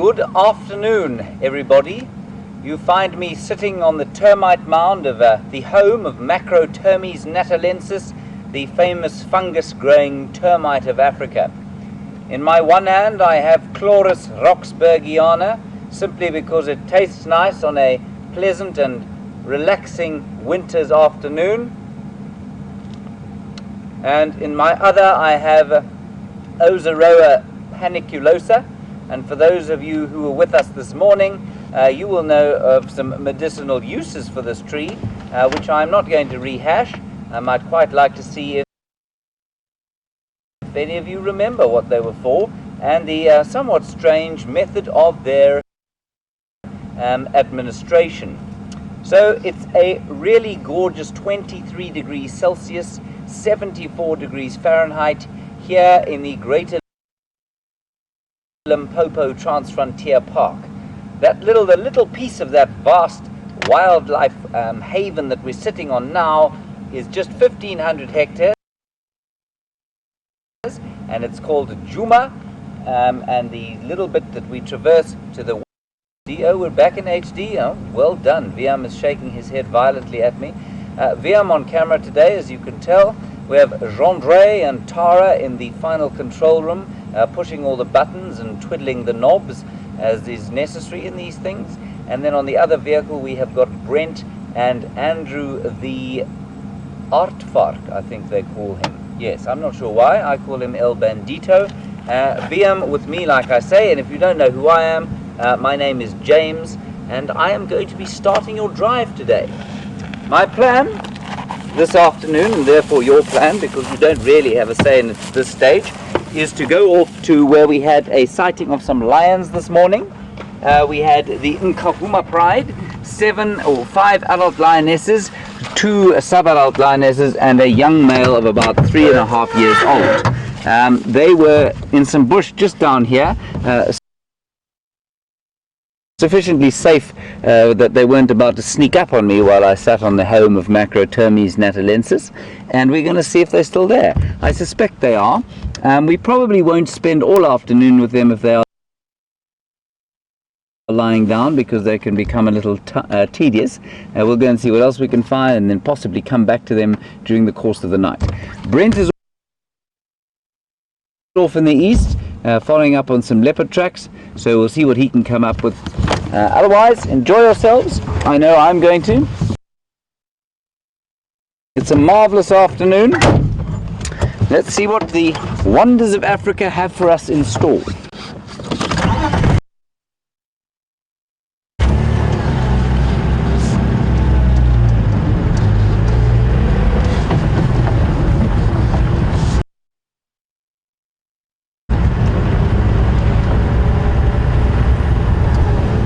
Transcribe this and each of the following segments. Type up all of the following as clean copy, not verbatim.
Good afternoon, everybody. You find me sitting on the termite mound of the home of Macrotermes natalensis, the famous fungus-growing termite of Africa. In my one hand I have Chloris roxburghiana, simply because it tastes nice on a pleasant and relaxing winter's afternoon. And in my other I have Ozeroa paniculosa. And for those of you who were with us this morning, you will know of some medicinal uses for this tree, which I'm not going to rehash. I might quite like to see if any of you remember what they were for, and the somewhat strange method of their administration. So it's a really gorgeous 23 degrees Celsius, 74 degrees Fahrenheit here in the Greater Limpopo Transfrontier Park. The little piece of that vast wildlife haven that we're sitting on now is just 1,500 hectares, and it's called Nkuhuma, and the little bit that we traverse to the oh, we're back in HD. Oh, well done. Viam is shaking his head violently at me. Viam on camera today, as you can tell. We have Jean-Dre and Tara in the final control room, pushing all the buttons and twiddling the knobs as is necessary in these things. And then on the other vehicle we have got Brent and Andrew the Artvark, I think they call him. Yes, I'm not sure why. I call him El Bandito. Viam with me, like I say, and if you don't know who I am, my name is James, and I am going to be starting your drive today. My plan this afternoon, and therefore your plan, because you don't really have a say in it at this stage, is to go off to where we had a sighting of some lions this morning. We had the Nkuhuma Pride, 5 adult lionesses, 2 sub-adult lionesses, and a young male of about 3.5 years old. They were in some bush just down here, sufficiently safe that they weren't about to sneak up on me while I sat on the home of Macrotermes natalensis, and we're going to see if they're still there. I suspect they are. We probably won't spend all afternoon with them if they are lying down, because they can become a little tedious. We'll go and see what else we can find, and then possibly come back to them during the course of the night. Brent is off in the east, following up on some leopard tracks, so we'll see what he can come up with. Otherwise, enjoy yourselves. I know I'm going to. It's a marvelous afternoon. Let's see what the wonders of Africa have for us in store.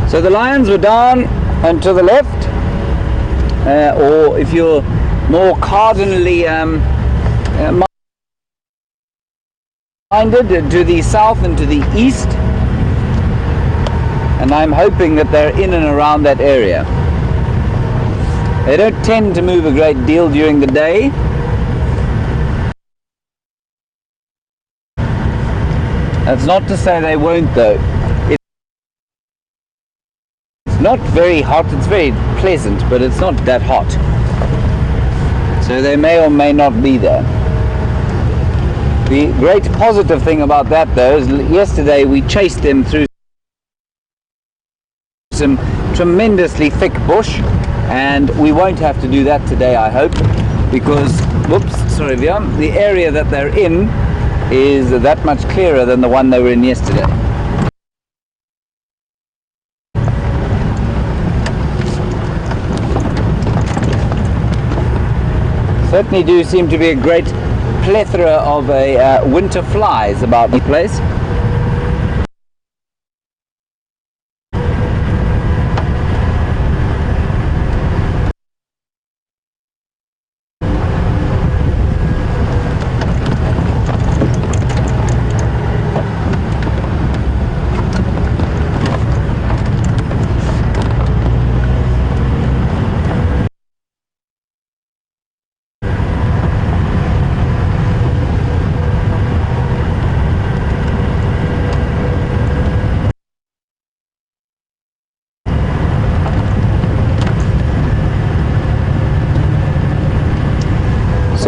So the lions were down and to the left, or if you're more cardinally minded, to the south and to the east, and I'm hoping that they're in and around that area. They don't tend to move a great deal during the day. That's not to say they won't, though. Not very hot, it's very pleasant, but it's not that hot. So they may or may not be there. The great positive thing about that, though, is yesterday we chased them through some tremendously thick bush, and we won't have to do that today, I hope, because, whoops, sorry Viam, the area that they're in is that much clearer than the one they were in yesterday. Certainly do seem to be a great plethora of winter flies about the place.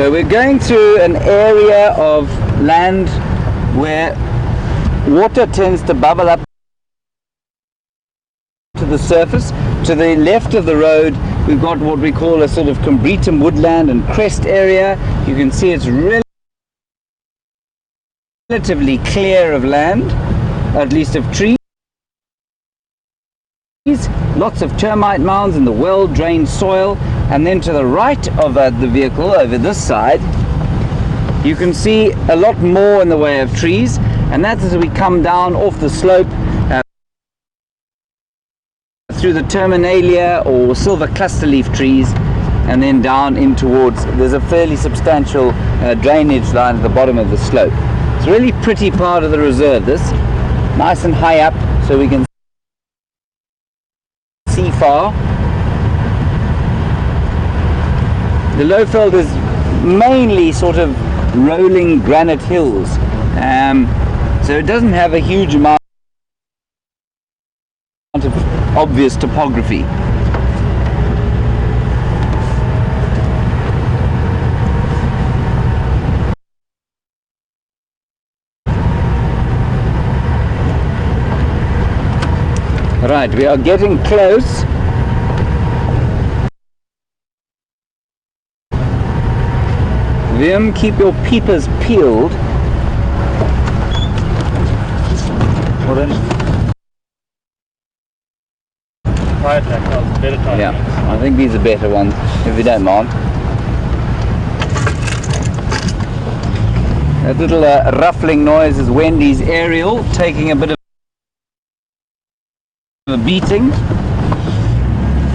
So we're going through an area of land where water tends to bubble up to the surface. To the left of the road we've got what we call a sort of Combretum woodland and crest area. You can see it's relatively clear of land, at least of trees. Lots of termite mounds in the well-drained soil, and then to the right of the vehicle, over this side, you can see a lot more in the way of trees, and that's as we come down off the slope through the terminalia or silver cluster leaf trees, and then down in towards, there's a fairly substantial drainage line at the bottom of the slope. It's a really pretty part of the reserve, this, nice and high up so we can see far. The Lowveld is mainly sort of rolling granite hills, so it doesn't have a huge amount of obvious topography. Right, we are getting close. Vim, keep your peepers peeled. Well then. Yeah, I think these are better ones, if you don't mind. That little ruffling noise is Wendy's aerial taking a bit of a beating.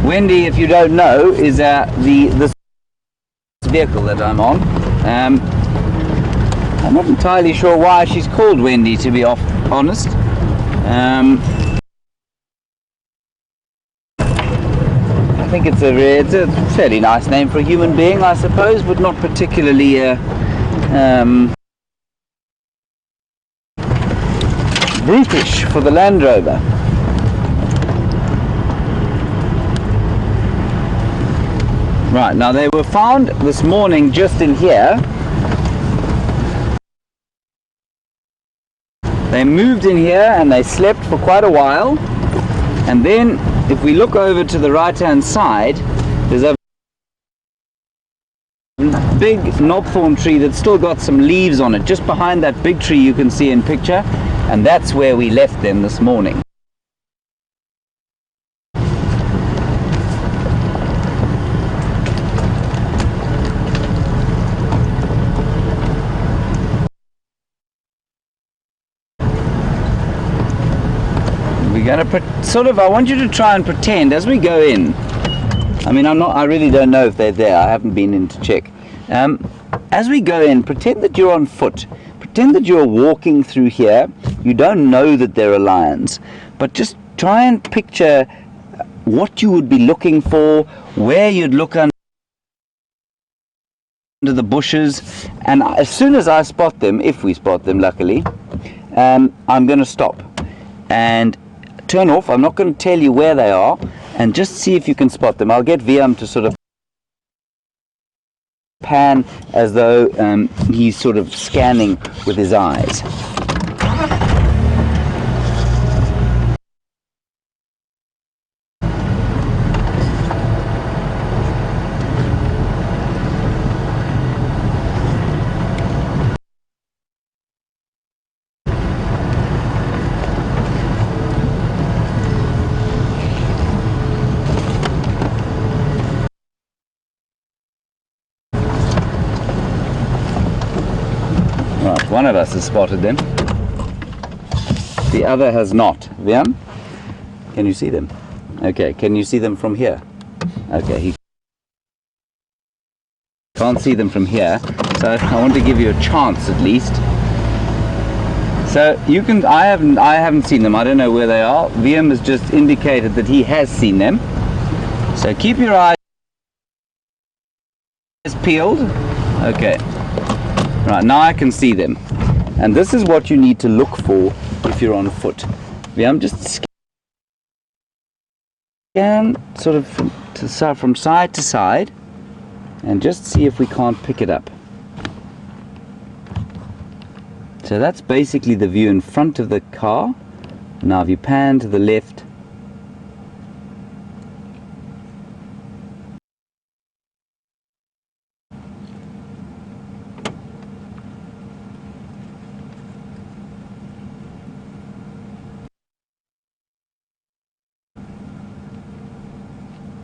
Wendy, if you don't know, is this vehicle that I'm on. I'm not entirely sure why she's called Wendy, to be honest. I think it's a fairly nice name for a human being, I suppose, but not particularly brutish for the Land Rover. Right, now they were found this morning just in here. They moved in here and they slept for quite a while, and then if we look over to the right hand side, there's a big knobthorn tree that's still got some leaves on it, just behind that big tree you can see in picture, and that's where we left them this morning. I want you to try and pretend as we go in. I mean, I really don't know if they're there. I haven't been in to check. As we go in, pretend that you're on foot. Pretend that you're walking through here. You don't know that there are lions, but just try and picture what you would be looking for, where you'd look under the bushes, and as soon as I spot them, if we spot them luckily, I'm going to stop and turn off. I'm not going to tell you where they are, and just see if you can spot them. I'll get VM to sort of pan as though he's sort of scanning with his eyes. Right, one of us has spotted them. The other has not. Viam, can you see them? Okay, can you see them from here? Okay, he can't see them from here, so I want to give you a chance at least. So you can. I haven't seen them. I don't know where they are. VM has just indicated that he has seen them. So keep your eyes peeled. Okay. Right, now I can see them, and this is what you need to look for if you're on foot. I'm just scan sort of from side to side, and just see if we can't pick it up. So that's basically the view in front of the car. Now if you pan to the left,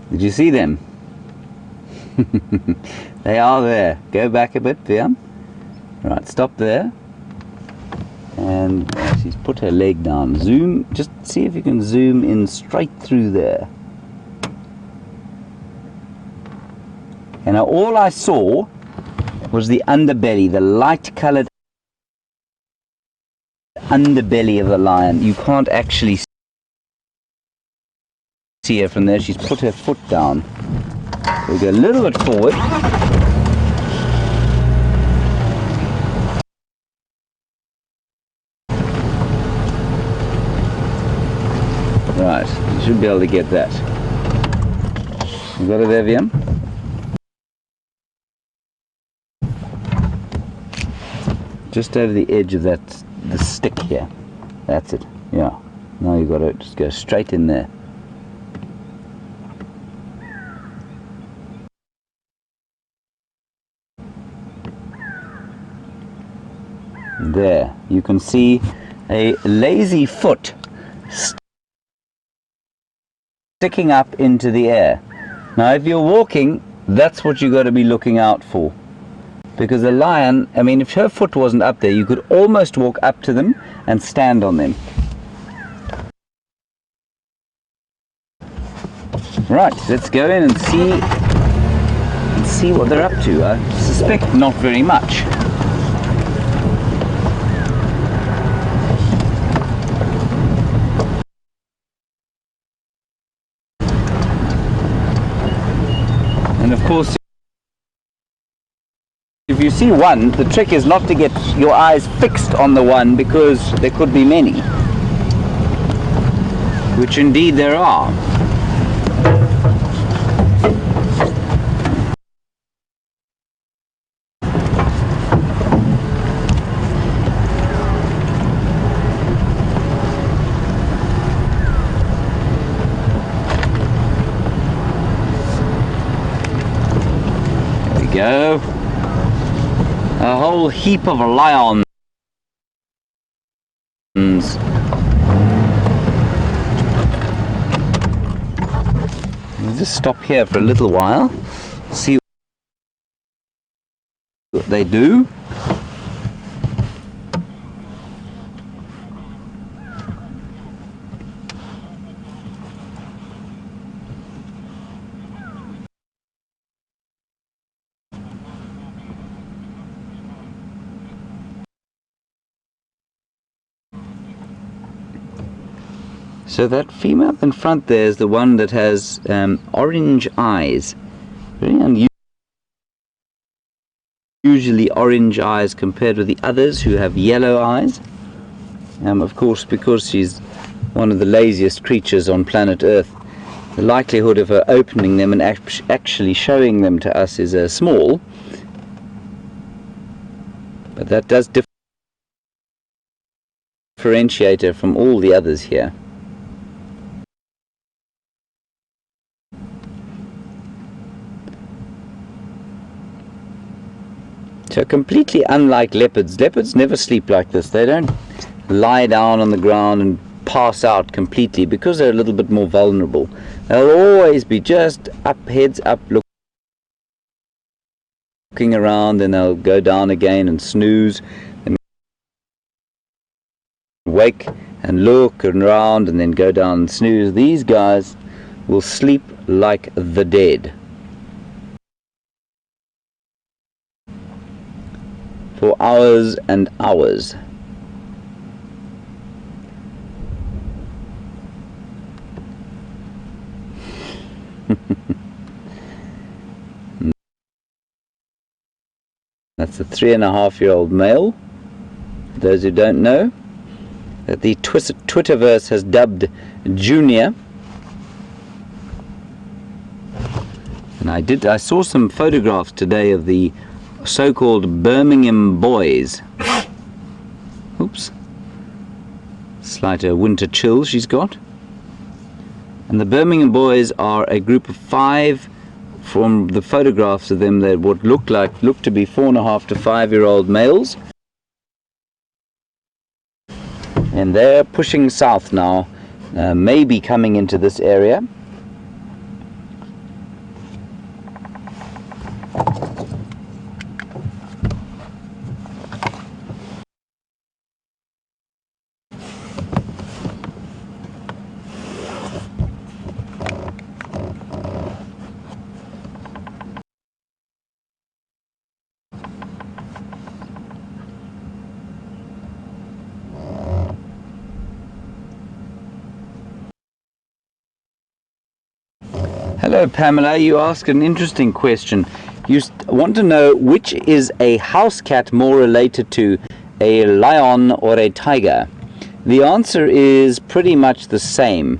did you see them? They are there. Go back a bit, Viam. Right, stop there. And she's put her leg down. Zoom, just see if you can zoom in straight through there. And now all I saw was the underbelly, the light colored underbelly of the lion. You can't actually see her from there. She's put her foot down. We'll go a little bit forward. Right, you should be able to get that. You got it there, Viam? Just over the edge of that, the stick here. That's it. Yeah. Now you got to just go straight in there. There, you can see a lazy foot sticking up into the air. Now if you're walking, that's what you got to be looking out for, because the lion, I mean, if her foot wasn't up there, you could almost walk up to them and stand on them. Right, let's go in and see what they're up to. I suspect not very much. And of course, if you see one, the trick is not to get your eyes fixed on the one, because there could be many, which indeed there are. Go. A whole heap of lions. We'll just stop here for a little while, see what they do. So that female in front there is the one that has orange eyes. Very unusually orange eyes compared with the others who have yellow eyes. Of course, because she's one of the laziest creatures on planet Earth, the likelihood of her opening them and actually showing them to us is small. But that does differentiate her from all the others here. So completely unlike leopards. Leopards never sleep like this. They don't lie down on the ground and pass out completely, because they're a little bit more vulnerable. They'll always be just up, heads up, looking around, and they'll go down again and snooze and wake and look around and then go down and snooze. These guys will sleep like the dead for hours and hours. That's a 3.5-year-old male. For those who don't know, that the Twitterverse has dubbed Junior. And I saw some photographs today of the so-called Birmingham boys. Slight winter chill she's got. And the Birmingham boys are a group of 5 from the photographs of them that would look to be 4.5 to 5-year-old males. And they're pushing south now, maybe coming into this area. Hello Pamela, you ask an interesting question. You want to know which is a house cat more related to, a lion or a tiger? The answer is pretty much the same.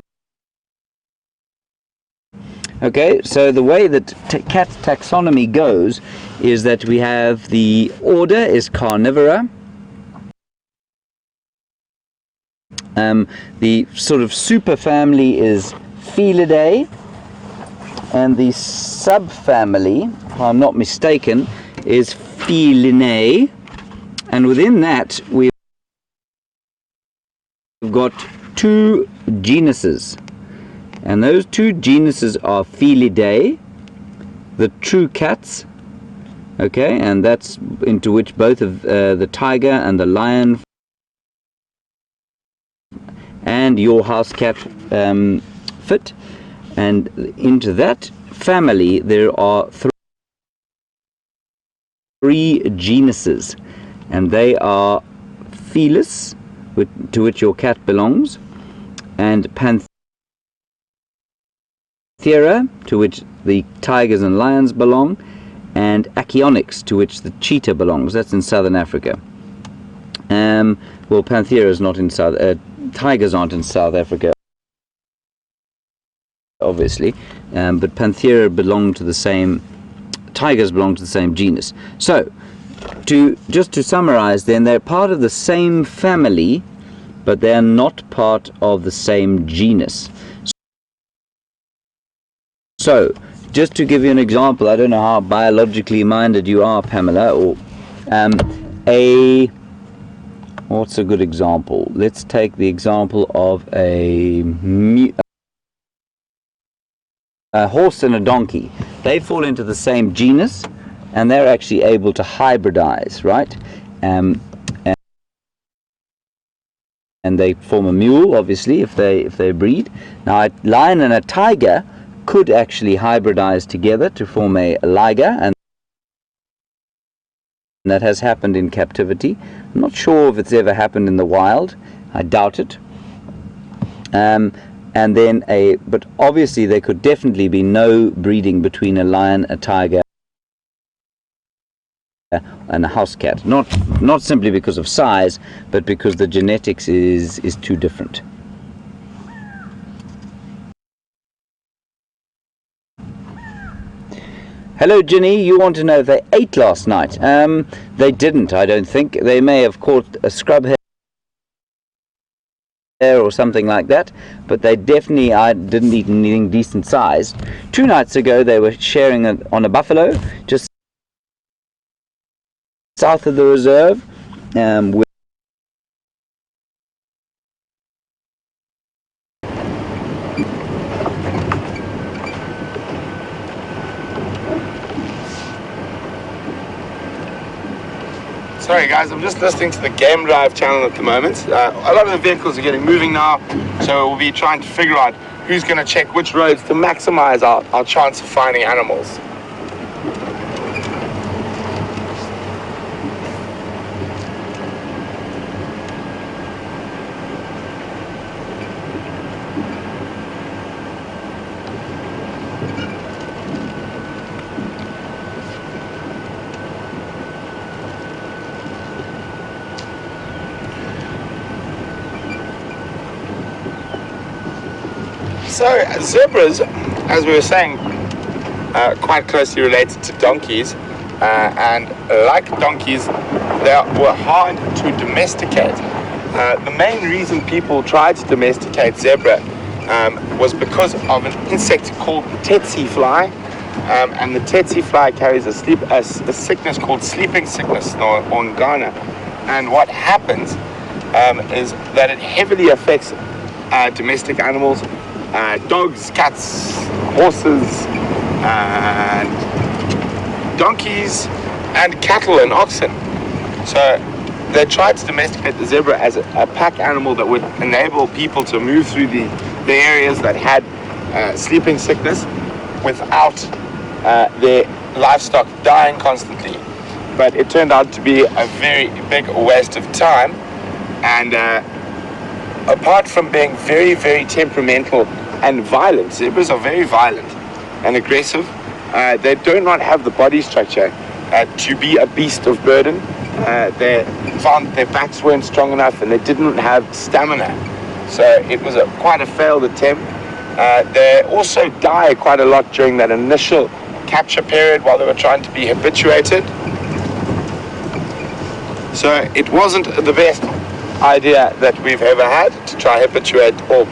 Okay, so the way that cat taxonomy goes is that we have the order is Carnivora. The sort of superfamily is Felidae. And the subfamily, if I'm not mistaken, is Felinae, and within that we've got 2 genuses, and those 2 genuses are Felidae, the true cats, okay, and that's into which both of the tiger and the lion and your house cat fit. And into that family there are 3 genuses, and they are Felis, to which your cat belongs, and Panthera, to which the tigers and lions belong, and Achionyx, to which the cheetah belongs. That's in southern Africa. Well, Panthera is not in tigers aren't in South Africa, obviously, but Panthera belong to the same, tigers belong to the same genus. So, just to summarize then, they're part of the same family, but they're not part of the same genus. So, just to give you an example, I don't know how biologically minded you are, Pamela, or what's a good example? Let's take the example of a horse and a donkey. They fall into the same genus, and they're actually able to hybridize, right? And they form a mule, obviously, if they breed. Now, a lion and a tiger could actually hybridize together to form a liger, and that has happened in captivity. I'm not sure if it's ever happened in the wild. I doubt it. And then but obviously there could definitely be no breeding between a lion, a tiger, and a house cat. Not simply because of size, but because the genetics is too different. Hello Ginny, you want to know if they ate last night? They didn't, I don't think. They may have caught a scrub hare or something like that, but they definitely didn't eat anything decent sized. 2 nights ago they were sharing on a buffalo just south of the reserve, Sorry guys, I'm just listening to the Game Drive channel at the moment. A lot of the vehicles are getting moving now, so we'll be trying to figure out who's going to check which roads to maximize our chance of finding animals. So zebras, as we were saying, quite closely related to donkeys, and like donkeys, they were hard to domesticate. The main reason people tried to domesticate zebra was because of an insect called tsetse fly, and the tsetse fly carries a sickness called sleeping sickness, or ngana. And what happens is that it heavily affects domestic animals, dogs, cats, horses, and donkeys, and cattle and oxen. So they tried to domesticate the zebra as a pack animal that would enable people to move through the areas that had sleeping sickness without their livestock dying constantly. But it turned out to be a very big waste of time. And apart from being very, very temperamental and violent, zebras are very violent and aggressive. They do not have the body structure to be a beast of burden. They found their backs weren't strong enough, and they didn't have stamina. So it was quite a failed attempt. They also die quite a lot during that initial capture period while they were trying to be habituated. So it wasn't the best idea that we've ever had to try habituate, or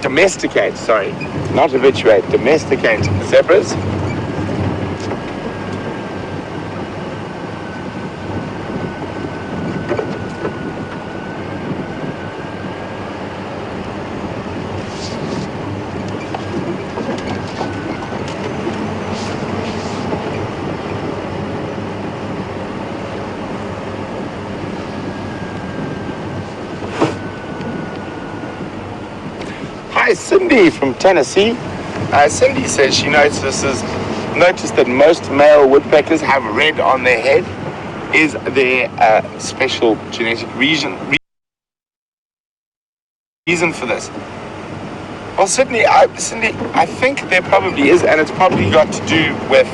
domesticate, sorry, not habituate, domesticate zebras. Hi, Cindy from Tennessee. Cindy says she noticed that most male woodpeckers have red on their head. Is there a special genetic reason for this? Well, Cindy, I think there probably is, and it's probably got to do with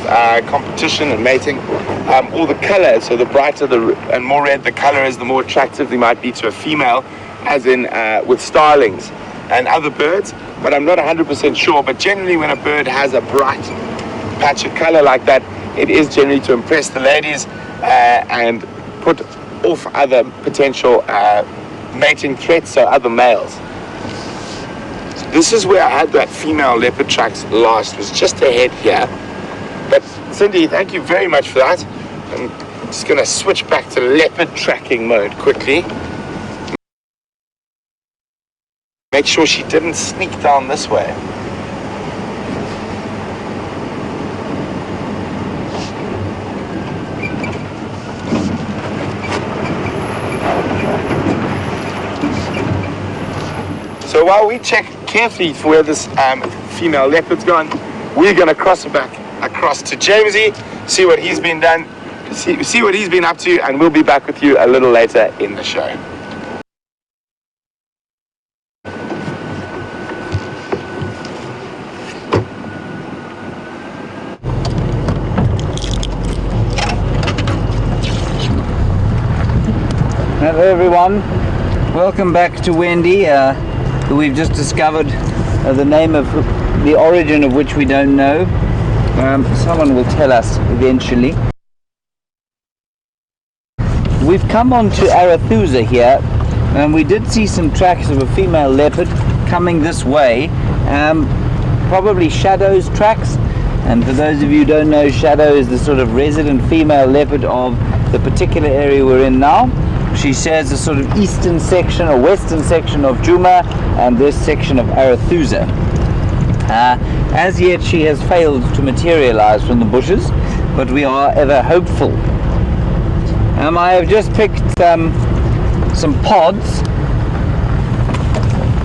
competition and mating, or the color. So the brighter and more red the color is, the more attractive they might be to a female, as in with starlings and other birds, but I'm not 100% sure. But generally, when a bird has a bright patch of color like that, it is generally to impress the ladies and put off other potential mating threats, so other males. So this is where I had that female leopard tracks last, was just ahead here. But Cindy, thank you very much for that. I'm just going to switch back to leopard tracking mode quickly. Make sure she didn't sneak down this way. So while we check carefully for where this female leopard's gone, we're going to cross back across to Jamesy, see what he's been see what he's been up to, and we'll be back with you a little later in the show. Hello everyone, welcome back to Wendy, who we've just discovered the name of the origin of which we don't know. Someone will tell us eventually. We've come on to Arathusa here, and we did see some tracks of a female leopard coming this way, probably Shadow's tracks. And for those of you who don't know, Shadow is the sort of resident female leopard of the particular area we're in now. She shares a sort of eastern section or western section of Djuma and this section of Arathusa. As yet she has failed to materialize from the bushes, but we are ever hopeful. I have just picked some pods.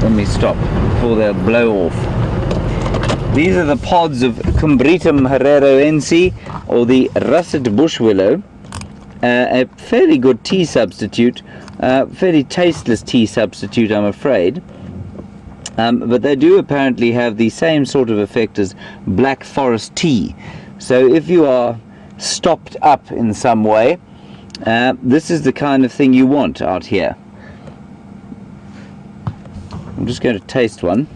Let me stop before they'll blow off. These are the pods of Cumbritum herreroense, or the russet bush willow. A fairly good tea substitute, fairly tasteless tea substitute, I'm afraid, but they do apparently have the same sort of effect as black forest tea. So if you are stopped up in some way, this is the kind of thing you want out here. I'm just going to taste one.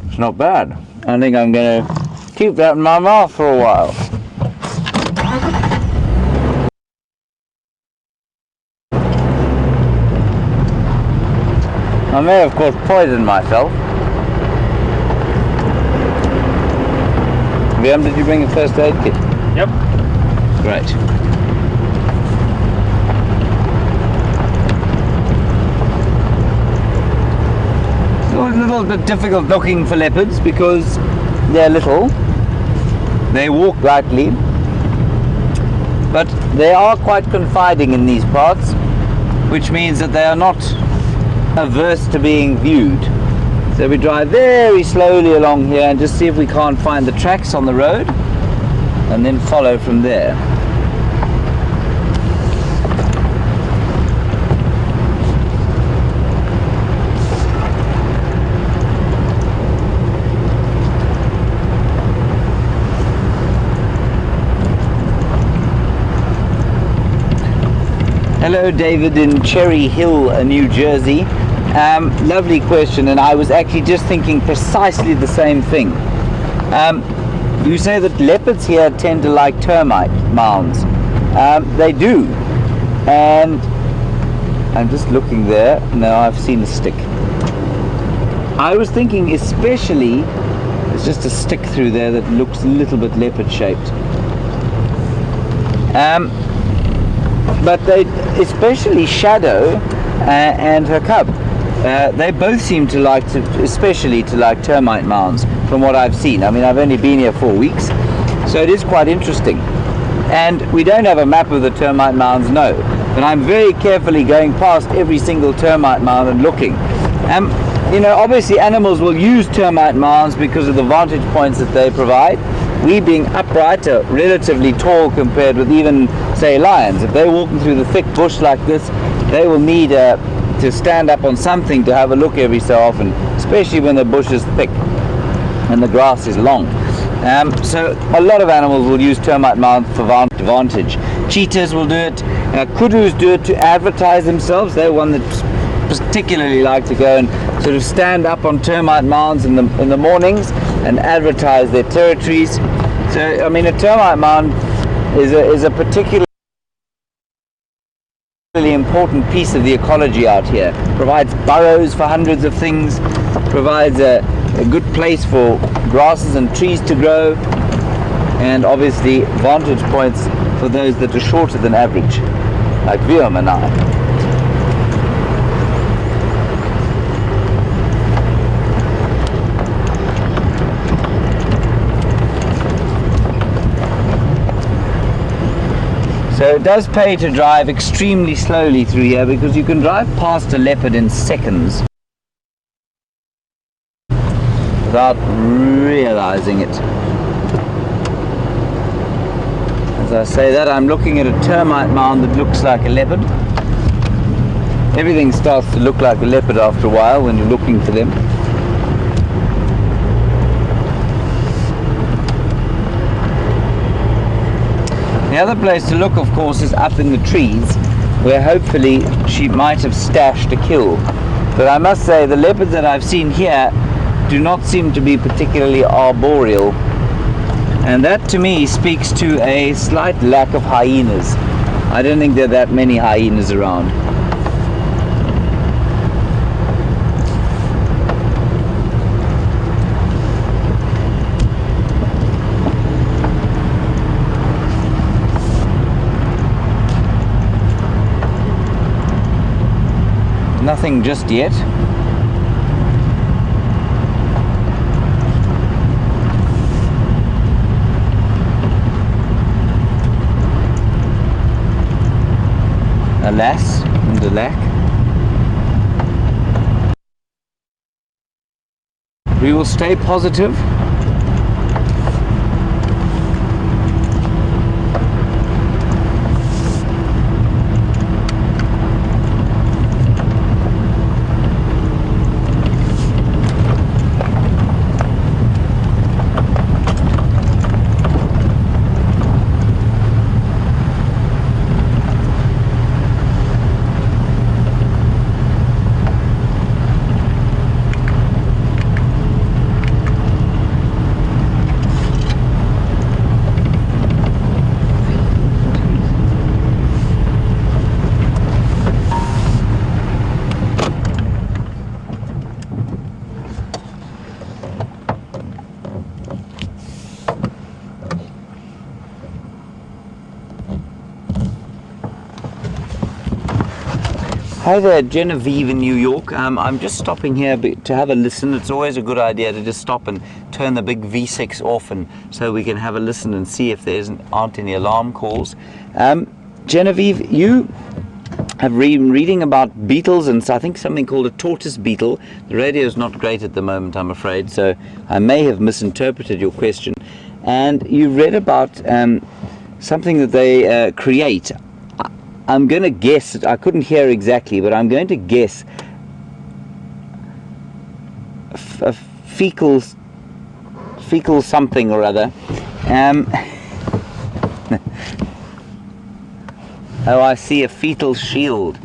It's not bad. I think I'm going to keep that in my mouth for a while. I may of course poison myself. VM, did you bring a first aid kit? Yep. Great. It's always a little bit difficult looking for leopards because they're little. They walk lightly, but they are quite confiding in these parts, which means that they are not averse to being viewed. So we drive very slowly along here and just see if we can't find the tracks on the road and then follow from there. Hello David in Cherry Hill, New Jersey. Lovely question, and I was actually just thinking precisely the same thing. You say that leopards here tend to like termite mounds. They do, and I'm just looking there. Now I've seen a stick. I was thinking especially, there's just a stick through there that looks a little bit leopard shaped. But they, especially Shadow and her cub, they both seem to like especially to like termite mounds from what I've seen. I mean, I've only been here 4 weeks, so it is quite interesting. And we don't have a map of the termite mounds, no, but I'm very carefully going past every single termite mound and looking. You know, obviously animals will use termite mounds because of the vantage points that they provide. We being upright are relatively tall compared with even, say, lions. If they're walking through the thick bush like this, they will need to stand up on something to have a look every so often, especially when the bush is thick and the grass is long. So a lot of animals will use termite mounds for vantage. Cheetahs will do it. Kudus do it to advertise themselves. They're one that particularly like to go and sort of stand up on termite mounds in the mornings and advertise their territories. So I mean, a termite mound is a particularly important piece of the ecology out here. Provides burrows for hundreds of things, provides a good place for grasses and trees to grow, and obviously vantage points for those that are shorter than average, like Viam and I. So it does pay to drive extremely slowly through here because you can drive past a leopard in seconds without realizing it. As I say that, I'm looking at a termite mound that looks like a leopard. Everything starts to look like a leopard after a while when you're looking for them. The other place to look, of course, is up in the trees, where hopefully she might have stashed a kill. But I must say, the leopards that I've seen here do not seem to be particularly arboreal. And that, to me, speaks to a slight lack of hyenas. I don't think there are that many hyenas around. Nothing just yet. Alas and alack. We will stay positive. Hi there, Genevieve in New York. I'm just stopping here to have a listen. It's always a good idea to just stop and turn the big V6 off, and so we can have a listen and see if there aren't any alarm calls. Genevieve, you have been reading about beetles, and I think something called a tortoise beetle. The radio is not great at the moment, I'm afraid, so I may have misinterpreted your question. And you read about something that they create. I'm going to guess, I couldn't hear exactly, but I'm going to guess a fecal something or other. Oh, I see, a fetal shield.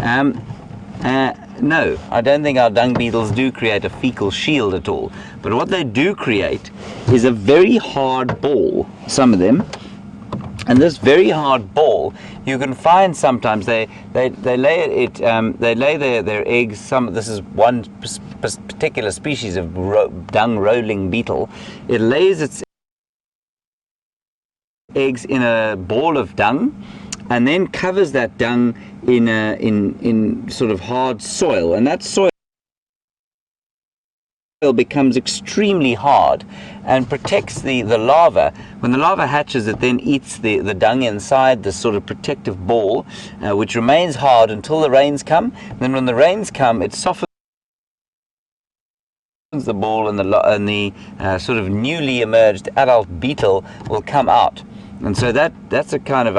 No, I don't think our dung beetles do create a fecal shield at all. But what they do create is a very hard ball, some of them. And this very hard ball, you can find sometimes they lay their eggs. This is one particular species of dung rolling beetle. It lays its eggs in a ball of dung, and then covers that dung in sort of hard soil, and that soil becomes extremely hard and protects the larva. When the larva hatches, it then eats the dung inside this sort of protective ball, which remains hard until the rains come. And then when the rains come, it softens the ball, and the sort of newly emerged adult beetle will come out. And so that's a kind of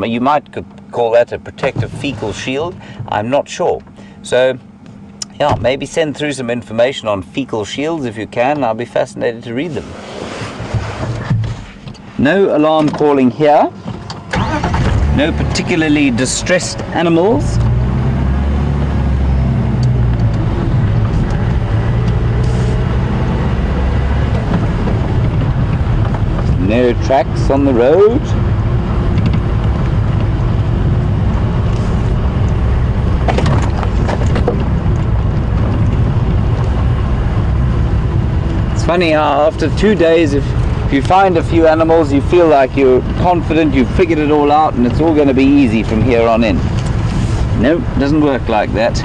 you might call that a protective fecal shield. I'm not sure. So yeah, maybe send through some information on fecal shields if you can. I'll be fascinated to read them. No alarm calling here. No particularly distressed animals. No tracks on the road. Funny how after 2 days, if you find a few animals, you feel like you're confident, you've figured it all out, and it's all going to be easy from here on in. No, it doesn't work like that.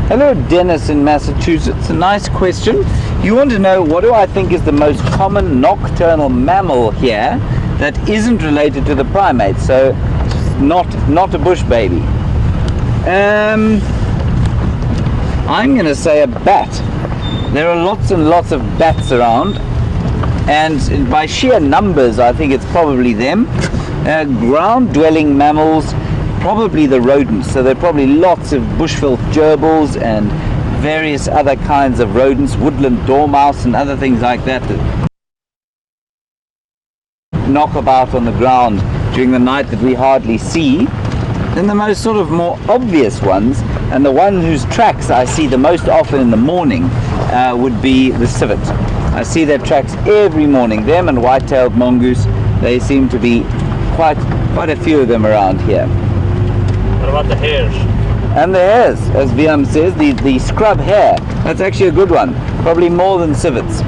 Hello, Dennis in Massachusetts. A nice question. You want to know what do I think is the most common nocturnal mammal here that isn't related to the primates, so not a bush baby. I'm going to say a bat. There are lots and lots of bats around, and by sheer numbers I think it's probably them. Ground-dwelling mammals, probably the rodents, so there are probably lots of bushveld gerbils and various other kinds of rodents, woodland dormouse and other things like that knock about on the ground during the night that we hardly see. Then the most sort of more obvious ones, and the one whose tracks I see the most often in the morning, would be the civet. I see their tracks every morning. Them and white-tailed mongoose, they seem to be quite a few of them around here. What about the hares? And the hares, as Viam says, the scrub hare. That's actually a good one. Probably more than civets.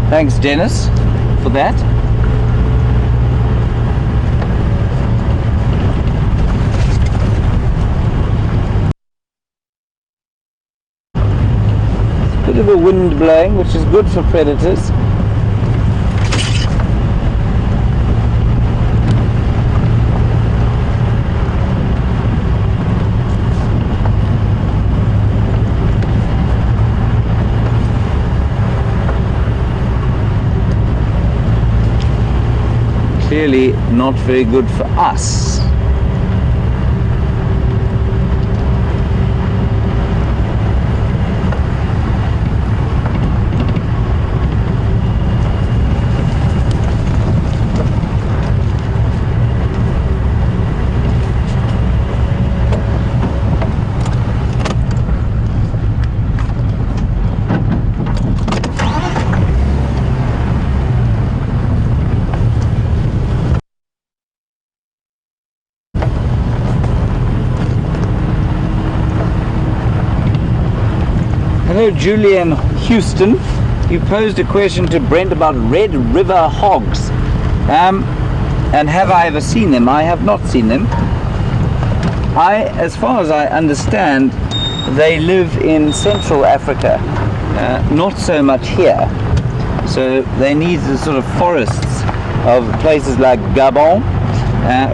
Thanks, Dennis, for that. Bit of a wind blowing, which is good for predators. Clearly not very good for us. Hello, Julian Houston. You posed a question to Brent about Red River hogs. And have I ever seen them? I have not seen them. As far as I understand, they live in Central Africa, not so much here. So they need the sort of forests of places like Gabon,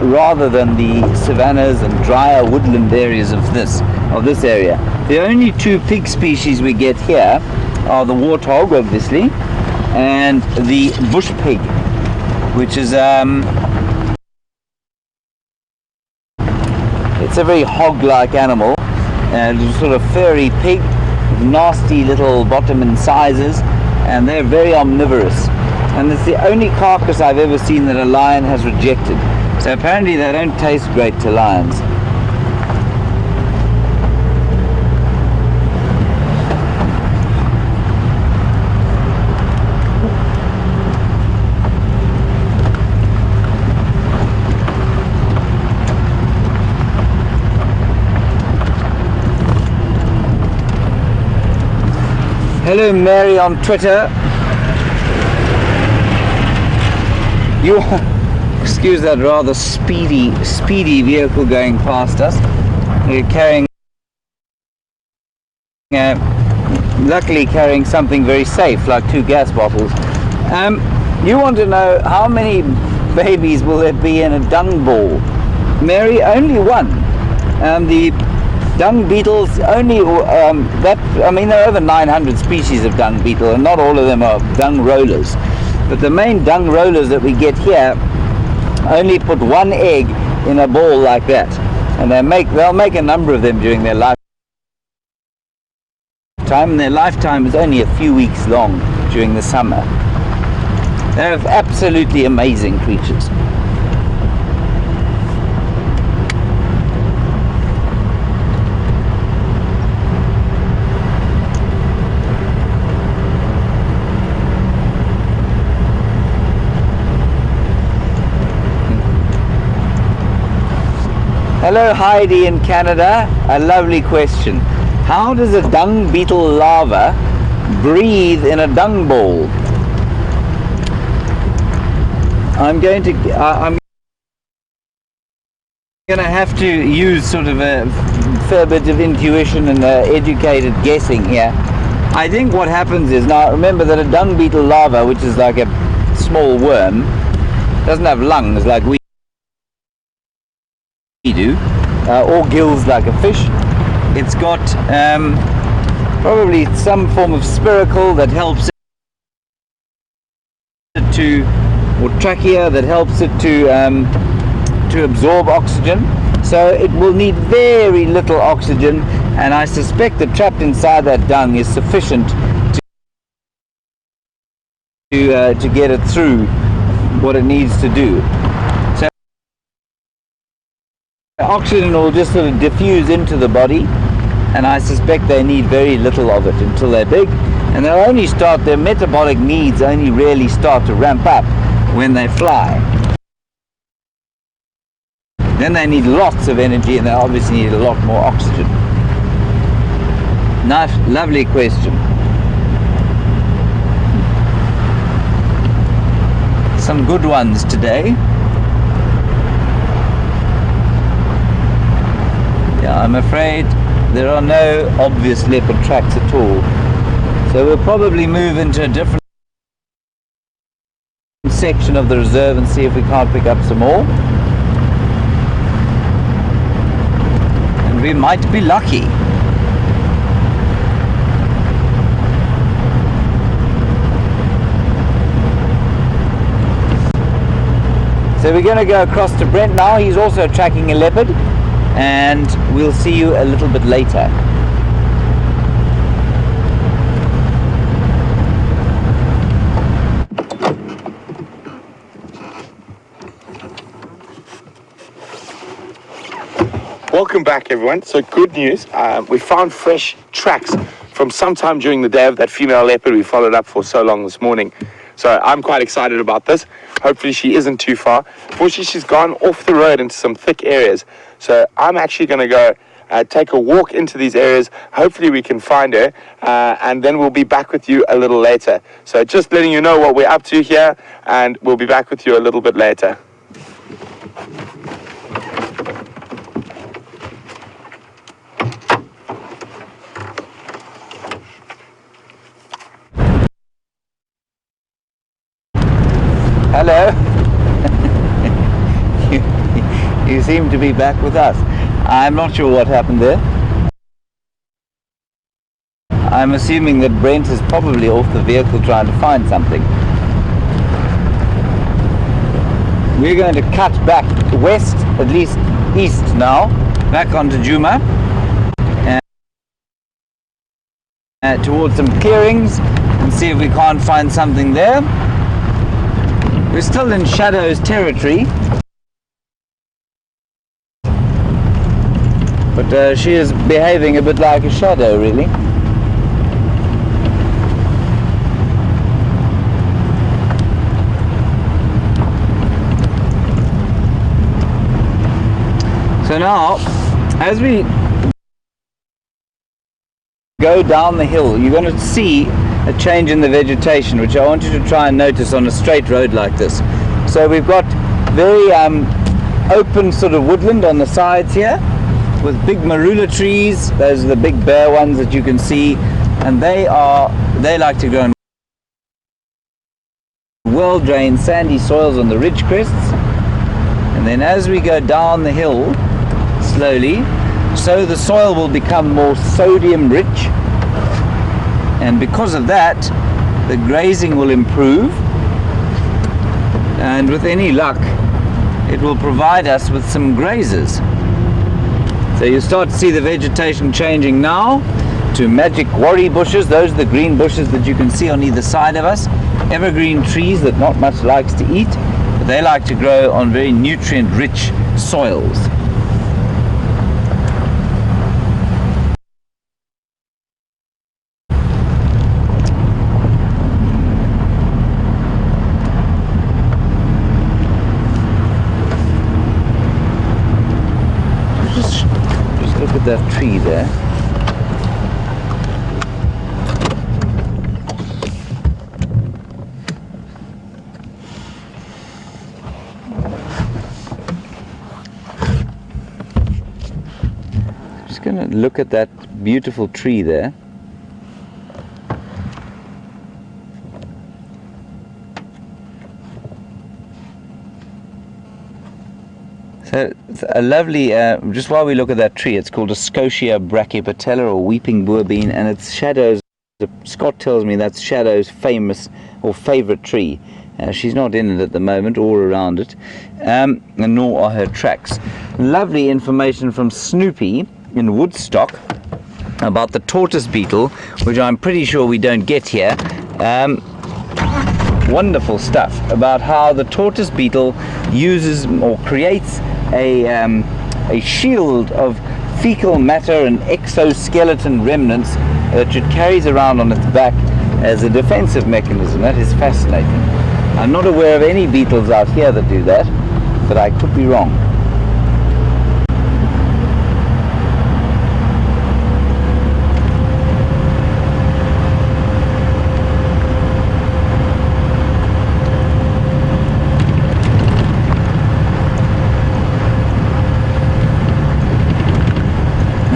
rather than the savannas and drier woodland areas of this area. The only two pig species we get here are the warthog, obviously, and the bush pig, which is it's a very hog-like animal, and sort of furry pig, with nasty little bottom incisors, and they're very omnivorous. And it's the only carcass I've ever seen that a lion has rejected. So apparently they don't taste great to lions. Hello, Mary on Twitter. You excuse that rather speedy vehicle going past us. You're carrying, luckily carrying something very safe, like 2 gas bottles. You want to know how many babies will there be in a dung ball? Mary, only one. The dung beetles only, I mean, there are over 900 species of dung beetle, and not all of them are dung rollers. But the main dung rollers that we get here only put 1 egg in a ball like that, and they'll make a number of them during their lifetime, and their lifetime is only a few weeks long during the summer. They're absolutely amazing creatures. Hello, Heidi in Canada. A lovely question. How does a dung beetle larva breathe in a dung ball? I'm going to have to use sort of a fair bit of intuition and educated guessing here. I think what happens is, now remember that a dung beetle larva, which is like a small worm, doesn't have lungs like we do, or gills like a fish. It's got probably some form of spiracle that helps it to, or trachea that helps it to absorb oxygen. So it will need very little oxygen, and I suspect that trapped inside that dung is sufficient to get it through what it needs to do. Oxygen will just sort of diffuse into the body, and I suspect they need very little of it until they're big, and they'll only start, their metabolic needs only really start to ramp up when they fly. Then they need lots of energy, and they obviously need a lot more oxygen. Nice, lovely question. Some good ones today. I'm afraid there are no obvious leopard tracks at all. So we'll probably move into a different section of the reserve and see if we can't pick up some more. And we might be lucky. So we're going to go across to Brent now. He's also tracking a leopard, and we'll see you a little bit later. Welcome back, everyone. So good news, we found fresh tracks from sometime during the day of that female leopard we followed up for so long this morning. So I'm quite excited about this. Hopefully she isn't too far. Fortunately, she's gone off the road into some thick areas. So I'm actually going to go take a walk into these areas. Hopefully we can find her, and then we'll be back with you a little later. So just letting you know what we're up to here, and we'll be back with you a little bit later. Hello. You seem to be back with us. I'm not sure what happened there. I'm assuming that Brent is probably off the vehicle trying to find something. We're going to cut back west, at least east now, back onto Nkuhuma, and towards some clearings, and see if we can't find something there. We're still in Shadow's territory, but she is behaving a bit like a shadow, really. So now, as we go down the hill, you're going to see a change in the vegetation, which I want you to try and notice on a straight road like this. So we've got very open sort of woodland on the sides here, with big marula trees. Those are the big bare ones that you can see, and they like to grow in well-drained sandy soils on the ridge crests. And then as we go down the hill slowly, so the soil will become more sodium rich, and because of that the grazing will improve, and with any luck it will provide us with some grazers. So you start to see the vegetation changing now to magic worry bushes. Those are the green bushes that you can see on either side of us. Evergreen trees that not much likes to eat, but they like to grow on very nutrient rich soils. Just look at that tree there. Just going to look at that beautiful tree there. So it's a lovely, just while we look at that tree, it's called a Scotia brachypatella, or weeping boer bean, and it's Shadow's, Scott tells me that's Shadow's famous or favourite tree. She's not in it at the moment or around it, and nor are her tracks. Lovely information from Snoopy in Woodstock about the tortoise beetle, which I'm pretty sure we don't get here. Wonderful stuff about how the tortoise beetle uses or creates a shield of fecal matter and exoskeleton remnants that it carries around on its back as a defensive mechanism. That is fascinating. I'm not aware of any beetles out here that do that, but I could be wrong.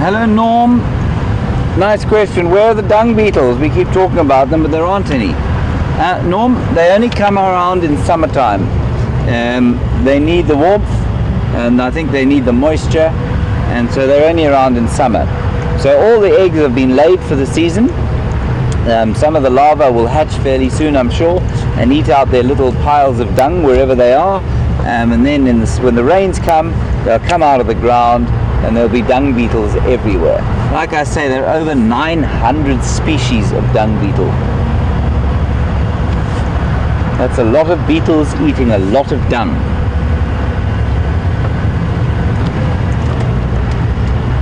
Hello Norm, nice question. Where are the dung beetles? We keep talking about them, but there aren't any. Norm, they only come around in summertime. They need the warmth, and I think they need the moisture, and so they're only around in summer. So all the eggs have been laid for the season. Some of the larvae will hatch fairly soon, I'm sure, and eat out their little piles of dung wherever they are. And then when the rains come, they'll come out of the ground, and there'll be dung beetles everywhere. Like I say, there are over 900 species of dung beetle. That's a lot of beetles eating a lot of dung.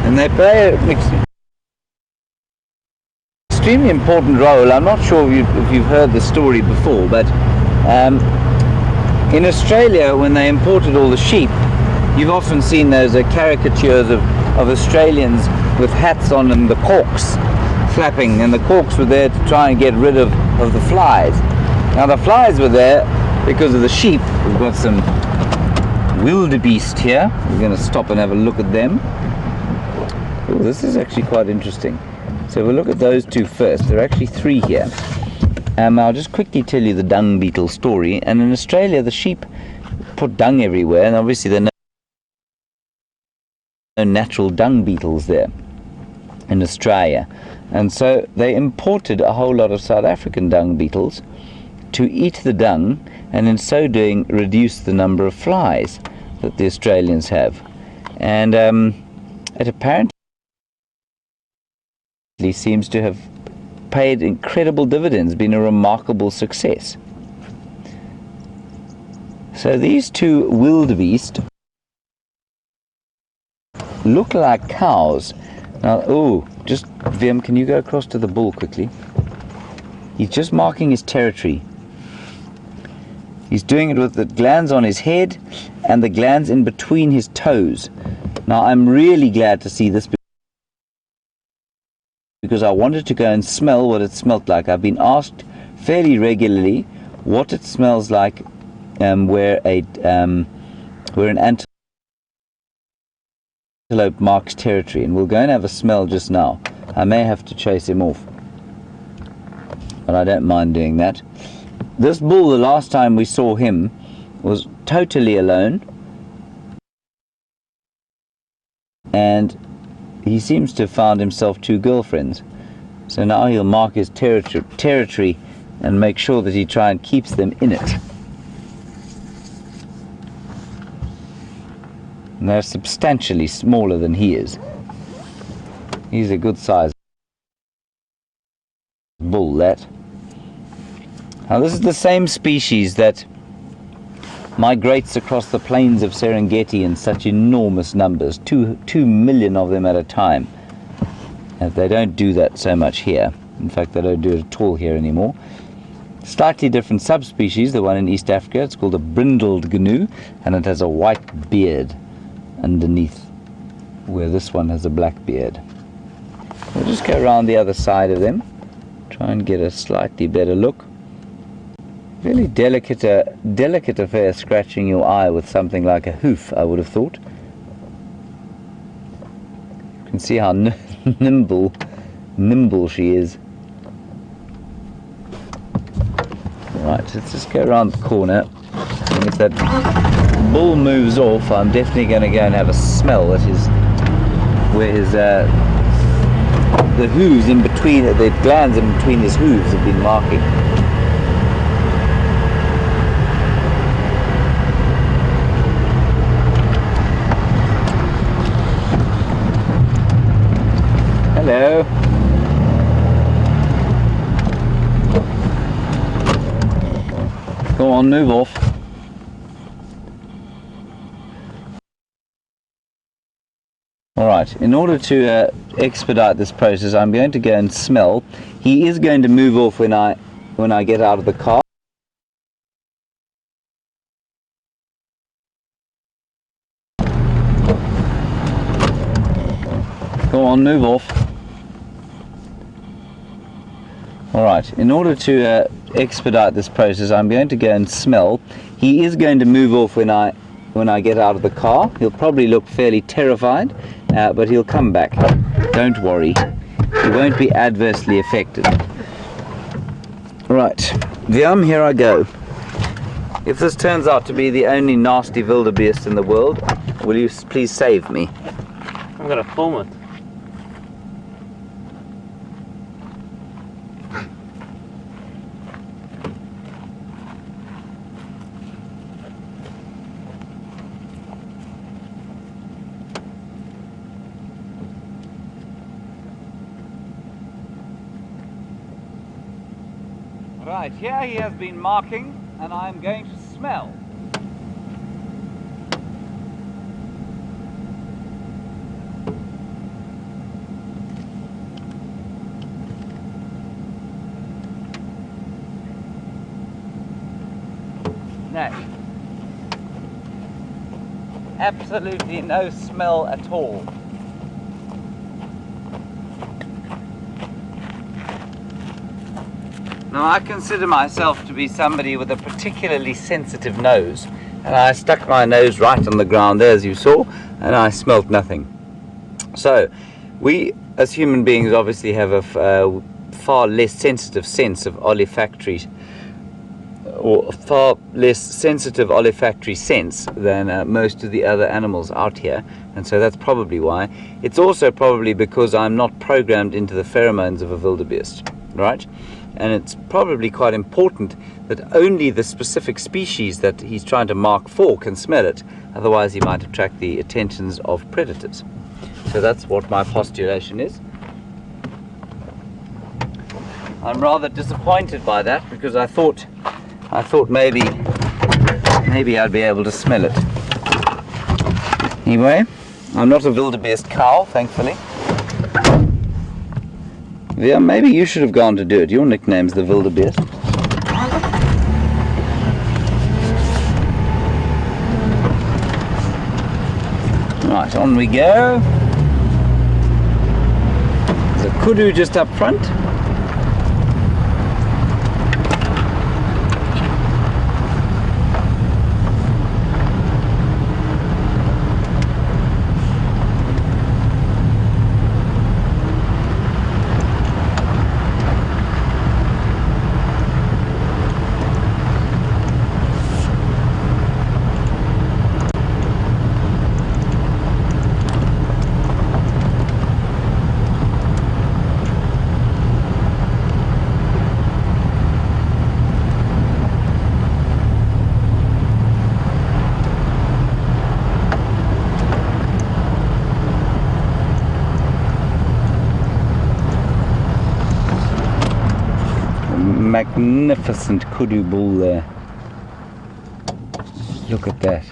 And they play an extremely important role. I'm not sure if you've heard the story before, but in Australia, when they imported all the sheep, you've often seen those caricatures of of Australians with hats on and the corks flapping, and the corks were there to try and get rid of the flies. Now the flies were there because of the sheep. We've got some wildebeest here. We're going to stop and have a look at them. Oh, this is actually quite interesting. So we'll look at those two first. There are actually three here. I'll just quickly tell you the dung beetle story. And in Australia, the sheep put dung everywhere, and obviously there are no natural dung beetles there in Australia. And so they imported a whole lot of South African dung beetles to eat the dung, and in so doing reduce the number of flies that the Australians have. And it apparently seems to have paid incredible dividends, been a remarkable success. So these two wildebeest look like cows. Now, oh, just Vim, can you go across to the bull quickly? He's just marking his territory. He's doing it with the glands on his head and the glands in between his toes. Now, I'm really glad to see this because I wanted to go and smell what it smelled like. I've been asked fairly regularly what it smells like where an antelope marks territory, and we'll go and have a smell just now. I may have to chase him off, but I don't mind doing that. This bull, the last time we saw him, was totally alone, and he seems to have found himself two girlfriends. So now he'll mark his territory and make sure that he tries and keeps them in it. And they're substantially smaller than he is. He's a good sized bull, that. Now this is the same species that migrates across the plains of Serengeti in such enormous numbers, 2 million of them at a time. And they don't do that so much here. In fact, they don't do it at all here anymore. Slightly different subspecies, the one in East Africa, it's called a brindled gnu, and it has a white beard underneath, where this one has a black beard. We'll just go around the other side of them, try and get a slightly better look. Really delicate affair, scratching your eye with something like a hoof, I would have thought. You can see how nimble she is. Right, let's just go around the corner, and if that bull moves off, I'm definitely going to go and have a smell at where the hooves in between, the glands in between his hooves have been marking. Hello. Go on, move off. Alright, in order to expedite this process, I'm going to go and smell. He is going to move off when I get out of the car. Go on, move off. Alright, in order to expedite this process, I'm going to go and smell. He is going to move off when I get out of the car. He'll probably look fairly terrified, but he'll come back. Don't worry. He won't be adversely affected. Right, Viam, here I go. If this turns out to be the only nasty wildebeest in the world, will you please save me? I'm gonna film it. Right, here he has been marking, and I'm going to smell. No. Absolutely no smell at all. Now, I consider myself to be somebody with a particularly sensitive nose, and I stuck my nose right on the ground there, as you saw, and I smelt nothing. So, we as human beings obviously have a far less sensitive sense of olfactory, or far less sensitive olfactory sense than most of the other animals out here, and so that's probably why. It's also probably because I'm not programmed into the pheromones of a wildebeest, right? And it's probably quite important that only the specific species that he's trying to mark for can smell it, otherwise he might attract the attentions of predators. So that's what my postulation is. I'm rather disappointed by that, because I thought maybe I'd be able to smell it. Anyway, I'm not a wildebeest cow, thankfully. Yeah, maybe you should have gone to do it. Your nickname's the wildebeest. Right, on we go. There's a kudu just up front. Magnificent kudu bull there. Look at that.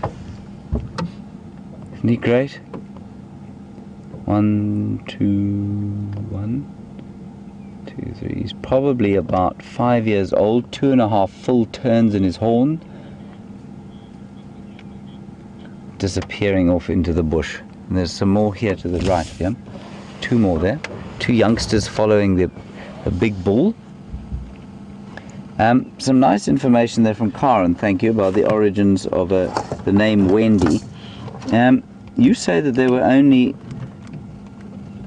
Isn't he great? 1, 2, 3. He's probably about 5 years old, 2.5 full turns in his horn. Disappearing off into the bush. And there's some more here to the right of him. 2 more there. 2 youngsters following the big bull. Some nice information there from Karen, thank you, about the origins of the name Wendy. You say that there were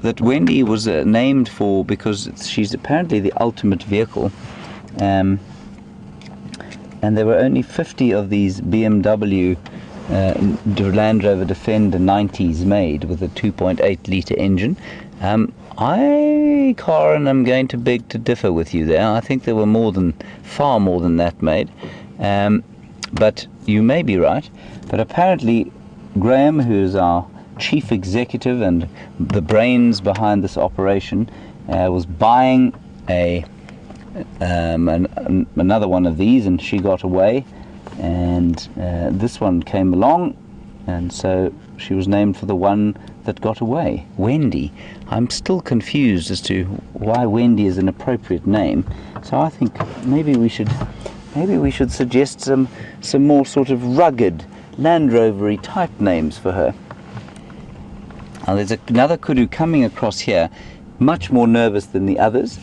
that Wendy was named for because she's apparently the ultimate vehicle, and there were only 50 of these BMW Land Rover Defender 90s made with a 2.8 litre engine. I, Karen, am going to beg to differ with you there. I think there were far more than that made. But you may be right. But apparently, Graham, who's our chief executive and the brains behind this operation, was buying another one of these, and she got away. And this one came along, and so she was named for the one that got away, Wendy. I'm still confused as to why Wendy is an appropriate name. So I think maybe we should suggest some more sort of rugged Land Rover-y type names for her. Now there's another kudu coming across here, much more nervous than the others.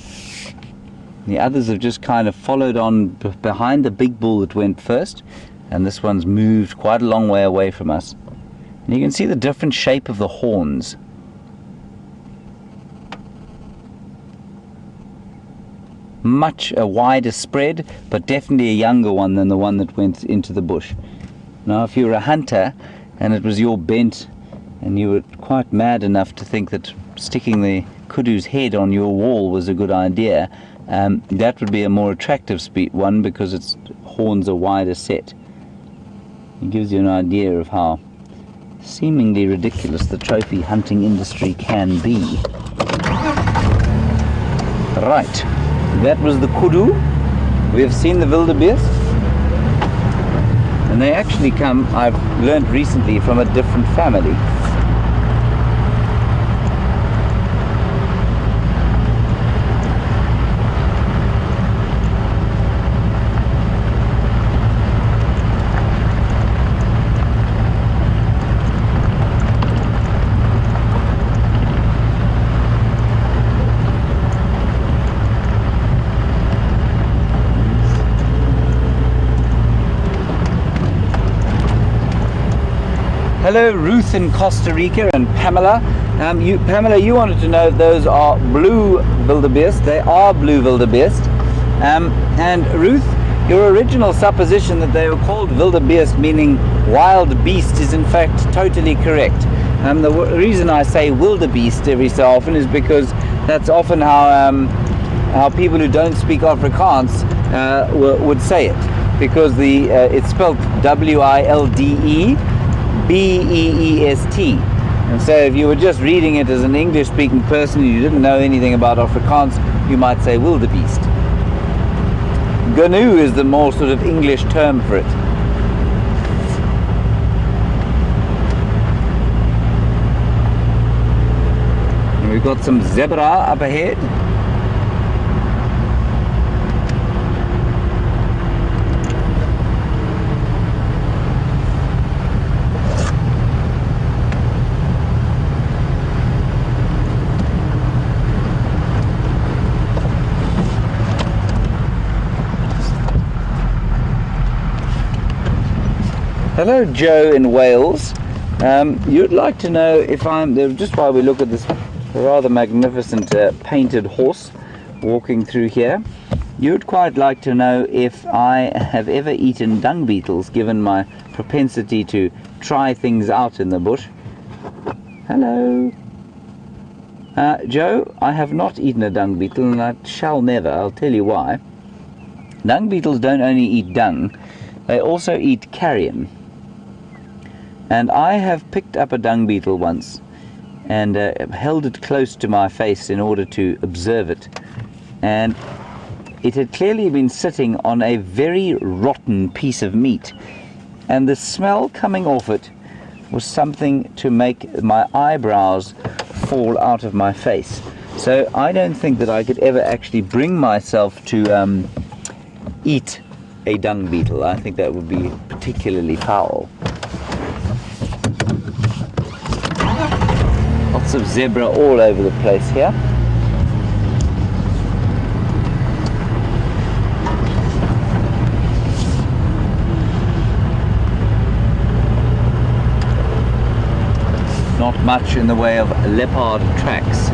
The others have just kind of followed on behind the big bull that went first, and this one's moved quite a long way away from us. And you can see the different shape of the horns. Much a wider spread, but definitely a younger one than the one that went into the bush. Now, if you were a hunter and it was your bent, and you were quite mad enough to think that sticking the kudu's head on your wall was a good idea, that would be a more attractive one because its horns are wider set. It gives you an idea of how seemingly ridiculous the trophy hunting industry can be. Right, that was the kudu. We have seen the wildebeest, and they actually come, I've learned recently, from a different family. Hello, Ruth in Costa Rica and Pamela. Pamela, you wanted to know if those are blue wildebeest. They are blue wildebeest. And Ruth, your original supposition that they were called wildebeest, meaning wild beast, is in fact totally correct. The reason I say wildebeest every so often is because that's often how people who don't speak Afrikaans would say it, because it's spelled WILDEBEEST. And so if you were just reading it as an English-speaking person and you didn't know anything about Afrikaans, you might say wildebeest. Gnu is the more sort of English term for it. And we've got some zebra up ahead. Hello, Joe in Wales. You'd like to know if just while we look at this rather magnificent painted horse walking through here, you'd quite like to know if I have ever eaten dung beetles, given my propensity to try things out in the bush. Hello. Joe, I have not eaten a dung beetle, and I shall never. I'll tell you why. Dung beetles don't only eat dung, they also eat carrion. And I have picked up a dung beetle once and held it close to my face in order to observe it. And it had clearly been sitting on a very rotten piece of meat. And the smell coming off it was something to make my eyebrows fall out of my face. So I don't think that I could ever actually bring myself to eat a dung beetle. I think that would be particularly foul. Lots of zebra all over the place here. Not much in the way of leopard tracks.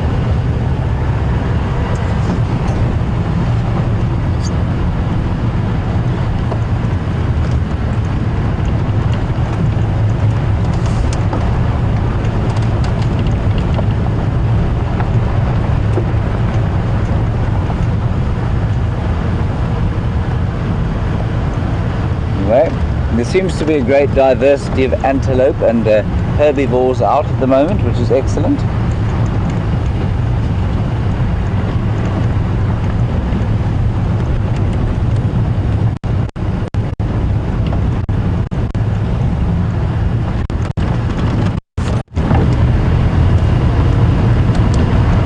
There seems to be a great diversity of antelope and herbivores out at the moment, which is excellent.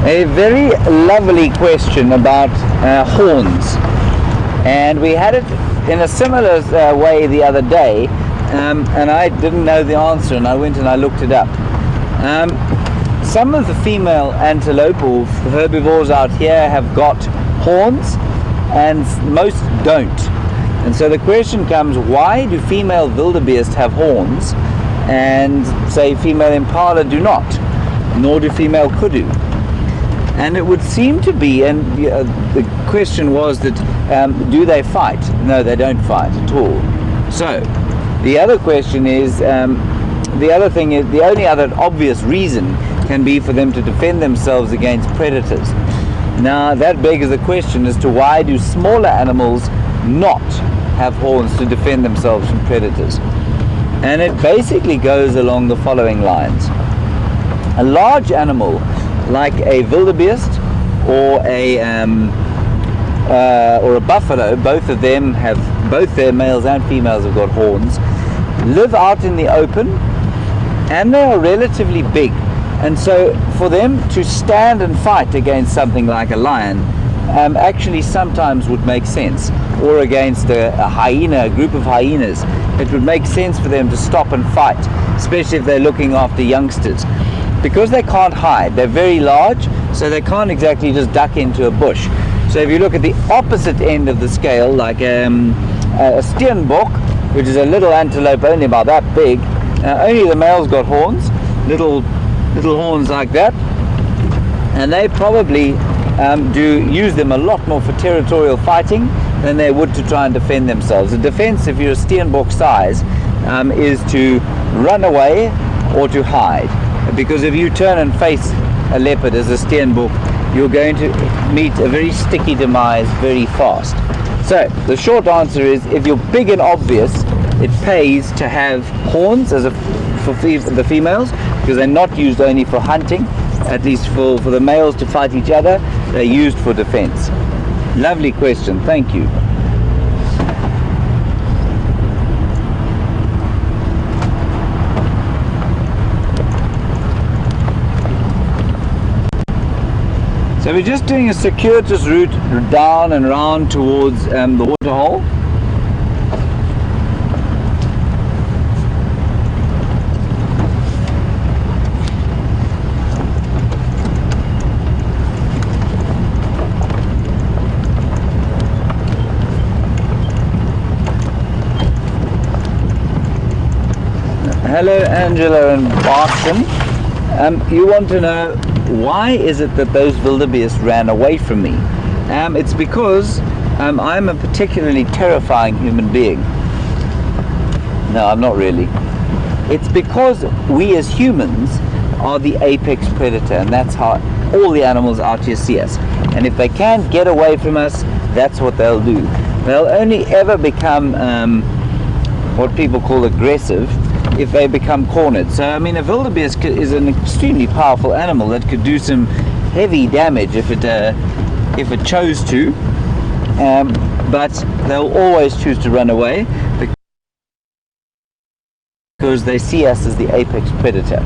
A very lovely question about horns, and we had it in a similar way the other day, and I didn't know the answer, and I went and I looked it up. Some of the female antelope or herbivores out here have got horns, and most don't. And so the question comes, why do female wildebeest have horns, and say female impala do not, nor do female kudu? And it would seem to be, and the question was that, do they fight? No, they don't fight at all. So, the other question is, the other thing is, the only other obvious reason can be for them to defend themselves against predators. Now, that begs the question as to why do smaller animals not have horns to defend themselves from predators? And it basically goes along the following lines. A large animal, like a wildebeest or a buffalo, both of them have, both their males and females have got horns, live out in the open, and they are relatively big. And so for them to stand and fight against something like a lion actually sometimes would make sense, or against a hyena, a group of hyenas. It would make sense for them to stop and fight, especially if they're looking after youngsters. Because they can't hide, they're very large, so they can't exactly just duck into a bush. So if you look at the opposite end of the scale, like a steenbok, which is a little antelope only about that big, Only the male's got horns, little horns like that, and they probably do use them a lot more for territorial fighting than they would to try and defend themselves. The defense, if you're a steenbok size, is to run away or to hide, because if you turn and face a leopard as a steenbok, you're going to meet a very sticky demise very fast. So the short answer is, if you're big and obvious, it pays to have horns for the females, because they're not used only for hunting, at least for the males to fight each other. They're used for defense. Lovely question, thank you. So we're just doing a circuitous route down and round towards the waterhole. Hello Angela and Barton. You want to know, why is it that those wildebeest ran away from me? It's because I'm a particularly terrifying human being. No, I'm not really. It's because we as humans are the apex predator, and that's how all the animals out here see us. And if they can't get away from us, that's what they'll do. They'll only ever become what people call aggressive if they become cornered. So I mean, a wildebeest is an extremely powerful animal that could do some heavy damage if it chose to, but they'll always choose to run away because they see us as the apex predator.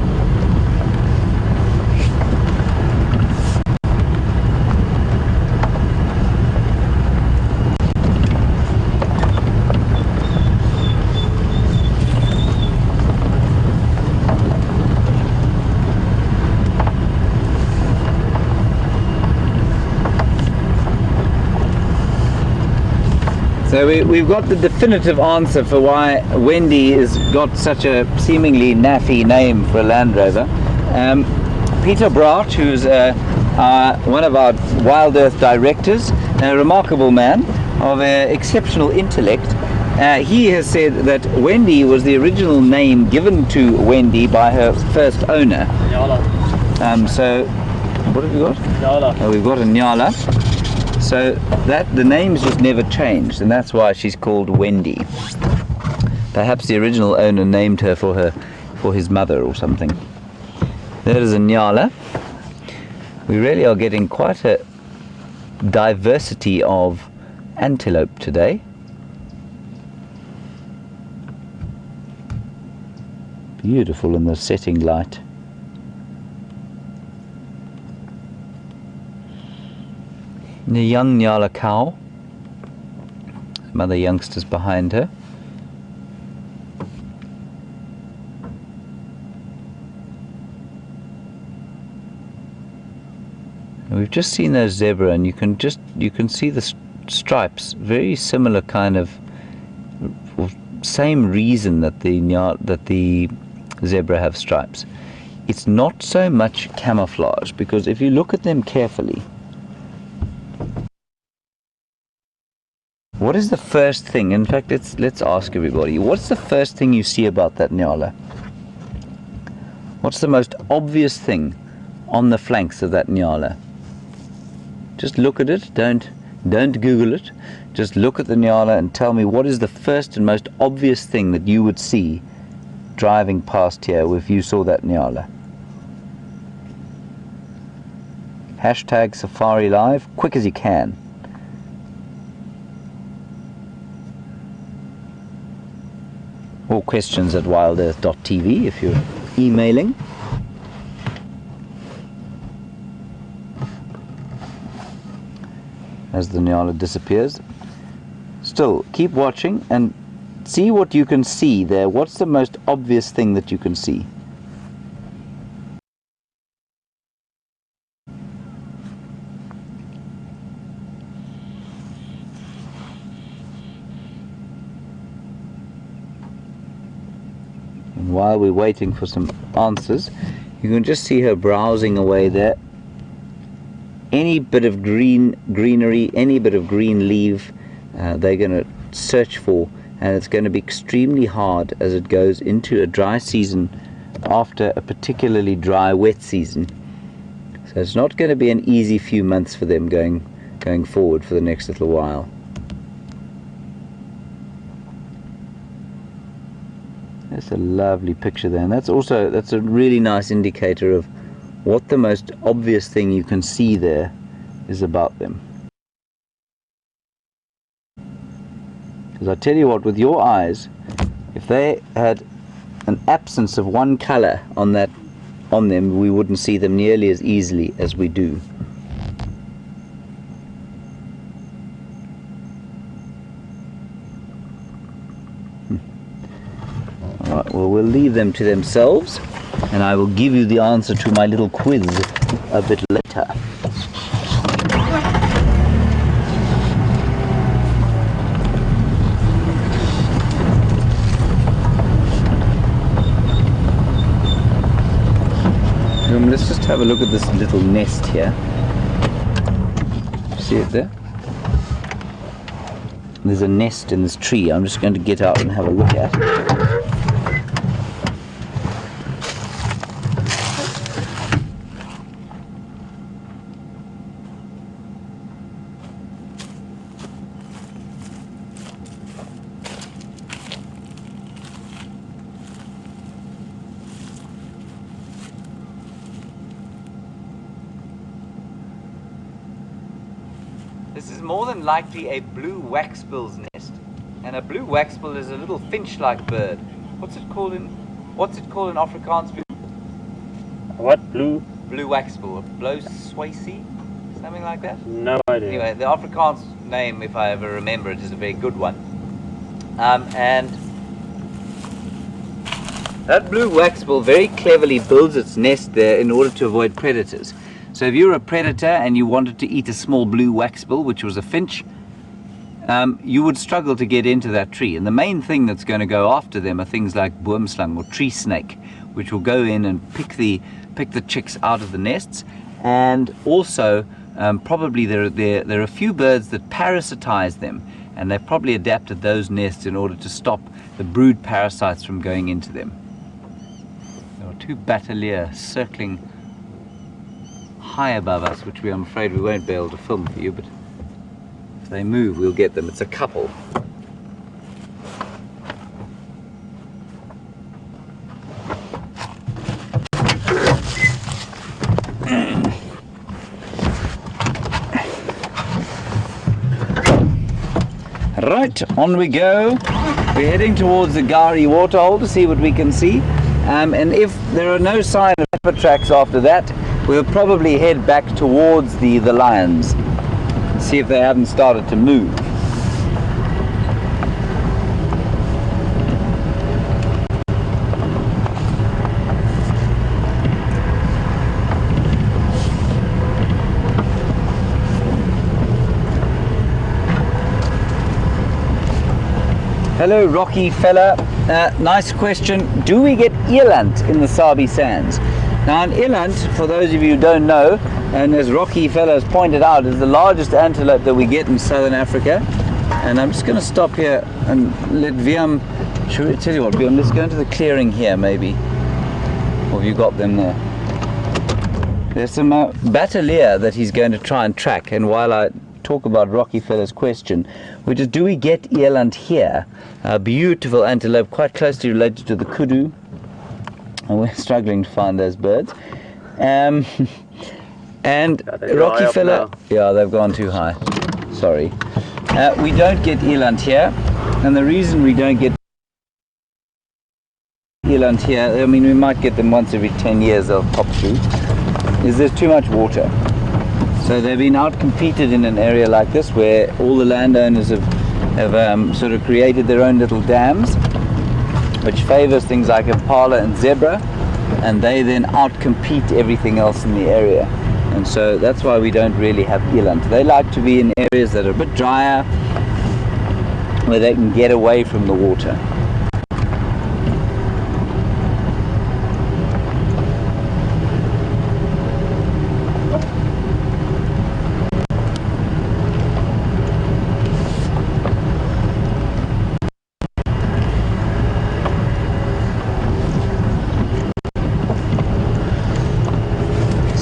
So we've got the definitive answer for why Wendy has got such a seemingly naffy name for a Land Rover. Peter Braut, who's one of our WildEarth directors, a remarkable man of exceptional intellect, he has said that Wendy was the original name given to Wendy by her first owner. Nyala. So what have we got? Nyala. Oh, we've got a Nyala. So that the name's just never changed, and that's why she's called Wendy. Perhaps the original owner named her for his mother or something. There is a Nyala. We really are getting quite a diversity of antelope today. Beautiful in the setting light. The young Nyala cow, some other youngsters behind her. And we've just seen those zebra, and you can see the stripes, very similar kind of, same reason that the zebra have stripes. It's not so much camouflage, because if you look at them carefully, what is the first thing? In fact, let's ask everybody, what's the first thing you see about that Nyala? What's the most obvious thing on the flanks of that Nyala? Just look at it, don't Google it. Just look at the Nyala and tell me, what is the first and most obvious thing that you would see driving past here if you saw that Nyala? Hashtag Safari Live, quick as you can. Or questions at wildearth.tv if you're emailing. As the Nyala disappears. Still, keep watching and see what you can see there. What's the most obvious thing that you can see? while we're waiting for some answers, you can just see her browsing away there. Any bit of greenery, any bit of green leaf, they're going to search for, and it's going to be extremely hard as it goes into a dry season after a particularly dry wet season. So it's not going to be an easy few months for them going forward for the next little while. That's a lovely picture there, and that's a really nice indicator of what the most obvious thing you can see there is about them. Because I tell you what, with your eyes, if they had an absence of one color on them, we wouldn't see them nearly as easily as we do. Alright, well, we'll leave them to themselves, and I will give you the answer to my little quiz a bit later. Let's just have a look at this little nest here. See it there? There's a nest in this tree. I'm just going to get out and have a look at it. This is more than likely a blue waxbill's nest, and a blue waxbill is a little finch-like bird. What's it called in Afrikaans? What? Blue? Blue waxbill, blue swaysie, something like that. No idea. Anyway, the Afrikaans name, if I ever remember it, is a very good one. And that blue waxbill very cleverly builds its nest there in order to avoid predators. So if you're a predator and you wanted to eat a small blue waxbill, which was a finch, you would struggle to get into that tree. And the main thing that's going to go after them are things like boomslang or tree snake, which will go in and pick the chicks out of the nests. And also, probably there are a few birds that parasitize them, and they've probably adapted those nests in order to stop the brood parasites from going into them. There are two bateliers circling high above us, which I'm afraid we won't be able to film for you, but if they move, we'll get them. It's a couple. Right, on we go. We're heading towards the Gari waterhole to see what we can see. And if there are no signs of leopard tracks after that, we'll probably head back towards the lions, see if they haven't started to move. Hello, Rocky fella. Nice question. Do we get eland in the Sabi Sands? Now, an eland, for those of you who don't know, and as Rocky fella has pointed out, is the largest antelope that we get in southern Africa. And I'm just going to stop here and let Viam, should we tell you what, Viam, let's go into the clearing here maybe. Or have you got them there? There's some batelier that he's going to try and track, and while I talk about Rocky fella's question, which is, do we get eland here? A beautiful antelope, quite closely related to the kudu. And we're struggling to find those birds. And Rocky fella, yeah, they've gone too high. Sorry. We don't get eland here, and the reason we don't get eland here, I mean, we might get them once every 10 years, they'll pop through, is there's too much water. So they've been out-competed in an area like this where all the landowners have sort of created their own little dams, which favors things like impala and zebra, and they then out-compete everything else in the area. And so that's why we don't really have eland. They like to be in areas that are a bit drier, where they can get away from the water.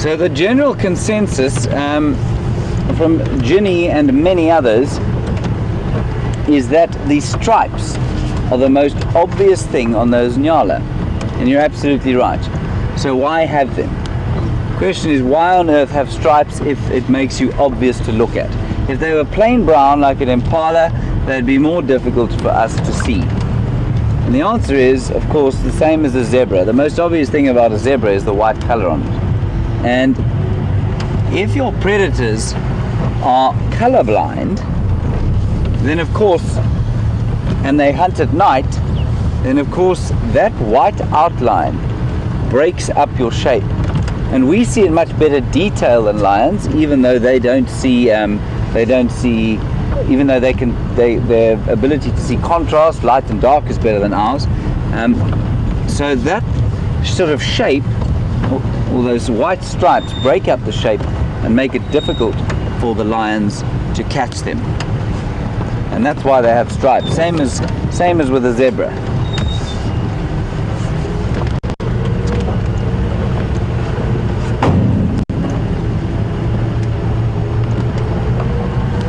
So the general consensus from Ginny and many others is that the stripes are the most obvious thing on those Nyala, and you're absolutely right. So why have them? The question is, why on earth have stripes if it makes you obvious to look at? If they were plain brown like an impala, they'd be more difficult for us to see. And the answer is, of course, the same as a zebra. The most obvious thing about a zebra is the white color on it. And if your predators are colorblind, then of course, and they hunt at night, then of course that white outline breaks up your shape. And we see in much better detail than lions, even though they don't see, even though their ability to see contrast, light and dark, is better than ours. So that sort of shape, all those white stripes, break up the shape and make it difficult for the lions to catch them. And that's why they have stripes. Same as with a zebra.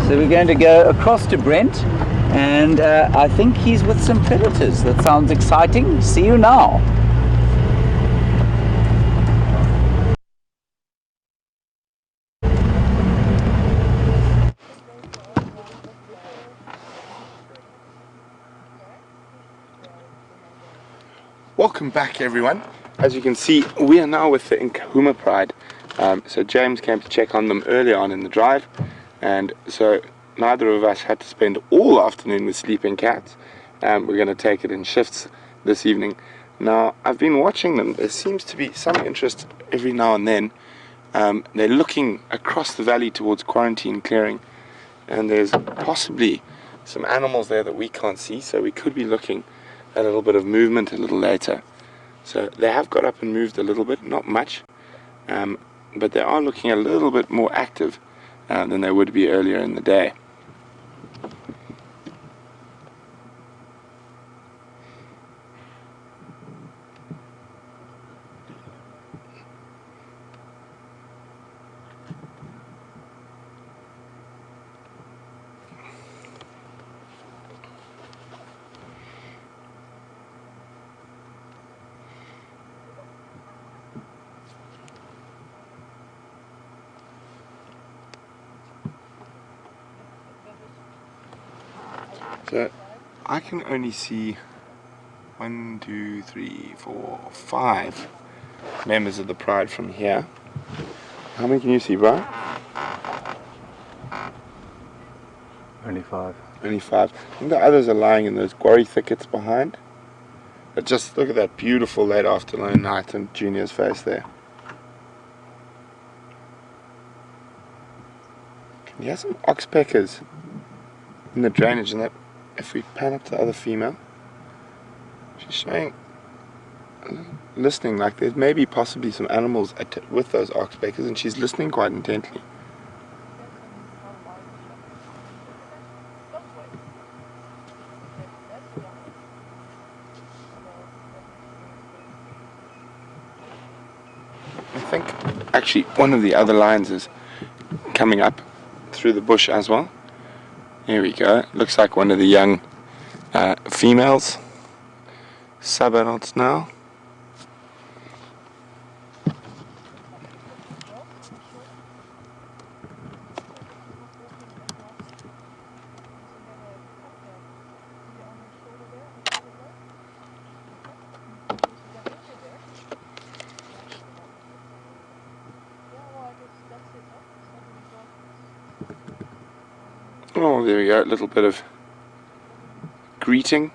So we're going to go across to Brent, and I think he's with some predators. That sounds exciting. See you now. Welcome back, everyone. As you can see, we are now with the Nkuhuma Pride. So James came to check on them early on in the drive, and so neither of us had to spend all afternoon with sleeping cats. We're going to take it in shifts this evening. Now, I've been watching them. There seems to be some interest every now and then. They're looking across the valley towards Quarantine Clearing, and there's possibly some animals there that we can't see, so we could be looking a little bit of movement a little later. So they have got up and moved a little bit, not much, but they are looking a little bit more active than they would be earlier in the day. So I can only see 1, 2, 3, 4, 5 members of the Pride from here. How many can you see, Brian? Only 5. Only 5. I think the others are lying in those quarry thickets behind. But just look at that beautiful late afternoon night on Junior's face there. Can you hear some oxpeckers in the drainage? And that, if we pan up to the other female, she's showing, listening, like there's maybe possibly some animals with those oxpeckers, and she's listening quite intently. I think actually one of the other lions is coming up through the bush as well. Here we go. Looks like one of the young females, sub-adults now. Oh, there we go, a little bit of greeting.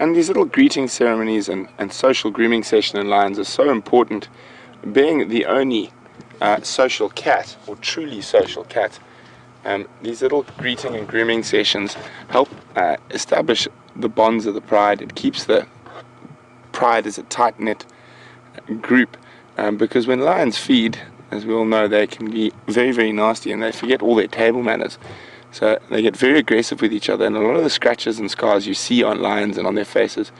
And these little greeting ceremonies and social grooming session in lions are so important. Being the only social cat, or truly social cat, these little greeting and grooming sessions help establish the bonds of the pride. It keeps the pride as a tight-knit group, because when lions feed, as we all know, they can be very, very nasty, and they forget all their table manners. So they get very aggressive with each other, and a lot of the scratches and scars you see on lions and on their faces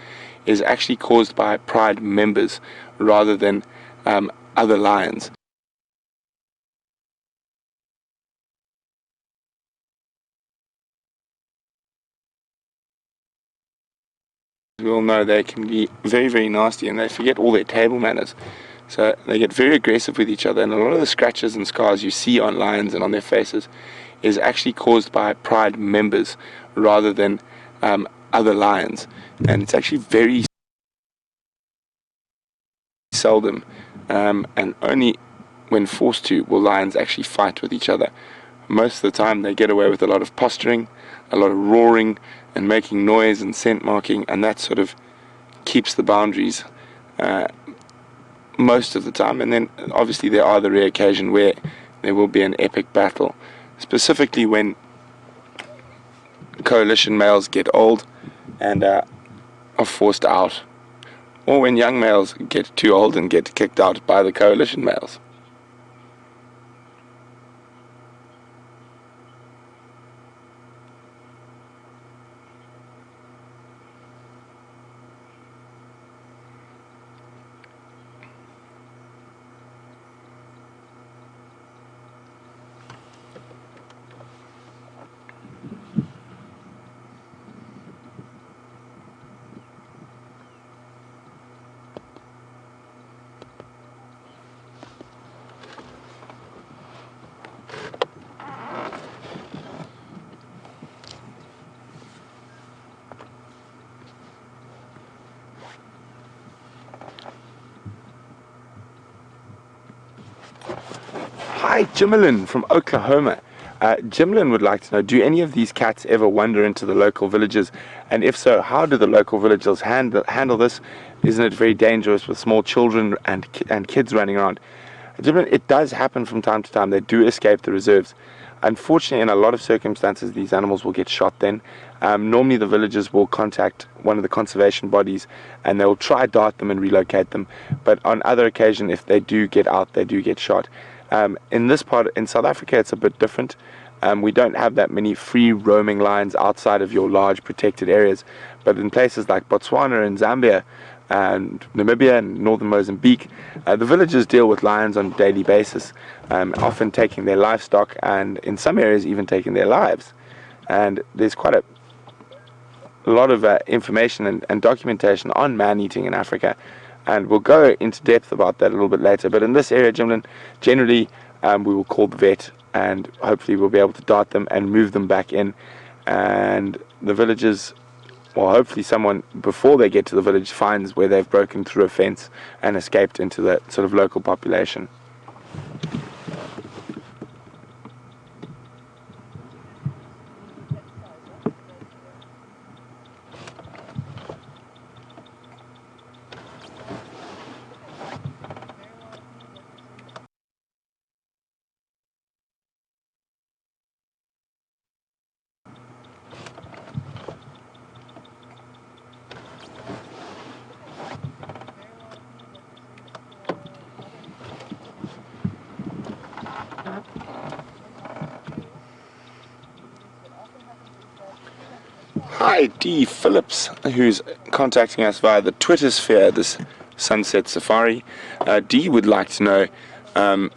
is actually caused by pride members rather than other lions. we all know they can be very, very nasty, and they forget all their table manners. So they get very aggressive with each other, and a lot of the scratches and scars you see on lions and on their faces is actually caused by pride members rather than other lions. And it's actually very seldom, and only when forced to, will lions actually fight with each other. Most of the time they get away with a lot of posturing, a lot of roaring and making noise and scent marking, and that sort of keeps the boundaries most of the time. And then obviously there are the rare occasion where there will be an epic battle, specifically when coalition males get old and are forced out, or when young males get too old and get kicked out by the coalition males. Hi, Jimelin from Oklahoma. Jimelin would like to know, do any of these cats ever wander into the local villages? And if so, how do the local villagers handle this? Isn't it very dangerous with small children and kids running around? Jimelin, it does happen from time to time. They do escape the reserves. Unfortunately, in a lot of circumstances, these animals will get shot then. Normally the villagers will contact one of the conservation bodies and they'll try dart them and relocate them. But on other occasions, if they do get out, they do get shot. In this part, in South Africa, it's a bit different. We don't have that many free roaming lions outside of your large protected areas. But in places like Botswana and Zambia and Namibia and northern Mozambique, the villagers deal with lions on a daily basis, often taking their livestock and in some areas even taking their lives. And there's quite a lot of information and documentation on man-eating in Africa. And we'll go into depth about that a little bit later. But in this area, Jimlin, generally we will call the vet and hopefully we'll be able to dart them and move them back in. And the villagers, well, hopefully someone before they get to the village finds where they've broken through a fence and escaped into the sort of local population. Hi, D. Phillips, who's contacting us via the Twitter sphere, this Sunset Safari. D would like to know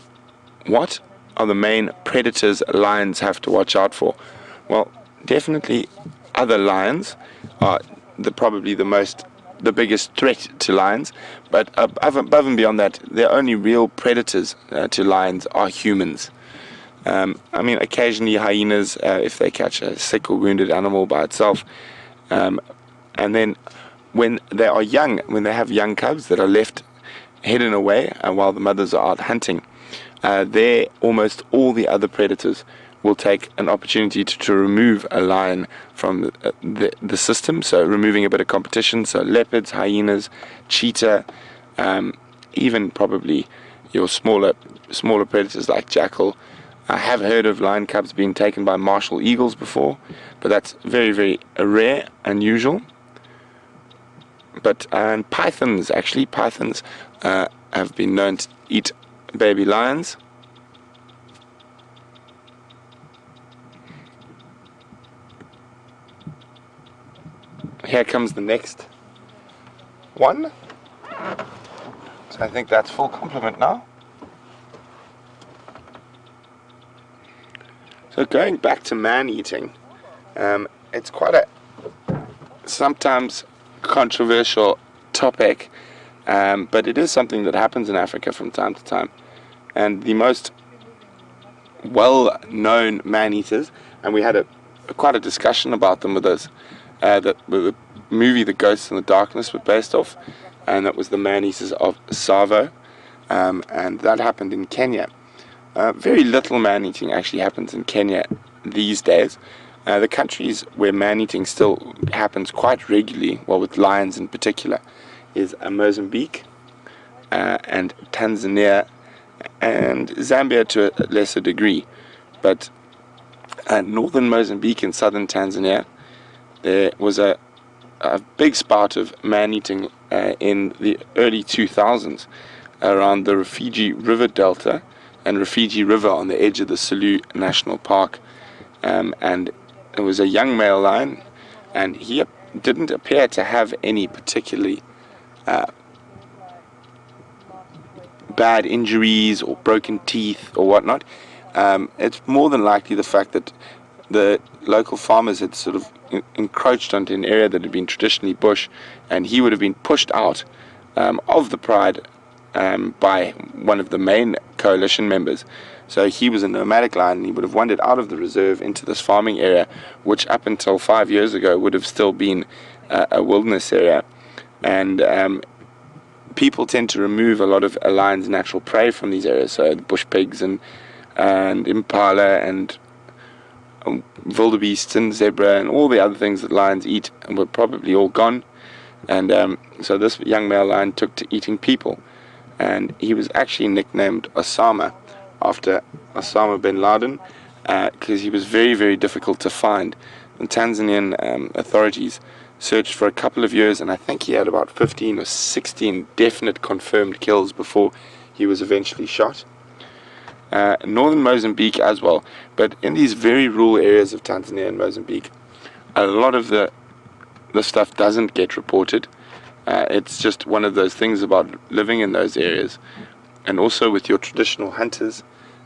what are the main predators lions have to watch out for? Well, definitely other lions are probably the biggest threat to lions, but above and beyond that, the only real predators to lions are humans. I mean, occasionally hyenas, if they catch a sick or wounded animal by itself. And then when they are young, when they have young cubs that are left hidden away while the mothers are out hunting, there almost all the other predators will take an opportunity to remove a lion from the system, so removing a bit of competition. So leopards, hyenas, cheetah, even probably your smaller predators like jackal. I have heard of lion cubs being taken by martial eagles before, but that's very, very rare, unusual. But pythons have been known to eat baby lions. Here comes the next one. So I think that's full complement now. So going back to man-eating, it's quite a sometimes controversial topic, but it is something that happens in Africa from time to time. And the most well-known man-eaters, and we had quite a discussion about them with us, that the movie The Ghosts in the Darkness was based off, and that was the man-eaters of Tsavo, and that happened in Kenya. Very little man-eating actually happens in Kenya these days. The countries where man-eating still happens quite regularly, well, with lions in particular, is Mozambique and Tanzania and Zambia to a lesser degree. But northern Mozambique and southern Tanzania, there was a big spout of man-eating in the early 2000s around the Rufiji River Delta and Rufiji River on the edge of the Selous National Park. And it was a young male lion, and he didn't appear to have any particularly bad injuries or broken teeth or whatnot. It's more than likely the fact that the local farmers had sort of encroached onto an area that had been traditionally bush, and he would have been pushed out of the Pride by one of the main coalition members. So he was a nomadic lion, and he would have wandered out of the reserve into this farming area, which up until 5 years ago would have still been a wilderness area. And people tend to remove a lot of a lion's natural prey from these areas, so the bush pigs and impala and wildebeest and zebra and all the other things that lions eat, and were probably all gone. And so this young male lion took to eating people, and he was actually nicknamed Osama after Osama bin Laden, because he was very, very difficult to find. The Tanzanian authorities searched for a couple of years, and I think he had about 15 or 16 definite confirmed kills before he was eventually shot. Northern Mozambique as well, but in these very rural areas of Tanzania and Mozambique, a lot of the stuff doesn't get reported. It's just one of those things about living in those areas, and also with your traditional hunters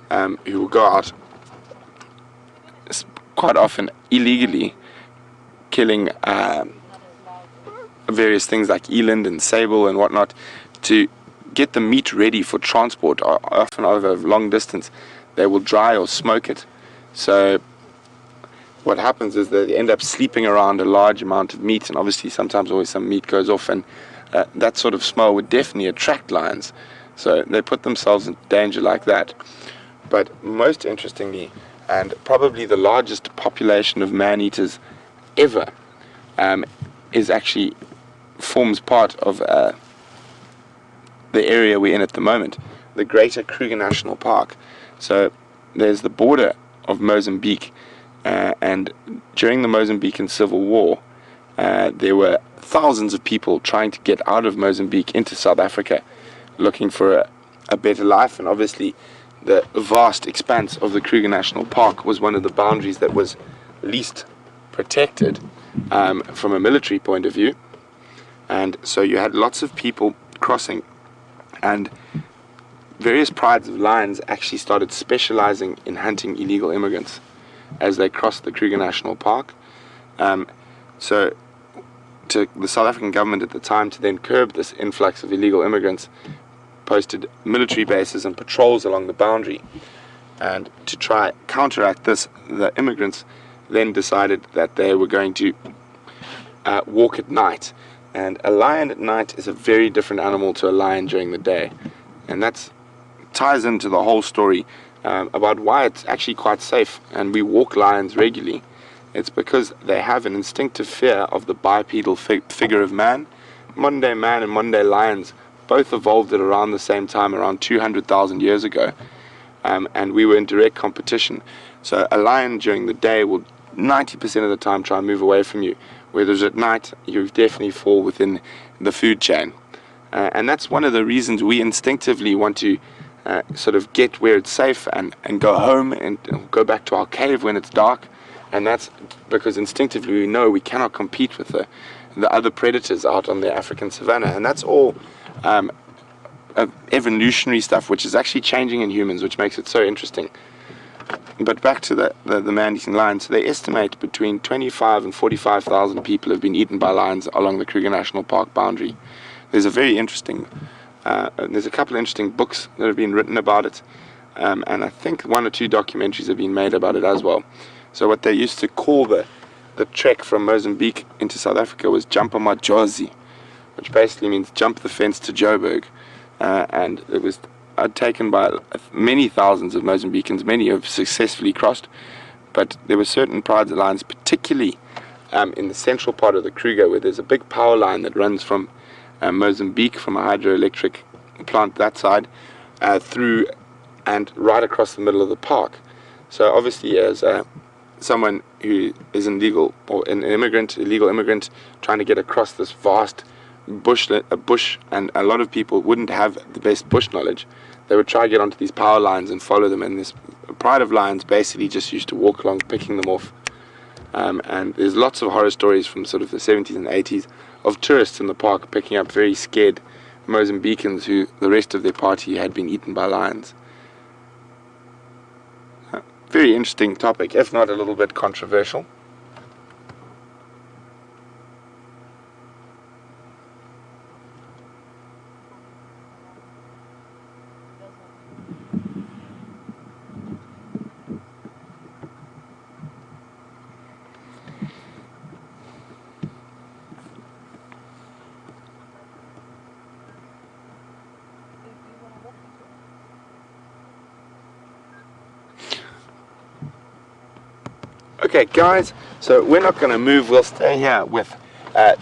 who will go out quite often illegally killing various things like eland and sable and whatnot to get the meat ready for transport, often over a long distance. They will dry or smoke it. So what happens is they end up sleeping around a large amount of meat, and obviously sometimes always some meat goes off, and that sort of smell would definitely attract lions. So they put themselves in danger like that. But most interestingly, and probably the largest population of man-eaters ever, is actually forms part of the area we're in at the moment, the Greater Kruger National Park. So there's the border of Mozambique, and during the Mozambican Civil War, there were thousands of people trying to get out of Mozambique into South Africa, looking for a better life. And obviously the vast expanse of the Kruger National Park was one of the boundaries that was least protected from a military point of view. And so you had lots of people crossing, and various prides of lions actually started specializing in hunting illegal immigrants as they crossed the Kruger National Park. So to the South African government at the time, to then curb this influx of illegal immigrants, posted military bases and patrols along the boundary. And to try counteract this, the immigrants then decided that they were going to walk at night. And a lion at night is a very different animal to a lion during the day. And that ties into the whole story about why it's actually quite safe and we walk lions regularly. It's because they have an instinctive fear of the bipedal figure of man. Modern day man and modern day lions both evolved at around the same time, around 200,000 years ago. And we were in direct competition. So a lion during the day will 90% of the time try and move away from you, whereas at night you definitely fall within the food chain. And that's one of the reasons we instinctively want to sort of get where it's safe and go home and go back to our cave when it's dark. And that's because instinctively we know we cannot compete with the other predators out on the African savanna. And that's all evolutionary stuff, which is actually changing in humans, which makes it so interesting. But back to the man-eating lions. So they estimate between 25 and 45,000 people have been eaten by lions along the Kruger National Park boundary. There's a very interesting, there's a couple of interesting books that have been written about it, and I think 1 or 2 documentaries have been made about it as well. So what they used to call the trek from Mozambique into South Africa was Jumpa Majozi, which basically means jump the fence to Joburg, and it was taken by many thousands of Mozambicans. Many have successfully crossed, but there were certain pride lines, particularly in the central part of the Kruger, where there's a big power line that runs from Mozambique, from a hydroelectric plant that side, through and right across the middle of the park. So obviously, as someone who is an illegal immigrant trying to get across this vast bush, and a lot of people wouldn't have the best bush knowledge, they would try to get onto these power lines and follow them, and this pride of lions basically just used to walk along picking them off. And there's lots of horror stories from sort of the 70s and 80s of tourists in the park picking up very scared Mozambicans who the rest of their party had been eaten by lions. Very interesting topic, if not a little bit controversial. Okay guys, so we're not going to move, we'll stay here with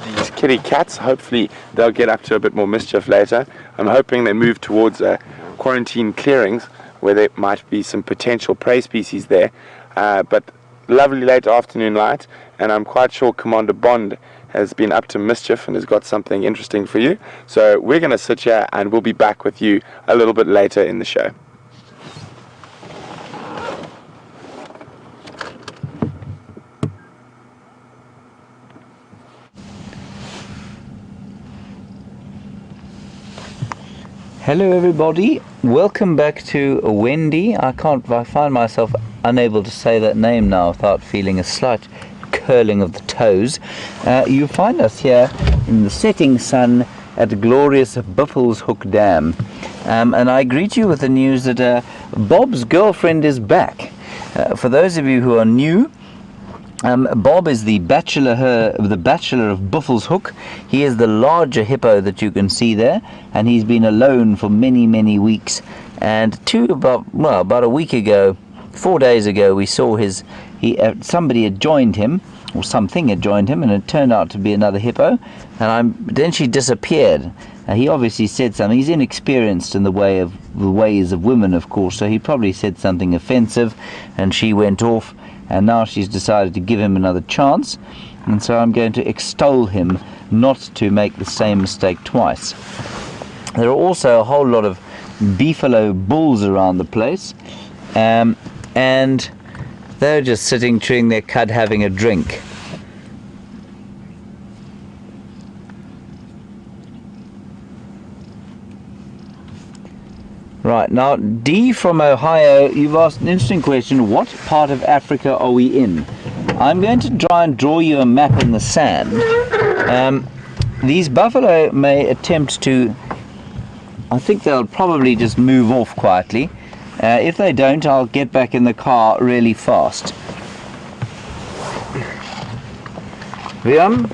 these kitty cats. Hopefully they'll get up to a bit more mischief later. I'm hoping they move towards quarantine clearings where there might be some potential prey species there. But lovely late afternoon light, and I'm quite sure Commander Bond has been up to mischief and has got something interesting for you. So we're going to sit here and we'll be back with you a little bit later in the show. Hello everybody, welcome back to Wendy. I find myself unable to say that name now without feeling a slight curling of the toes. You find us here in the setting sun at glorious Buffelshoek Dam. And I greet you with the news that Bob's girlfriend is back. For those of you who are new, Bob is the bachelor of Buffelshoek. He is the larger hippo that you can see there, and he's been alone for many weeks. And about a week ago, 4 days ago, we saw somebody had joined him, or something had joined him, and it turned out to be another hippo. And then she disappeared. He obviously said something. He's inexperienced in the ways of women, of course, so he probably said something offensive, and she went off. And now she's decided to give him another chance, and so I'm going to extol him not to make the same mistake twice. There are also a whole lot of beefalo bulls around the place, and they're just sitting chewing their cud having a drink. Right, now D from Ohio, you've asked an interesting question. What part of Africa are we in? I'm going to try and draw you a map in the sand. These buffalo may attempt to, I think they'll probably just move off quietly. If they don't, I'll get back in the car really fast. Liam,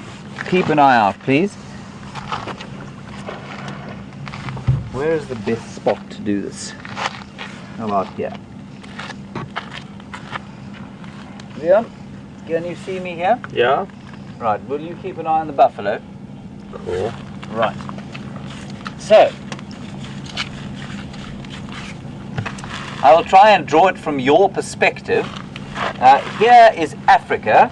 keep an eye out, please. Where is the best spot to do this? How about here? Liam, can you see me here? Yeah. Right, will you keep an eye on the buffalo? Cool. Right. So, I will try and draw it from your perspective. Here is Africa.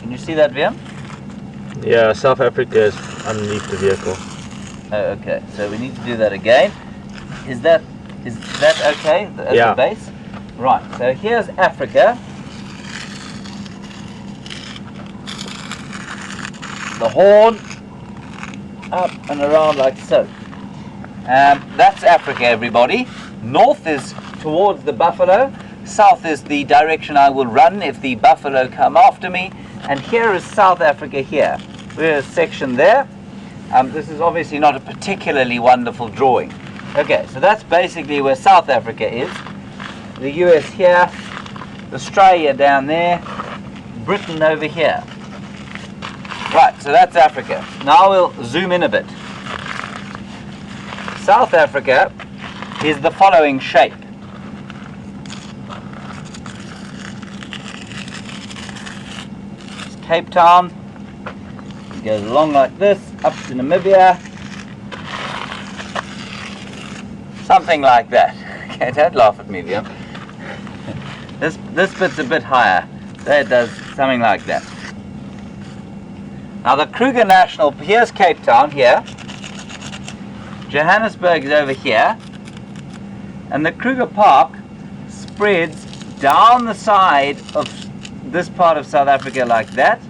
Can you see that, Liam? Yeah, South Africa is underneath the vehicle. Oh, okay. So we need to do that again. Is that okay as Yeah. the base? Right. So here's Africa. The horn up and around like so. That's Africa, everybody. North is towards the buffalo, south is the direction I will run if the buffalo come after me, and here is South Africa here. There's a section there. This is obviously not a particularly wonderful drawing. Okay, so that's basically where South Africa is. The US here, Australia down there, Britain over here. Right, so that's Africa. Now we'll zoom in a bit. South Africa is the following shape. It's Cape Town. It goes along like this, up to Namibia. Something like that. Okay, don't laugh at me, Liam. This bit's a bit higher. There it does something like that. Now the Kruger National, here's Cape Town here. Johannesburg is over here. And the Kruger Park spreads down the side of this part of South Africa like that.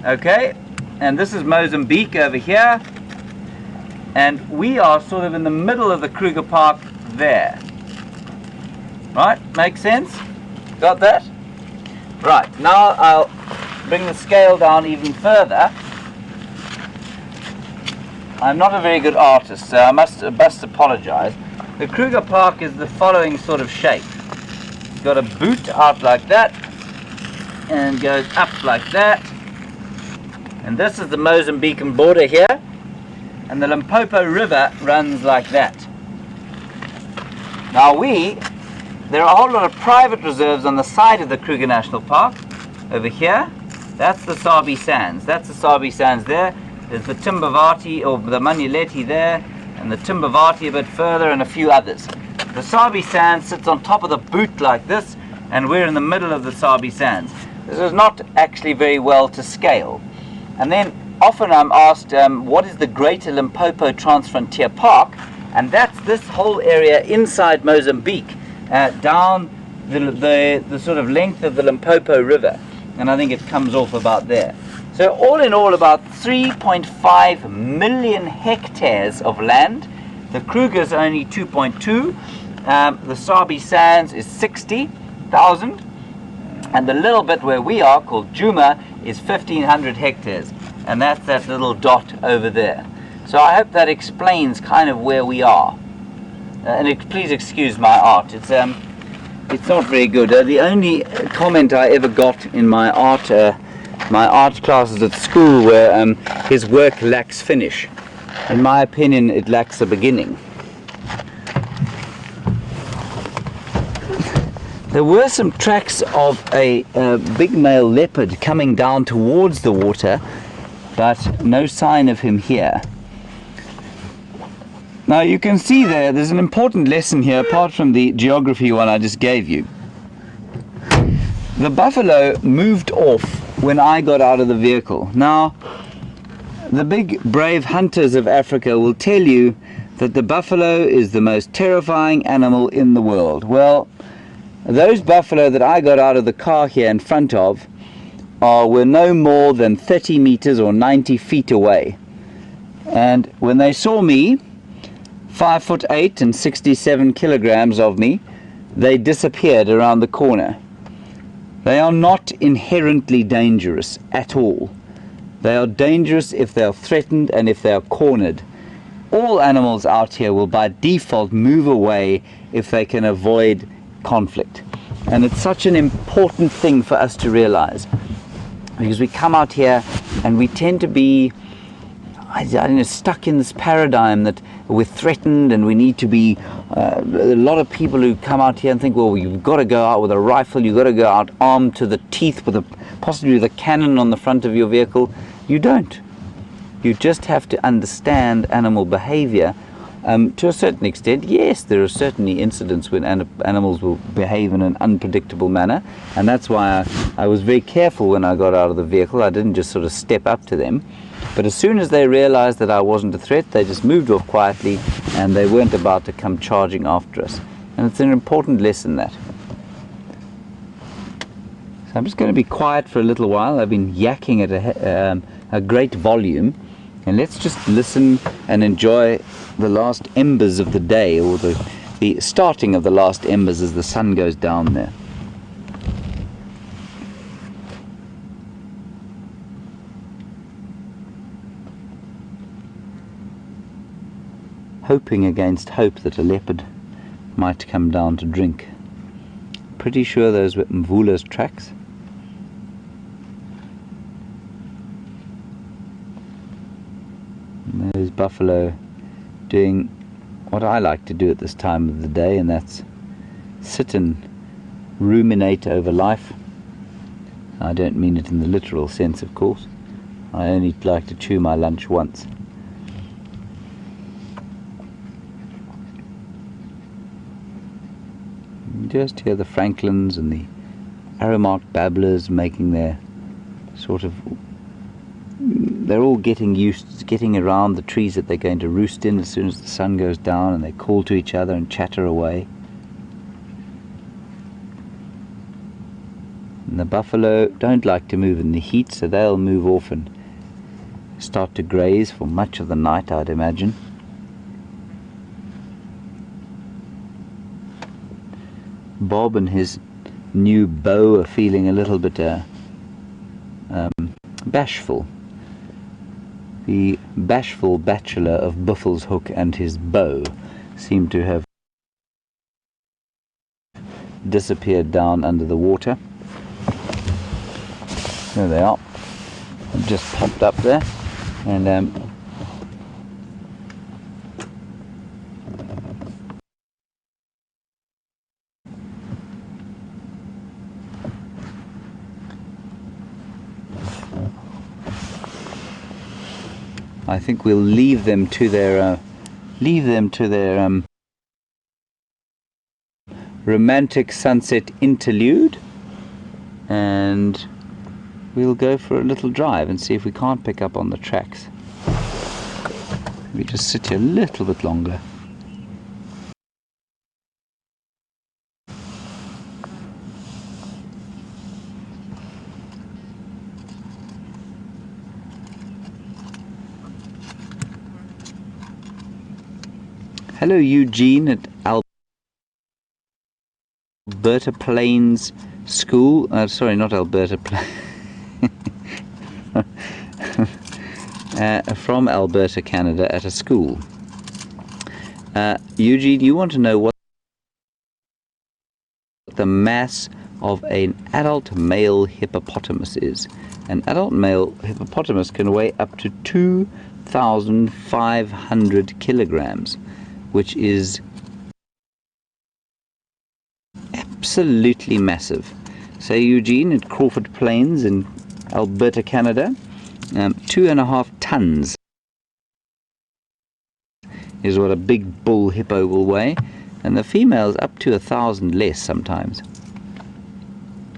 Okay, and this is Mozambique over here. And we are sort of in the middle of the Kruger Park there. Right, makes sense? Got that? Right, now I'll bring the scale down even further. I'm not a very good artist, so I must apologize. The Kruger Park is the following sort of shape. It's got a boot out like that, and goes up like that. And this is the Mozambican border here. And the Limpopo River runs like that. Now there are a whole lot of private reserves on the side of the Kruger National Park. Over here, that's the Sabi Sands. That's the Sabi Sands there. There's the Timbavati, or the Manyeleti there, and the Timbavati a bit further, and a few others. The Sabi Sands sits on top of the boot like this, and we're in the middle of the Sabi Sands. This is not actually very well to scale. And then often I'm asked, what is the Greater Limpopo Transfrontier Park? And that's this whole area inside Mozambique, down the sort of length of the Limpopo River. And I think it comes off about there. So all in all, about 3.5 million hectares of land. The Kruger's only 2.2. The Sabi Sands is 60,000. And the little bit where we are, called Djuma, is 1,500 hectares. And that's that little dot over there. So I hope that explains kind of where we are. Please excuse my art. It's not very good. The only comment I ever got in my art classes at school were his work lacks finish. In my opinion, it lacks a beginning. There were some tracks of a big male leopard coming down towards the water, but no sign of him here. Now you can see there's an important lesson here apart from the geography one I just gave you. The buffalo moved off when I got out of the vehicle. Now, the big brave hunters of Africa will tell you that the buffalo is the most terrifying animal in the world. Well, those buffalo that I got out of the car here in front of were no more than 30 meters or 90 feet away. And when they saw me, 5'8" and 67 kilograms of me, they disappeared around the corner. They are not inherently dangerous at all. They are dangerous if they are threatened and if they are cornered. All animals out here will by default move away if they can avoid conflict. And it's such an important thing for us to realize, because we come out here and we tend to be stuck in this paradigm that we're threatened and we need to be a lot of people who come out here and think, well, you've got to go out with a rifle, you've got to go out armed to the teeth with possibly with a cannon on the front of your vehicle. You don't. You just have to understand animal behavior to a certain extent. Yes, there are certainly incidents when animals will behave in an unpredictable manner, and that's why I was very careful when I got out of the vehicle. I didn't just sort of step up to them. But as soon as they realized that I wasn't a threat, they just moved off quietly, and they weren't about to come charging after us. And it's an important lesson, that. So I'm just going to be quiet for a little while. I've been yakking at a great volume, and let's just listen and enjoy the last embers of the day, or the the starting of the last embers as the sun goes down there. Hoping against hope that a leopard might come down to drink. Pretty sure those were Mvula's tracks. And there's buffalo doing what I like to do at this time of the day, and that's sit and ruminate over life. I don't mean it in the literal sense, of course. I only like to chew my lunch once. Just hear the francolins and the arrow-marked babblers making their sort of... They're all getting around the trees that they're going to roost in as soon as the sun goes down, and they call to each other and chatter away. And the buffalo don't like to move in the heat, so they'll move off and start to graze for much of the night, I'd imagine. Bob and his new bow are feeling a little bit bashful. The bashful bachelor of Buffelshoek and his bow seem to have disappeared down under the water. There they are. They've just popped up there, and I think we'll leave them to their romantic sunset interlude, and we'll go for a little drive and see if we can't pick up on the tracks. We just sit here a little bit longer. Hello, Eugene at Alberta Plains School. Sorry, not Alberta Plains. From Alberta, Canada, at a school. Eugene, you want to know what the mass of an adult male hippopotamus is. An adult male hippopotamus can weigh up to 2,500 kilograms. Which is absolutely massive. So Eugene at Crawford Plains in Alberta, Canada, 2.5 tons is what a big bull hippo will weigh, and the female's up to 1,000 less sometimes.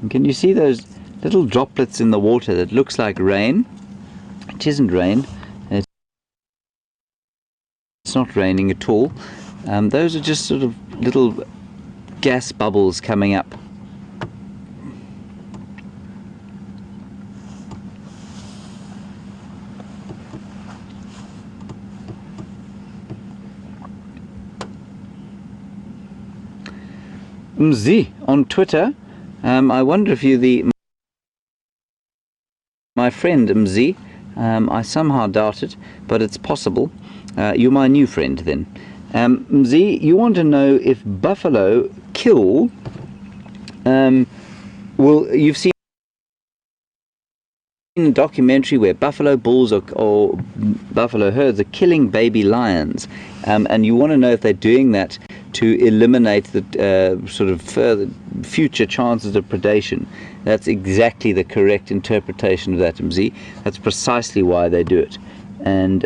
And can you see those little droplets in the water that looks like rain? It isn't rain. It's not raining at all. Those are just sort of little gas bubbles coming up. Mzi on Twitter. I wonder if you're my friend Mzi. I somehow doubt it, but it's possible. You're my new friend then. Mzi, you want to know if buffalo kill, you've seen a documentary where buffalo bulls or buffalo herds are killing baby lions, and you want to know if they're doing that to eliminate the sort of further future chances of predation. That's exactly the correct interpretation of that, Mzi. That's precisely why they do it. And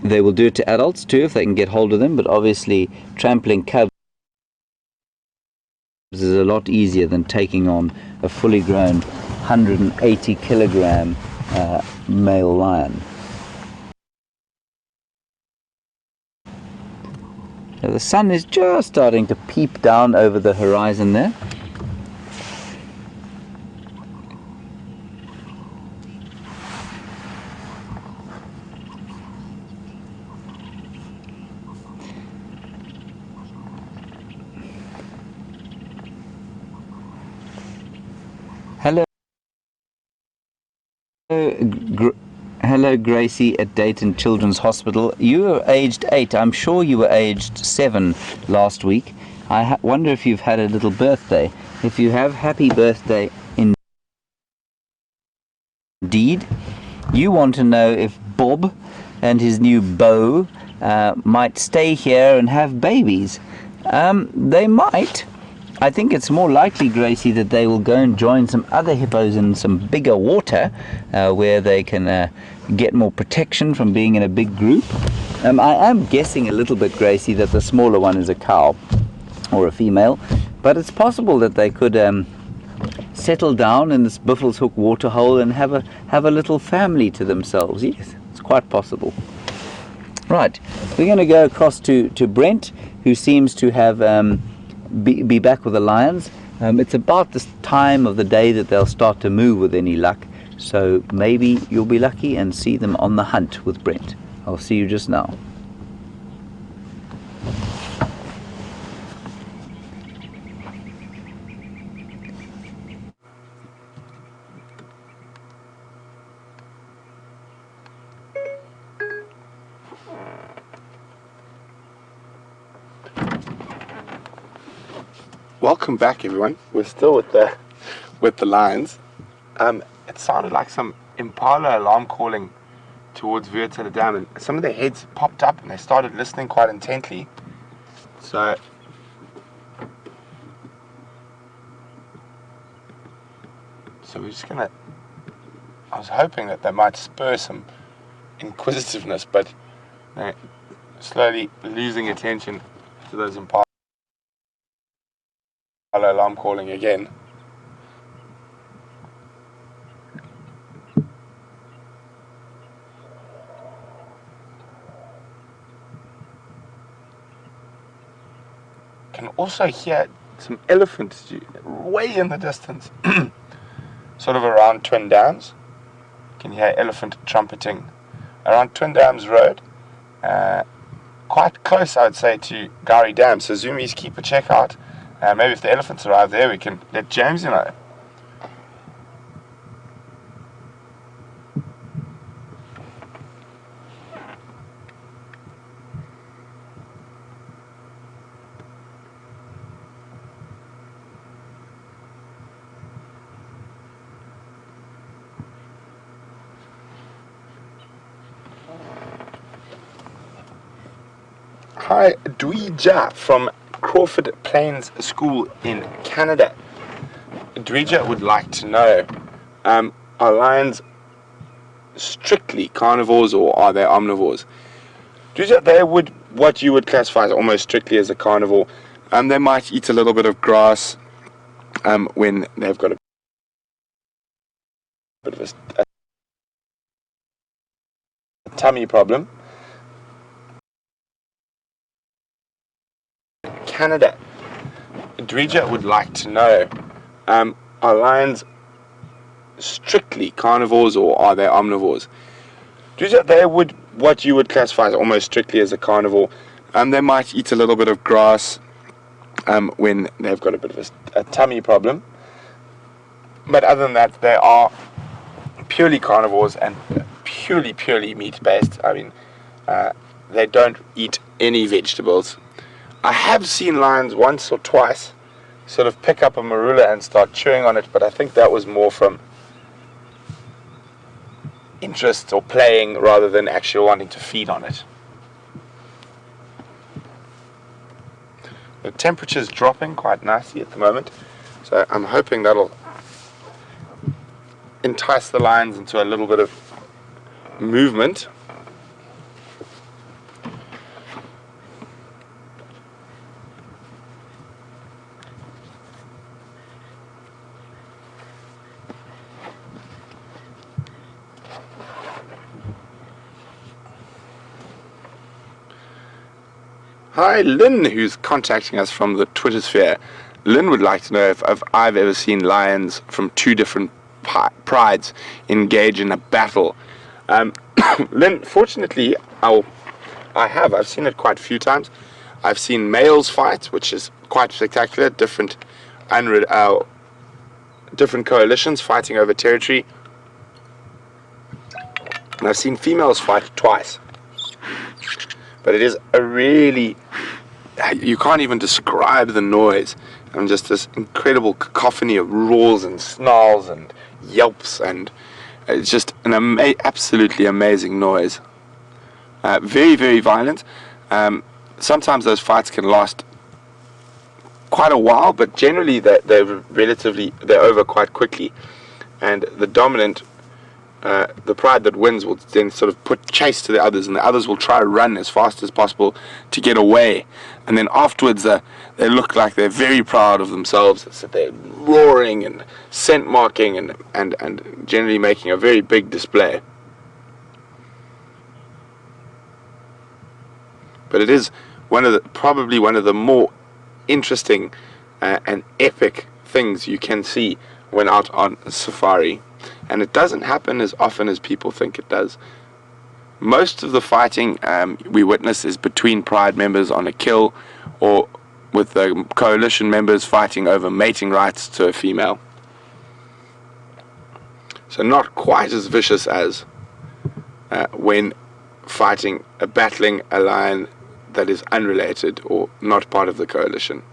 they will do it to adults too if they can get hold of them, but obviously trampling cubs is a lot easier than taking on a fully grown 180 kilogram male lion. So the sun is just starting to peep down over the horizon there. Hello, Gracie at Dayton Children's Hospital. You were aged 8. I'm sure you were aged 7 last week. I wonder if you've had a little birthday. If you have, happy birthday indeed. You want to know if Bob and his new beau might stay here and have babies. They might. I think it's more likely, Gracie, that they will go and join some other hippos in some bigger water where they can get more protection from being in a big group. I am guessing a little bit, Gracie, that the smaller one is a cow or a female, but it's possible that they could settle down in this Buffalo's Hook waterhole and have a little family to themselves. Yes, it's quite possible. Right, we're going to go across to Brent, who seems to have be back with the lions. It's about this time of the day that they'll start to move with any luck, so maybe you'll be lucky and see them on the hunt with Brent. I'll see you just now. Welcome back, everyone. We're still with the lions. It sounded like some impala alarm calling towards Vuurtele Dam, and some of their heads popped up and they started listening quite intently. So we're just gonna. I was hoping that they might spur some inquisitiveness, but they're slowly losing attention to those impala alarm calling again. Can also hear some elephants way in the distance, sort of around Twin Dams. You can hear elephant trumpeting around Twin Dams Road, quite close, I would say, to Gowrie Dam. So zoomies, keep a check out. Maybe if the elephants arrive there, we can let James know. Hi, Dweja from Crawford Plains School in Canada. Dweja would like to know, are lions strictly carnivores or are they omnivores? Dweja, they would, what you would classify as almost strictly as a carnivore. They might eat a little bit of grass when they've got a bit of a tummy problem. Canada. Dweja would like to know, are lions strictly carnivores or are they omnivores? Dweja, they would, what you would classify as almost strictly as a carnivore. They might eat a little bit of grass when they've got a bit of a tummy problem. But other than that, they are purely carnivores and purely meat-based. I mean, they don't eat any vegetables. I have seen lions once or twice sort of pick up a marula and start chewing on it, but I think that was more from interest or playing rather than actually wanting to feed on it. The temperature's dropping quite nicely at the moment, so I'm hoping that'll entice the lions into a little bit of movement. Hi, Lynn, who's contacting us from the Twitter sphere. Lynn would like to know if I've ever seen lions from two different prides engage in a battle. Lynn, fortunately, I've seen it quite a few times. I've seen males fight, which is quite spectacular, different coalitions fighting over territory. And I've seen females fight twice. But it is a really, you can't even describe the noise. And just this incredible cacophony of roars and snarls and yelps, and it's just an absolutely amazing noise. Very, very violent. Sometimes those fights can last quite a while, but generally they're over quite quickly. And the dominant, the pride that wins, will then sort of put chase to the others, and the others will try to run as fast as possible to get away. And then afterwards, they look like they're very proud of themselves. So they're roaring and scent marking and generally making a very big display. But it is probably one of the more interesting and epic things you can see when out on safari. And it doesn't happen as often as people think it does. Most of the fighting we witness is between pride members on a kill, or with the coalition members fighting over mating rights to a female. So not quite as vicious as when battling a lion that is unrelated or not part of the coalition.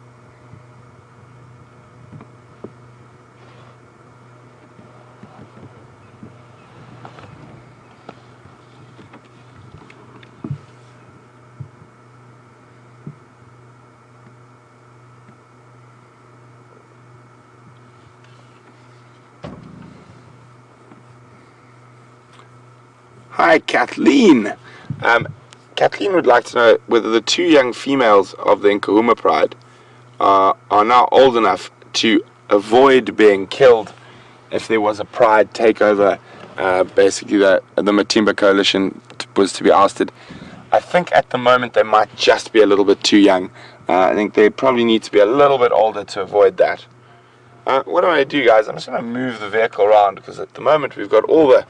Hi, Kathleen. Kathleen would like to know whether the two young females of the Nkuhuma Pride are now old enough to avoid being killed if there was a pride takeover. Basically, the Matimba coalition was to be ousted. I think at the moment they might just be a little bit too young. I think they probably need to be a little bit older to avoid that. What I'm going to do, guys, I'm just going to move the vehicle around, because at the moment we've got all the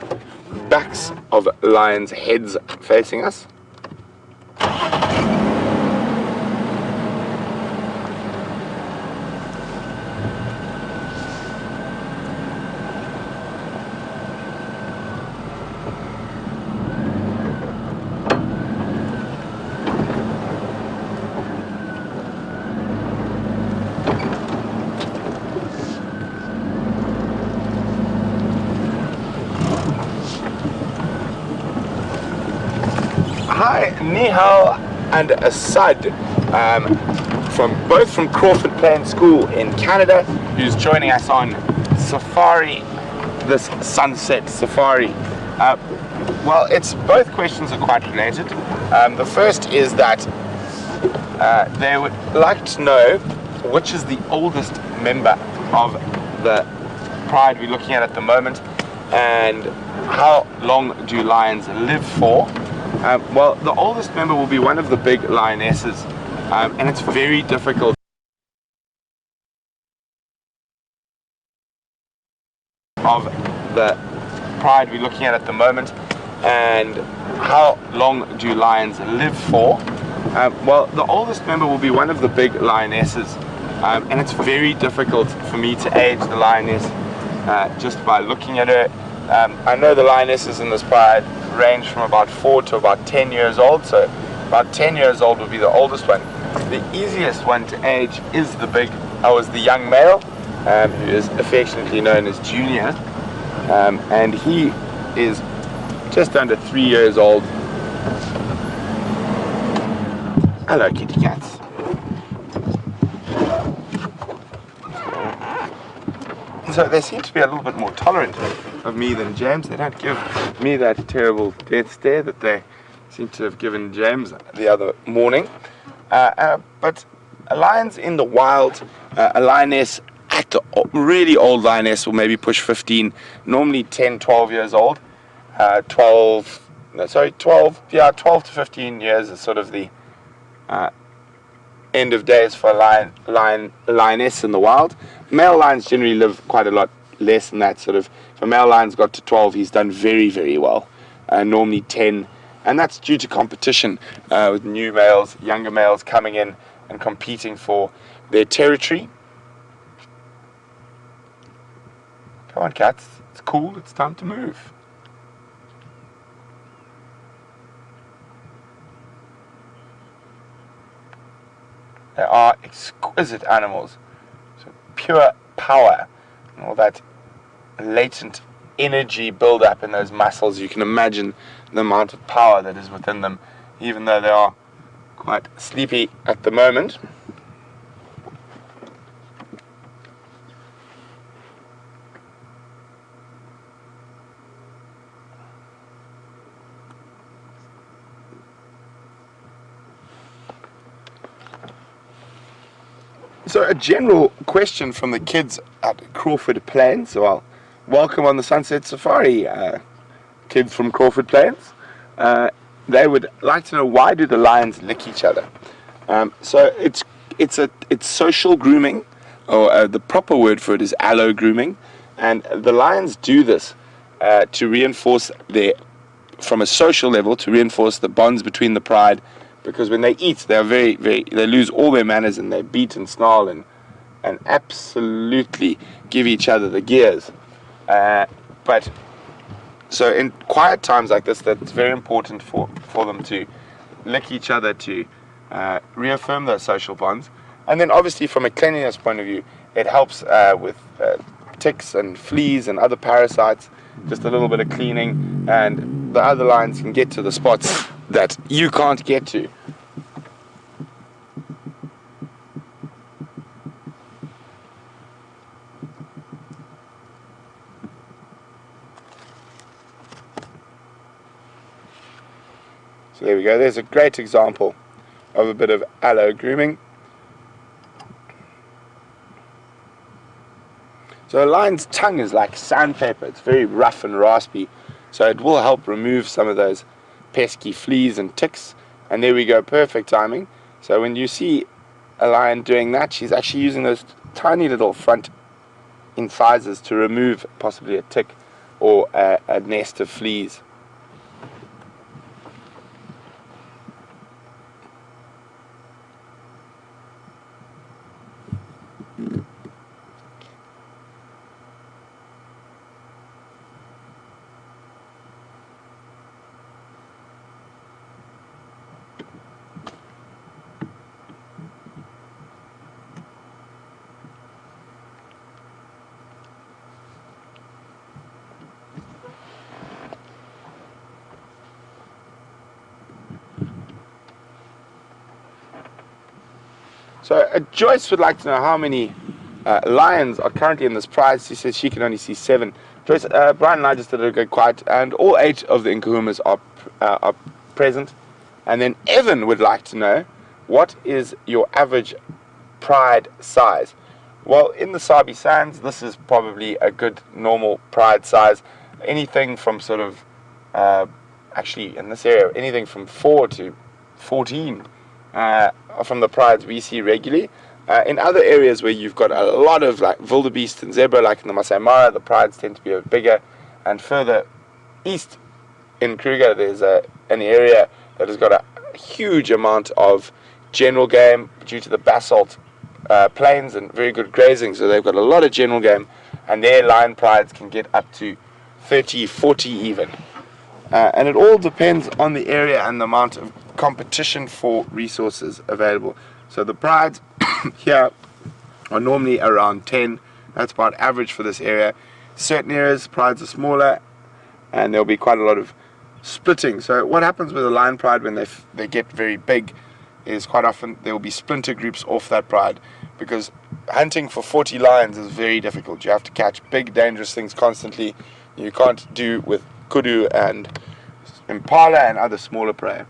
backs of lions' heads facing us. Hi, Nihal and Asad, both from Crawford Plain School in Canada, who's joining us on safari, this sunset safari. Well, both questions are quite related. The first is that they would like to know which is the oldest member of the pride we're looking at the moment, and how long do lions live for. Well, the oldest member will be one of the big lionesses, and it's very difficult of the pride we're looking at the moment, and how long do lions live for. Well, the oldest member will be one of the big lionesses, and it's very difficult for me to age the lioness just by looking at her. I know the lionesses in this pride range from about 4 to about 10 years old, so about 10 years old would be the oldest one. The easiest one to age is the young male, who is affectionately known as Junior, and he is just under 3 years old. Hello, kitty cats. So they seem to be a little bit more tolerant of me than James. They don't give me that terrible death stare that they seem to have given James the other morning. But lions in the wild, a lioness, really old lioness, will maybe push 15, normally 10, 12 years old. 12 to 15 years is sort of the end of days for a lioness in the wild. Male lions generally live quite a lot less than that. Sort of, if a male lion's got to 12, he's done very, very well. Normally 10, and that's due to competition with new males, younger males coming in and competing for their territory. Come on, cats, it's cool, it's time to move. They are exquisite animals. So pure power and all that latent energy build up in those muscles. You can imagine the amount of power that is within them, even though they are quite sleepy at the moment. So a general question from the kids at Crawford Plains. Well, welcome on the Sunset Safari, kids from Crawford Plains. They would like to know, why do the lions lick each other? So it's social grooming, or the proper word for it is allo grooming, and the lions do this to reinforce from a social level, to reinforce the bonds between the pride. Because when they eat, they are they lose all their manners, and they beat and snarl and absolutely give each other the gears. But so in quiet times like this, that's very important for them to lick each other to reaffirm those social bonds. And then obviously from a cleanliness point of view, it helps with ticks and fleas and other parasites. Just a little bit of cleaning, and the other lions can get to the spots that you can't get to. So there we go. There's a great example of a bit of allo grooming. So a lion's tongue is like sandpaper. It's very rough and raspy. So it will help remove some of those pesky fleas and ticks. And there we go, perfect timing. So when you see a lion doing that, she's actually using those tiny little front incisors to remove possibly a tick or a nest of fleas. So Joyce would like to know how many lions are currently in this prize. She says she can only see 7. Joyce, Brian and I just did a good quiet, and all 8 of the Nkuhumas are present. And then Evan would like to know, what is your average pride size? Well, in the Sabi Sands, this is probably a good normal pride size. Anything from sort of, actually in this area, anything from 4 to 14 from the prides we see regularly. In other areas where you've got a lot of like wildebeest and zebra, like in the Masai Mara, the prides tend to be a bit bigger. And further east in Kruger, there's an area that has got a huge amount of general game due to the basalt plains and very good grazing. So they've got a lot of general game, and their lion prides can get up to 30, 40 even. And it all depends on the area and the amount of competition for resources available. So the prides here are normally around 10. That's about average for this area. Certain areas, prides are smaller, and there'll be quite a lot of splitting. So what happens with a lion pride when they get very big is quite often there will be splinter groups off that pride, because hunting for 40 lions is very difficult. You have to catch big, dangerous things constantly. You can't do with kudu and impala and other smaller prey.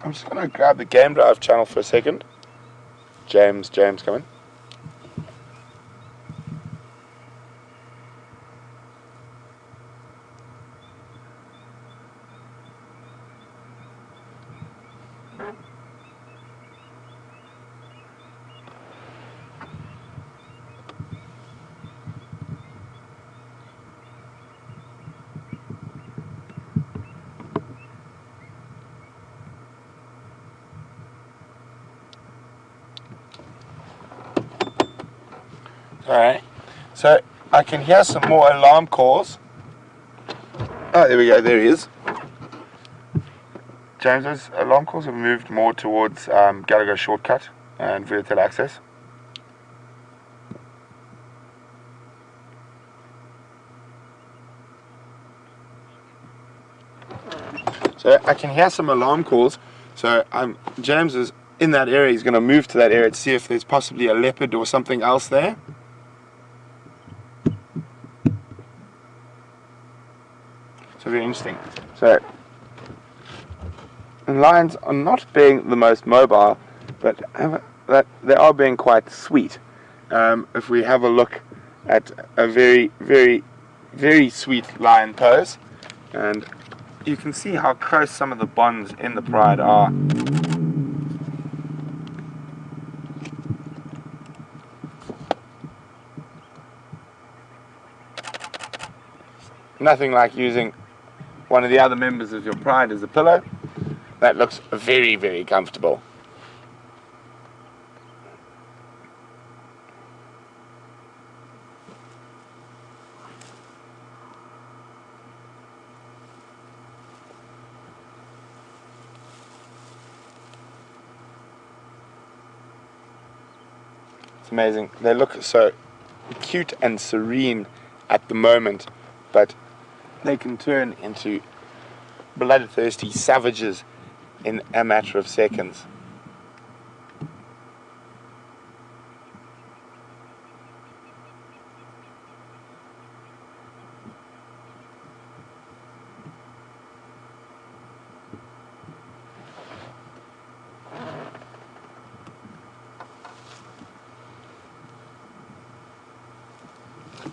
I'm just going to grab the Game Drive channel for a second. James coming. Alright, so I can hear some more alarm calls. Oh, there we go, there he is. James, those alarm calls have moved more towards Gallagher Shortcut and Vertel Access. So I can hear some alarm calls. So James is in that area. He's going to move to that area to see if there's possibly a leopard or something else there. So very interesting. So lions are not being the most mobile, but they are being quite sweet. If we have a look at a very, very, very sweet lion pose, and you can see how close some of the bonds in the pride are. Nothing like using one of the other members of your pride as a pillow. That looks very, very comfortable. It's amazing. They look so cute and serene at the moment, but they can turn into bloodthirsty savages in a matter of seconds.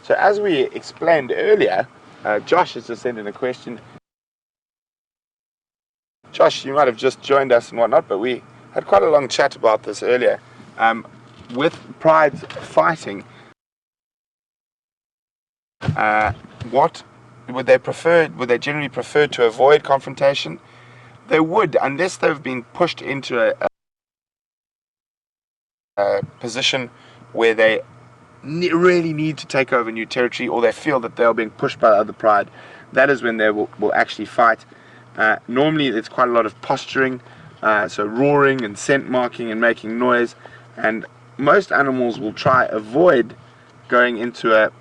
So as we explained earlier, Josh has just sent in a question. Josh, you might have just joined us and whatnot, but we had quite a long chat about this earlier. With prides fighting, what would they prefer? Would they generally prefer to avoid confrontation? They would, unless they've been pushed into a position where they really need to take over new territory, or they feel that they're being pushed by the other pride. That is when they will actually fight. Normally there's quite a lot of posturing, so roaring and scent marking and making noise, and most animals will try avoid going into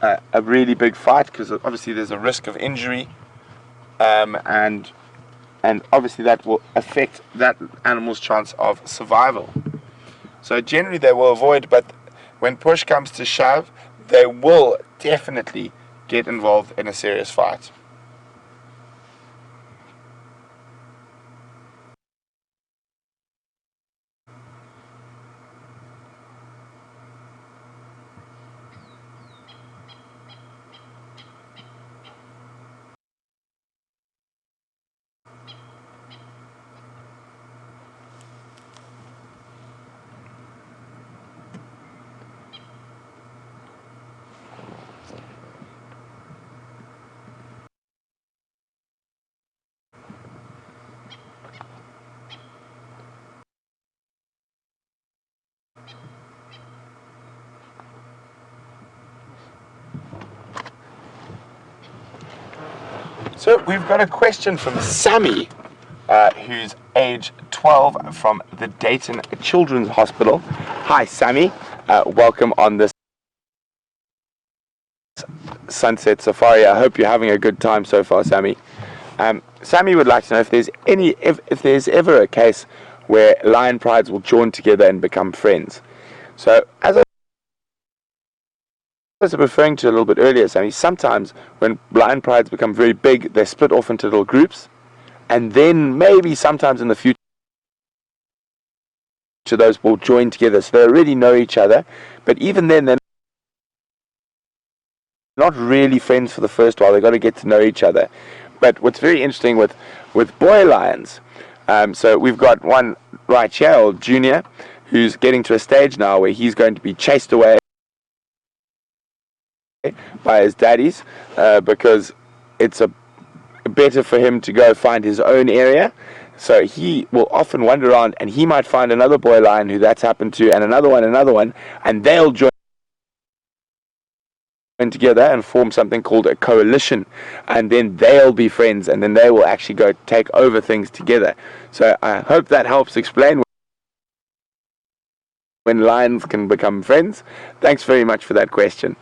a really big fight, because obviously there's a risk of injury, and obviously that will affect that animal's chance of survival. So generally they will avoid, but when push comes to shove, they will definitely get involved in a serious fight. So we've got a question from Sammy, who's age 12, from the Dayton Children's Hospital. Hi Sammy, welcome on this Sunset Safari. I hope you're having a good time so far, Sammy. Sammy would like to know if there's ever a case where lion prides will join together and become friends. So as I was referring to a little bit earlier, Sammy, sometimes when lion prides become very big, they split off into little groups, and then maybe sometimes in the future those will join together, so they already know each other, but even then they're not really friends for the first while. They've got to get to know each other. But what's very interesting with boy lions, so we've got one right here, Junior, who's getting to a stage now where he's going to be chased away by his daddies, because it's better for him to go find his own area. So he will often wander around, and he might find another boy lion who that's happened to, and another one, and they'll join together and form something called a coalition, and then they'll be friends, and then they will actually go take over things together. So I hope that helps explain when lions can become friends. Thanks very much for that question.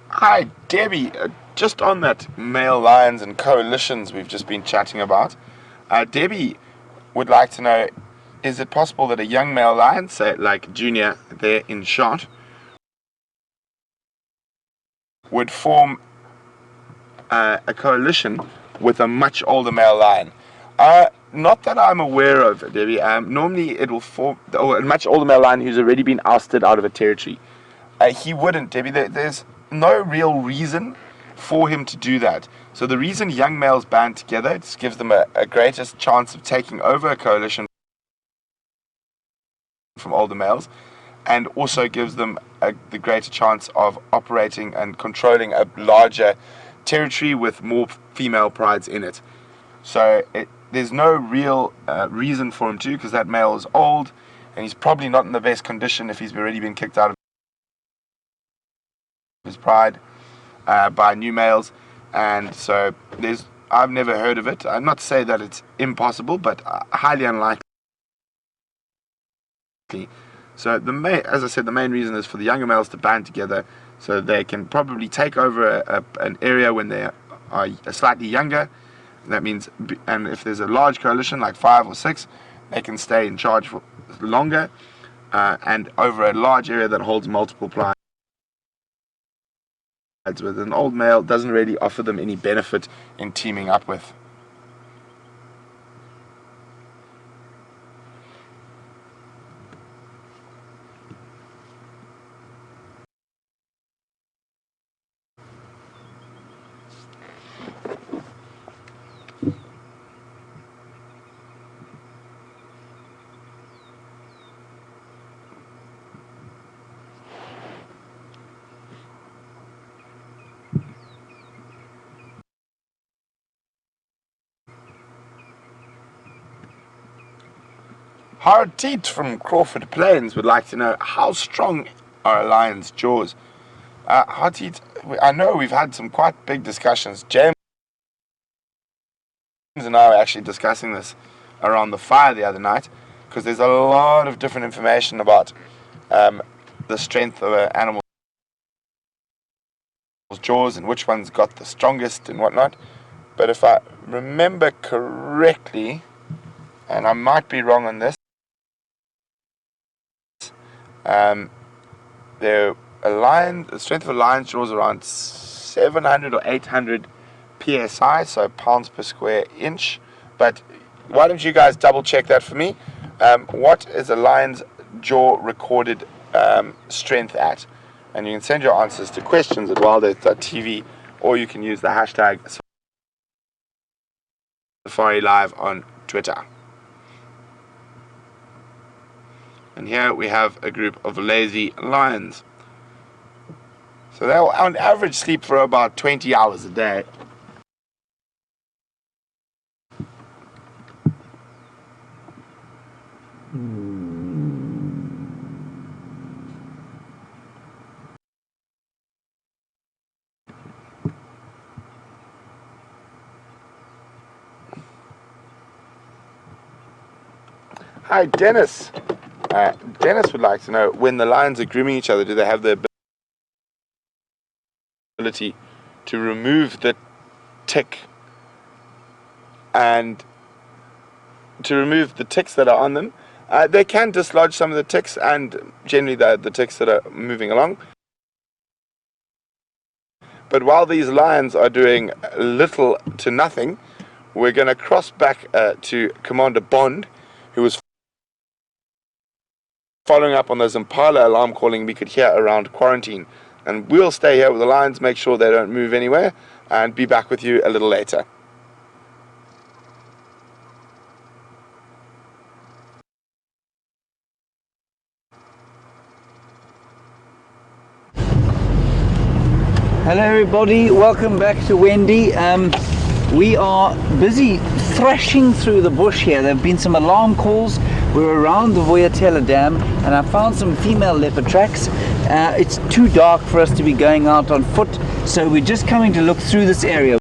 Hi, Debbie. Just on that male lions and coalitions we've just been chatting about, Debbie would like to know, is it possible that a young male lion, say like Junior there in shot, would form a coalition with a much older male lion? Not that I'm aware of, Debbie. Normally it will form a much older male lion who's already been ousted out of a territory. He wouldn't, Debbie. There's no real reason for him to do that. So the reason young males band together, it gives them a greatest chance of taking over a coalition from older males, and also gives them the greater chance of operating and controlling a larger territory with more female prides in it. So there's no real reason for him to, because that male is old and he's probably not in the best condition if he's already been kicked out of his pride by new males. And so I've never heard of it. I'm not to say that it's impossible, but highly unlikely. So as I said, the main reason is for the younger males to band together so they can probably take over an area when they are slightly younger. That means, and if there's a large coalition like 5 or 6, they can stay in charge for longer and over a large area that holds multiple prides. With an old male doesn't really offer them any benefit in teaming up with. Hard Teat from Crawford Plains would like to know, how strong are a lion's jaws? Hard Teat, I know we've had some quite big discussions. James and I were actually discussing this around the fire the other night, because there's a lot of different information about the strength of an animal's jaws and which one's got the strongest and whatnot. But if I remember correctly, and I might be wrong on this, the strength of a lion's jaw is around 700 or 800 psi, so pounds per square inch. But why don't you guys double check that for me? What is a lion's jaw recorded strength at? And you can send your answers to questions at WildEarth.tv, or you can use the hashtag Safari Live on Twitter. And here we have a group of lazy lions. So they'll on average sleep for about 20 hours a day. Hi, Dennis. Dennis would like to know, when the lions are grooming each other, do they have the ability to remove the tick and to remove the ticks that are on them? They can dislodge some of the ticks and generally the ticks that are moving along. But while these lions are doing little to nothing, we're going to cross back to Commander Bond, who was following up on those Impala alarm calling we could hear around quarantine And we'll stay here with the lions, make sure they don't move anywhere, and be back with you a little later. Hello everybody, welcome back to Wendy. We are busy thrashing through the bush here. There have been some alarm calls. We're around the Vuyatela Dam and I found some female leopard tracks. It's too dark for us to be going out on foot, so we're just coming to look through this area.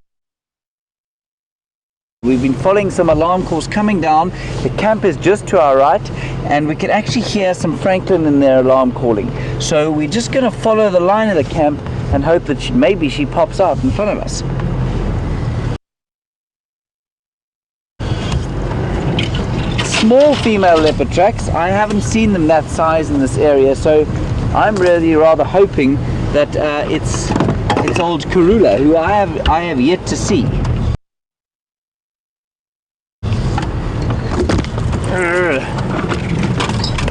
We've been following some alarm calls coming down. The camp is just to our right and we can actually hear some francolin in their alarm calling. So we're just going to follow the line of the camp and hope that maybe she pops out in front of us. Small female leopard tracks. I haven't seen them that size in this area, so I'm really rather hoping that it's old Karula, who I have yet to see.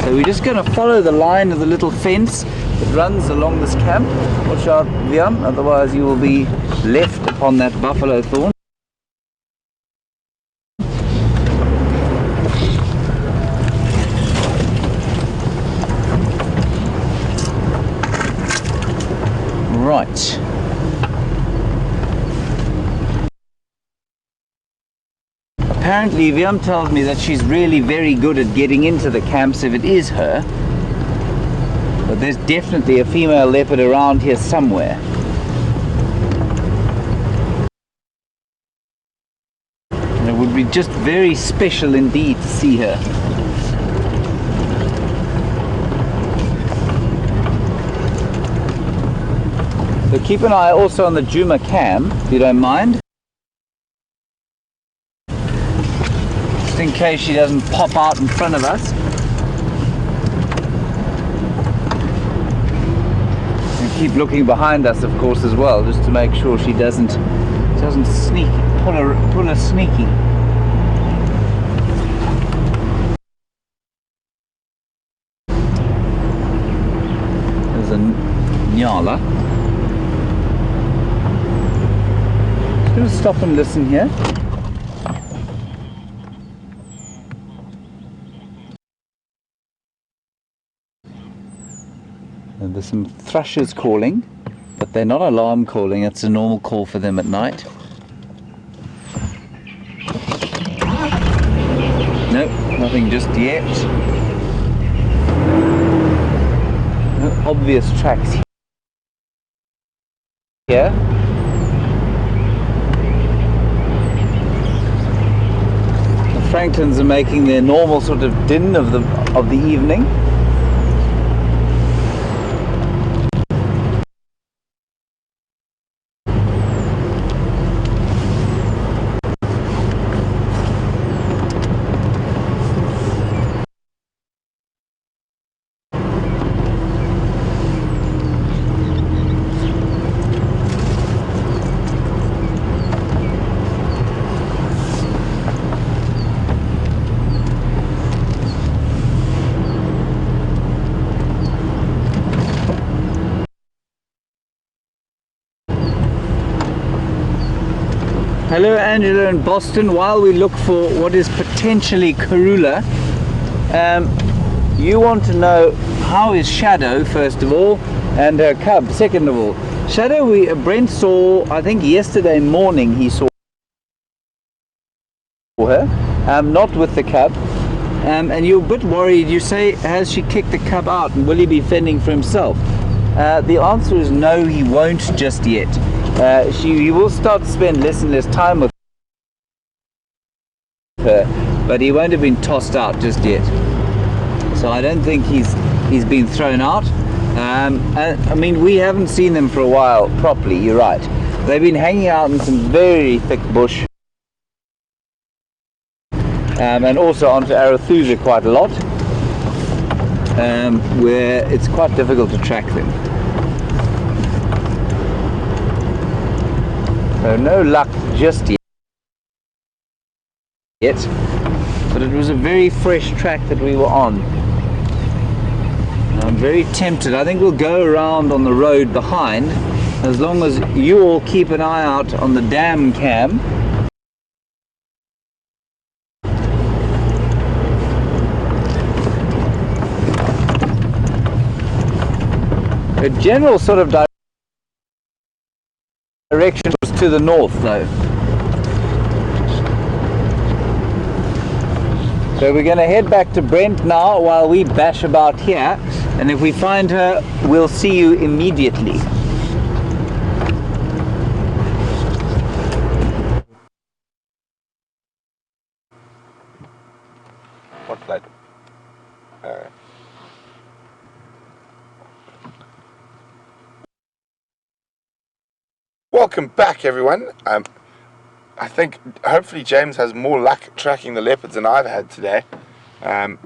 So we're just going to follow the line of the little fence that runs along this camp. Watch out, Viam, otherwise you will be left upon that buffalo thorn. Right. Apparently Viam tells me that she's really very good at getting into the camps if it is her. But there's definitely a female leopard around here somewhere. And it would be just very special indeed to see her. So keep an eye also on the Nkuhuma cam, if you don't mind. Just in case she doesn't pop out in front of us. And keep looking behind us, of course, as well, just to make sure she doesn't sneak, pull a sneaky. There's a nyala. Just going to stop and listen here. And there's some thrushes calling, but they're not alarm calling. It's a normal call for them at night. Nope, nothing just yet. No obvious tracks here. The francolins are making their normal sort of din of the evening. Hello Angela in Boston. While we look for what is potentially Karula, you want to know how is Shadow first of all and her cub second of all. Shadow, Brent saw, I think yesterday morning he saw her, not with the cub, and you're a bit worried. You say, has she kicked the cub out and will he be fending for himself? The answer is no, he won't just yet. He will start to spend less and less time with her, but he won't have been tossed out just yet. So I don't think he's been thrown out. I mean, we haven't seen them for a while properly, you're right. They've been hanging out in some very thick bush, and also onto Arathusa quite a lot, where it's quite difficult to track them. So no luck just yet, but it was a very fresh track that we were on. I'm very tempted. I think we'll go around on the road behind, as long as you all keep an eye out on the dam cam. A general sort of direction was to the north though. So we're going to head back to Brent now while we bash about here, and if we find her, we'll see you immediately. What flight? Welcome back, everyone. I think hopefully James has more luck tracking the leopards than I've had today. And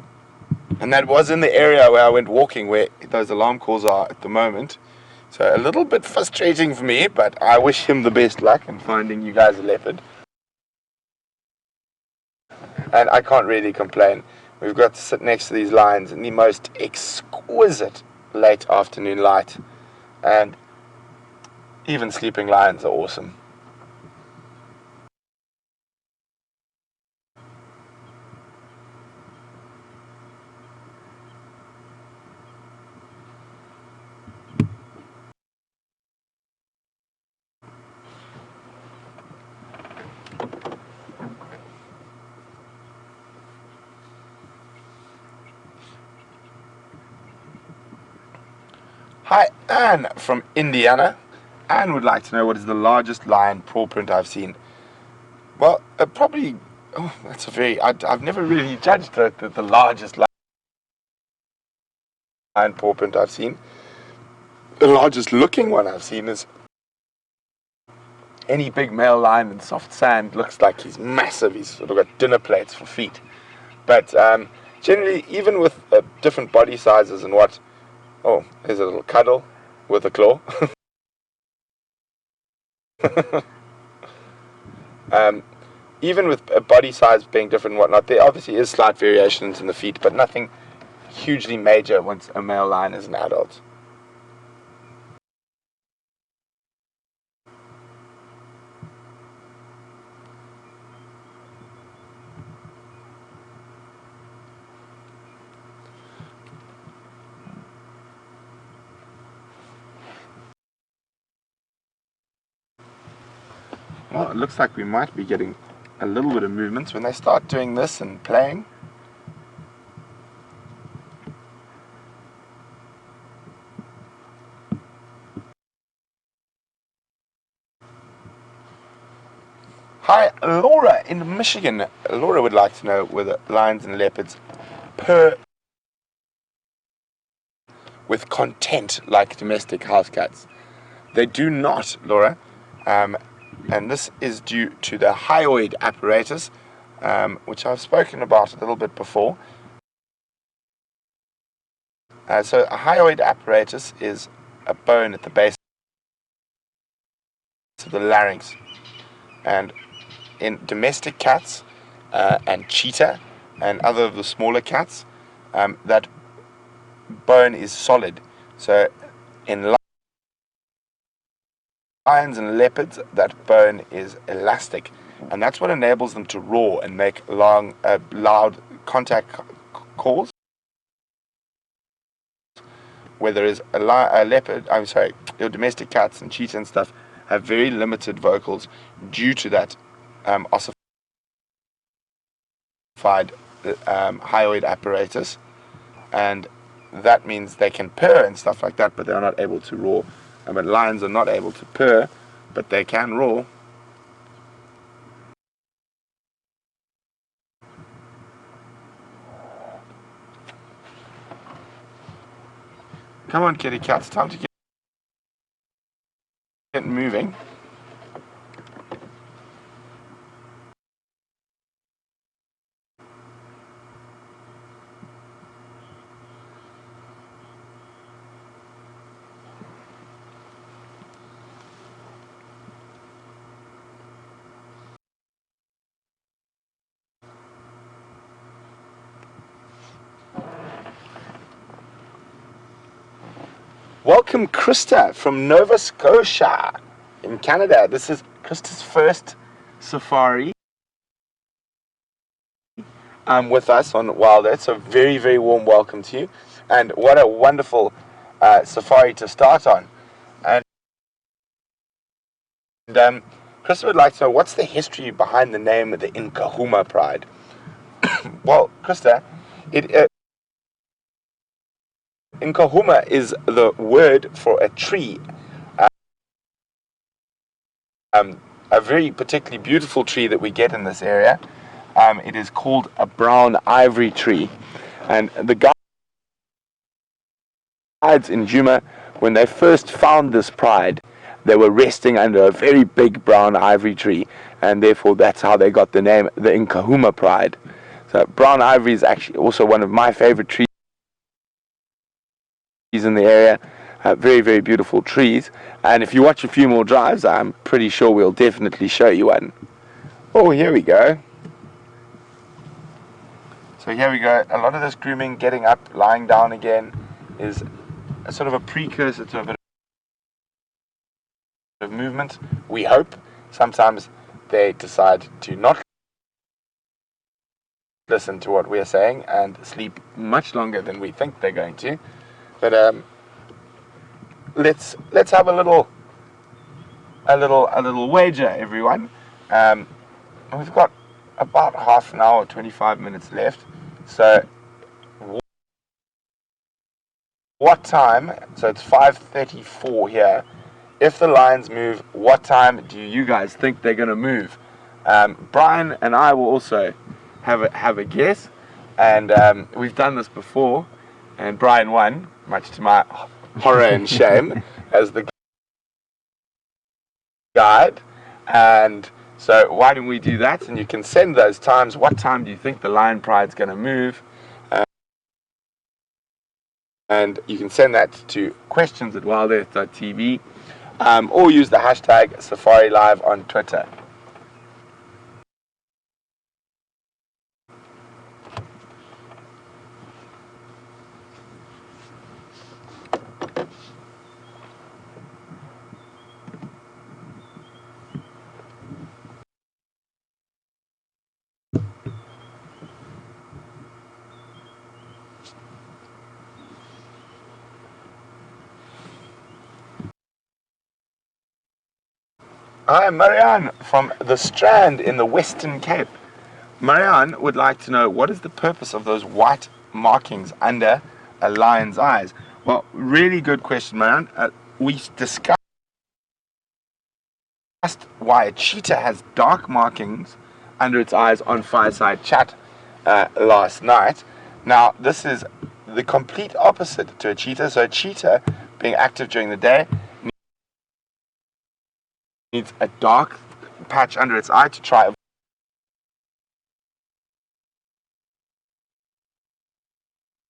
that was in the area where I went walking, where those alarm calls are at the moment. So a little bit frustrating for me, but I wish him the best luck in finding you guys a leopard. And I can't really complain. We've got to sit next to these lions in the most exquisite late afternoon light. And even sleeping lions are awesome. Hi, Anne from Indiana. Anne would like to know what is the largest lion paw print I've seen. Well, probably, oh, that's a very, I've never really judged the largest lion paw print I've seen. The largest looking one I've seen is any big male lion in soft sand. Looks like he's massive. He's sort of got dinner plates for feet. But generally, even with different body sizes and what, oh, there's a little cuddle with a claw. Even with body size being different and whatnot, there obviously is slight variations in the feet, but nothing hugely major once a male lion is an adult. Well, it looks like we might be getting a little bit of movement when they start doing this and playing. Hi, Laura in Michigan. Laura would like to know whether lions and leopards purr with content like domestic house cats. They do not, Laura. And this is due to the hyoid apparatus, which I've spoken about a little bit before. So a hyoid apparatus is a bone at the base of the larynx. And in domestic cats and cheetah and other of the smaller cats, that bone is solid. So in lions and leopards, that bone is elastic, and that's what enables them to roar and make long, loud contact calls. Where there is a leopard, I'm sorry, your domestic cats and cheetah and stuff have very limited vocals due to that ossified hyoid apparatus, and that means they can purr and stuff like that, but they're not able to roar. But lions are not able to purr, but they can roar. Come on, kitty cats, time to get moving. welcome Krista from Nova Scotia in Canada. This is Krista's first safari with us on WildEarth, so very, very warm welcome to you. And what a wonderful safari to start on. And Krista would like to know, what's the history behind the name of the Nkuhuma Pride? Well, Krista, Nkuhuma is the word for a tree, a very particularly beautiful tree that we get in this area. It is called a brown ivory tree, and the guides in Nkuhuma, when they first found this pride, they were resting under a very big brown ivory tree, and therefore that's how they got the name, the Nkuhuma Pride. So brown ivory is actually also one of my favorite trees in the area. Very, very beautiful trees, and if you watch a few more drives, I'm pretty sure we'll definitely show you one. Oh, here we go. So here we go. A lot of this grooming, getting up, lying down again, is a sort of a precursor to a bit of movement, we hope. Sometimes they decide to not listen to what we're saying and sleep much longer than we think they're going to. But let's have a little wager, everyone. We've got about half an hour, 25 minutes left. So what time? So it's 5:34 here. If the lions move, what time do you guys think they're going to move? Brian and I will also have a guess, and we've done this before, and Brian won, much to my horror and shame, as the guide. And so why don't we do that? And you can send those times. What time do you think the lion pride's going to move? And you can send that to questions@wildearth.tv, or use the hashtag Safari Live on Twitter. Hi, Marianne from the Strand in the Western Cape. Marianne would like to know, what is the purpose of those white markings under a lion's eyes? Well, really good question, Marianne. We discussed why a cheetah has dark markings under its eyes on Fireside Chat last night. Now, this is the complete opposite to a cheetah. So a cheetah, being active during the day, needs a dark patch under its eye to try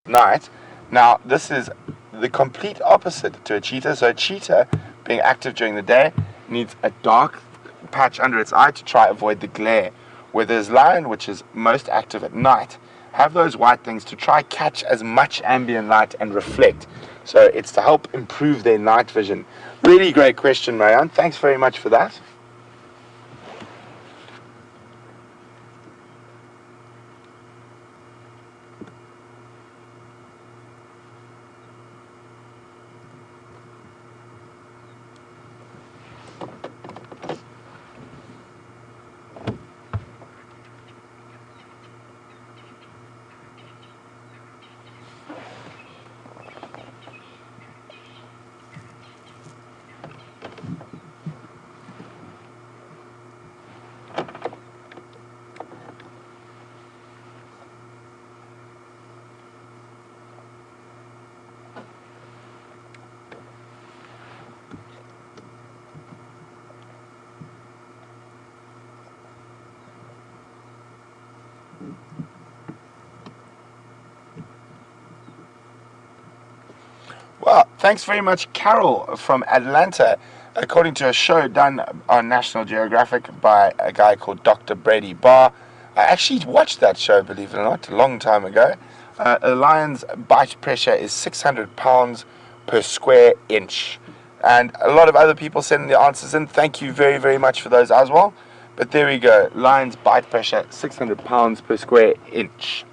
night. Now, this is the complete opposite to a cheetah. So a cheetah, being active during the day, needs a dark patch under its eye to try avoid the glare. Whereas lion, which is most active at night, have those white things to try catch as much ambient light and reflect. So it's to help improve their night vision. Really great question, Marianne. Thanks very much for that. Well, thanks very much, Carol from Atlanta. According to a show done on National Geographic by a guy called Dr. Brady Barr, I actually watched that show, believe it or not, a long time ago. A lion's bite pressure is 600 pounds per square inch. And a lot of other people sending the answers in. Thank you very, very much for those as well. But there we go. Lion's bite pressure, 600 pounds per square inch.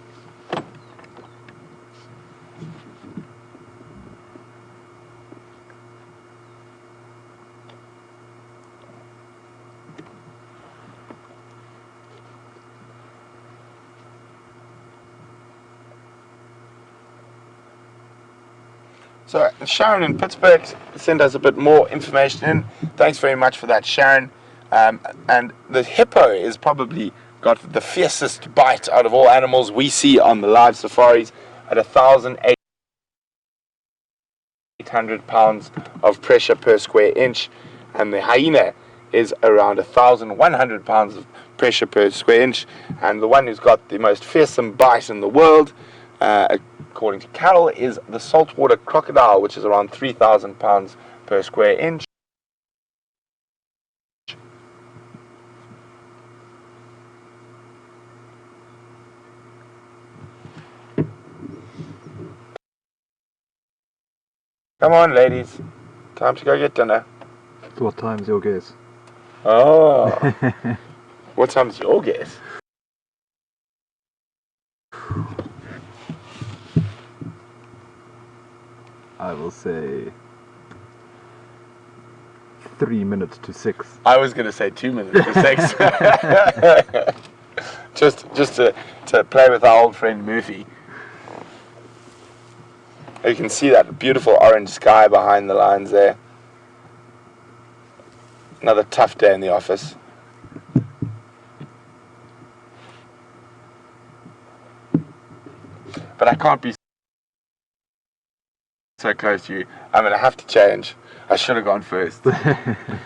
So Sharon in Pittsburgh sent us a bit more information in. Thanks very much for that, Sharon. And the hippo is probably got the fiercest bite out of all animals we see on the live safaris at 1,800 pounds of pressure per square inch. And the hyena is around 1,100 pounds of pressure per square inch. And the one who's got the most fearsome bite in the world, according to Carol, is the saltwater crocodile, which is around 3,000 pounds per square inch. Come on, ladies. Time to go get dinner. What time's your guess? Oh. What time's your guess? I will say 3 minutes to 6. I was going to say 2 minutes to 6. just to play with our old friend Murphy. You can see that beautiful orange sky behind the lines there. Another tough day in the office. But I can't be so close to you. I'm going to have to change. I should have gone first.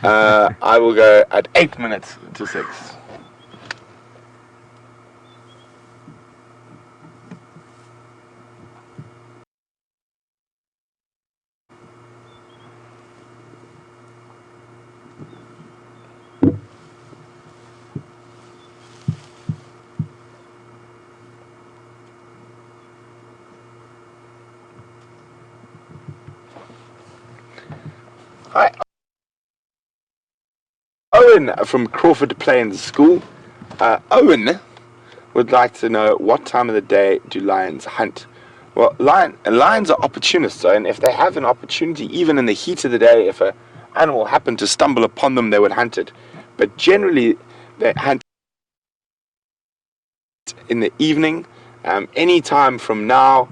I will go at 8 minutes to 6. Hi, Owen from Crawford Plains School. Owen would like to know, what time of the day do lions hunt? Well, lions are opportunists, and if they have an opportunity, even in the heat of the day, if an animal happened to stumble upon them, they would hunt it. But generally, they hunt in the evening, any time from now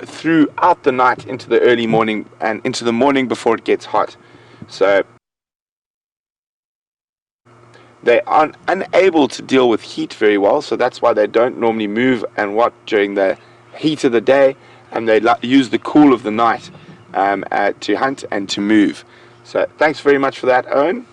throughout the night into the early morning and into the morning before it gets hot. So they are unable to deal with heat very well, so that's why they don't normally move and what during the heat of the day, and they use the cool of the night to hunt and to move. So thanks very much for that, Owen.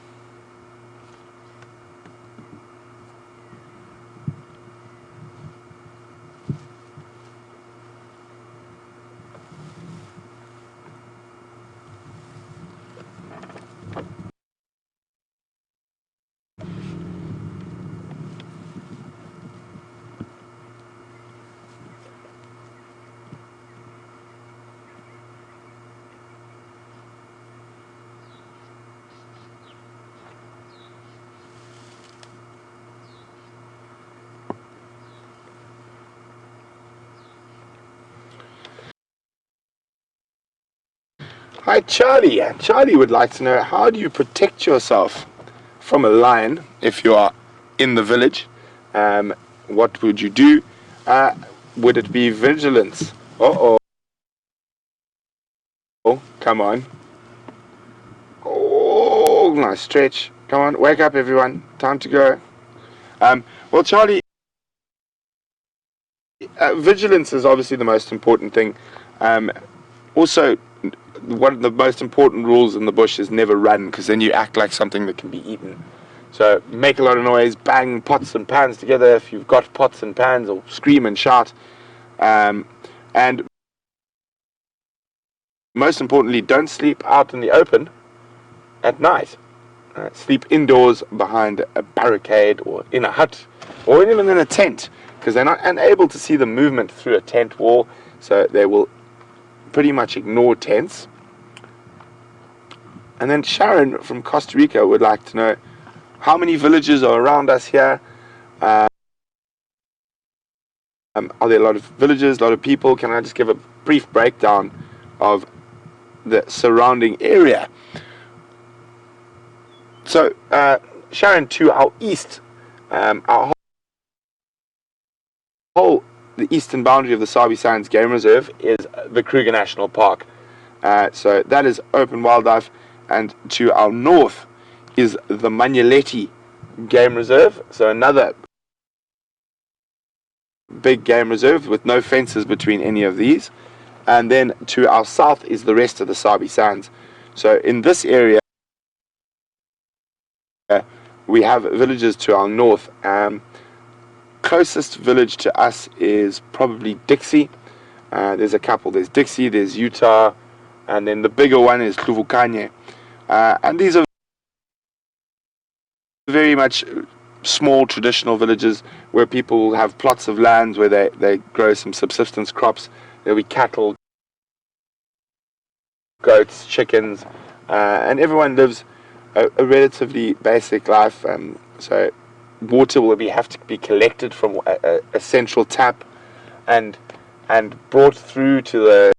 Hi, Charlie. Charlie would like to know, how do you protect yourself from a lion if you are in the village? What would you do? Would it be vigilance? Oh, come on. Oh, nice stretch. Come on, wake up, everyone. Time to go. Well, Charlie, vigilance is obviously the most important thing. Also, one of the most important rules in the bush is never run, because then you act like something that can be eaten. So make a lot of noise, bang pots and pans together if you've got pots and pans, or scream and shout. And most importantly, don't sleep out in the open at night. Sleep indoors behind a barricade or in a hut or even in a tent, because they're not unable to see the movement through a tent wall, so they will pretty much ignore tents. And then Sharon from Costa Rica would like to know how many villages are around us here. Are there a lot of villages, a lot of people? Can I just give a brief breakdown of the surrounding area? So, Sharon, to our east, our the eastern boundary of the Sabi Sands Game Reserve is the Kruger National Park. So that is open wildlife, and to our north is the Manyeleti Game Reserve, so another big game reserve with no fences between any of these. And then to our south is the rest of the Sabi Sands. So in this area we have villages to our north. Closest village to us is probably Dixie. There's a couple. There's Dixie, there's Utah, and then the bigger one is Hluvukanye. And these are very much small traditional villages where people have plots of land where they grow some subsistence crops. There'll be cattle, goats, chickens, and everyone lives a relatively basic life. So water will have to be collected from a central tap and brought through to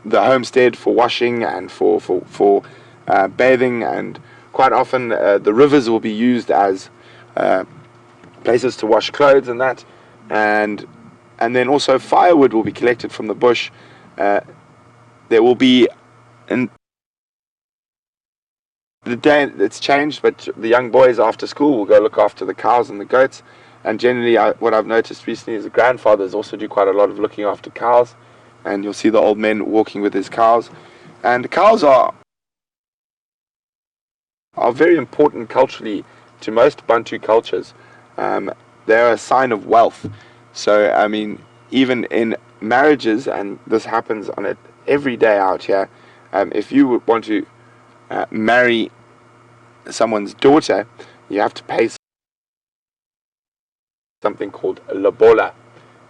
the homestead for washing and for bathing, and quite often the rivers will be used as places to wash clothes and that, and then also firewood will be collected from the bush. There will be, in the day it's changed, but the young boys after school will go look after the cows and the goats, and generally what I've noticed recently is the grandfathers also do quite a lot of looking after cows, and you'll see the old men walking with his cows. And cows are very important culturally to most Bantu cultures. They're a sign of wealth. So, I mean, even in marriages, and this happens on it every day out here, if you would want to marry someone's daughter, you have to pay something called a lobola.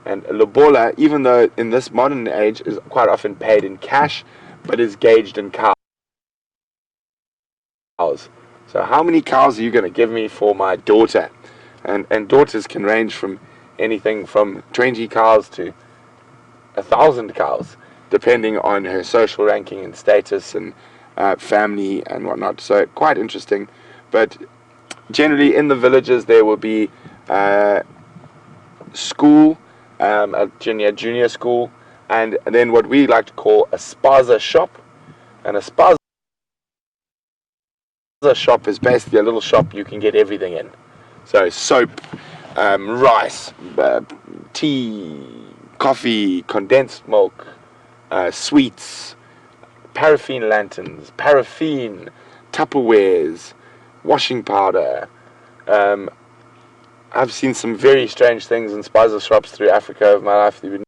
And a lobola, even though in this modern age is quite often paid in cash, but is gauged in cows. So how many cows are you going to give me for my daughter? And daughters can range from anything from 20 cows to 1,000 cows, depending on her social ranking and status and family and whatnot. So quite interesting. But generally in the villages there will be school, a junior school, and then what we like to call a spaza shop. And a spaza shop is basically a little shop you can get everything in. So soap, rice, tea, coffee, condensed milk, sweets, paraffin lanterns, paraffin, Tupperwares, washing powder. I've seen some very strange things in spaza shops through Africa over my life that you would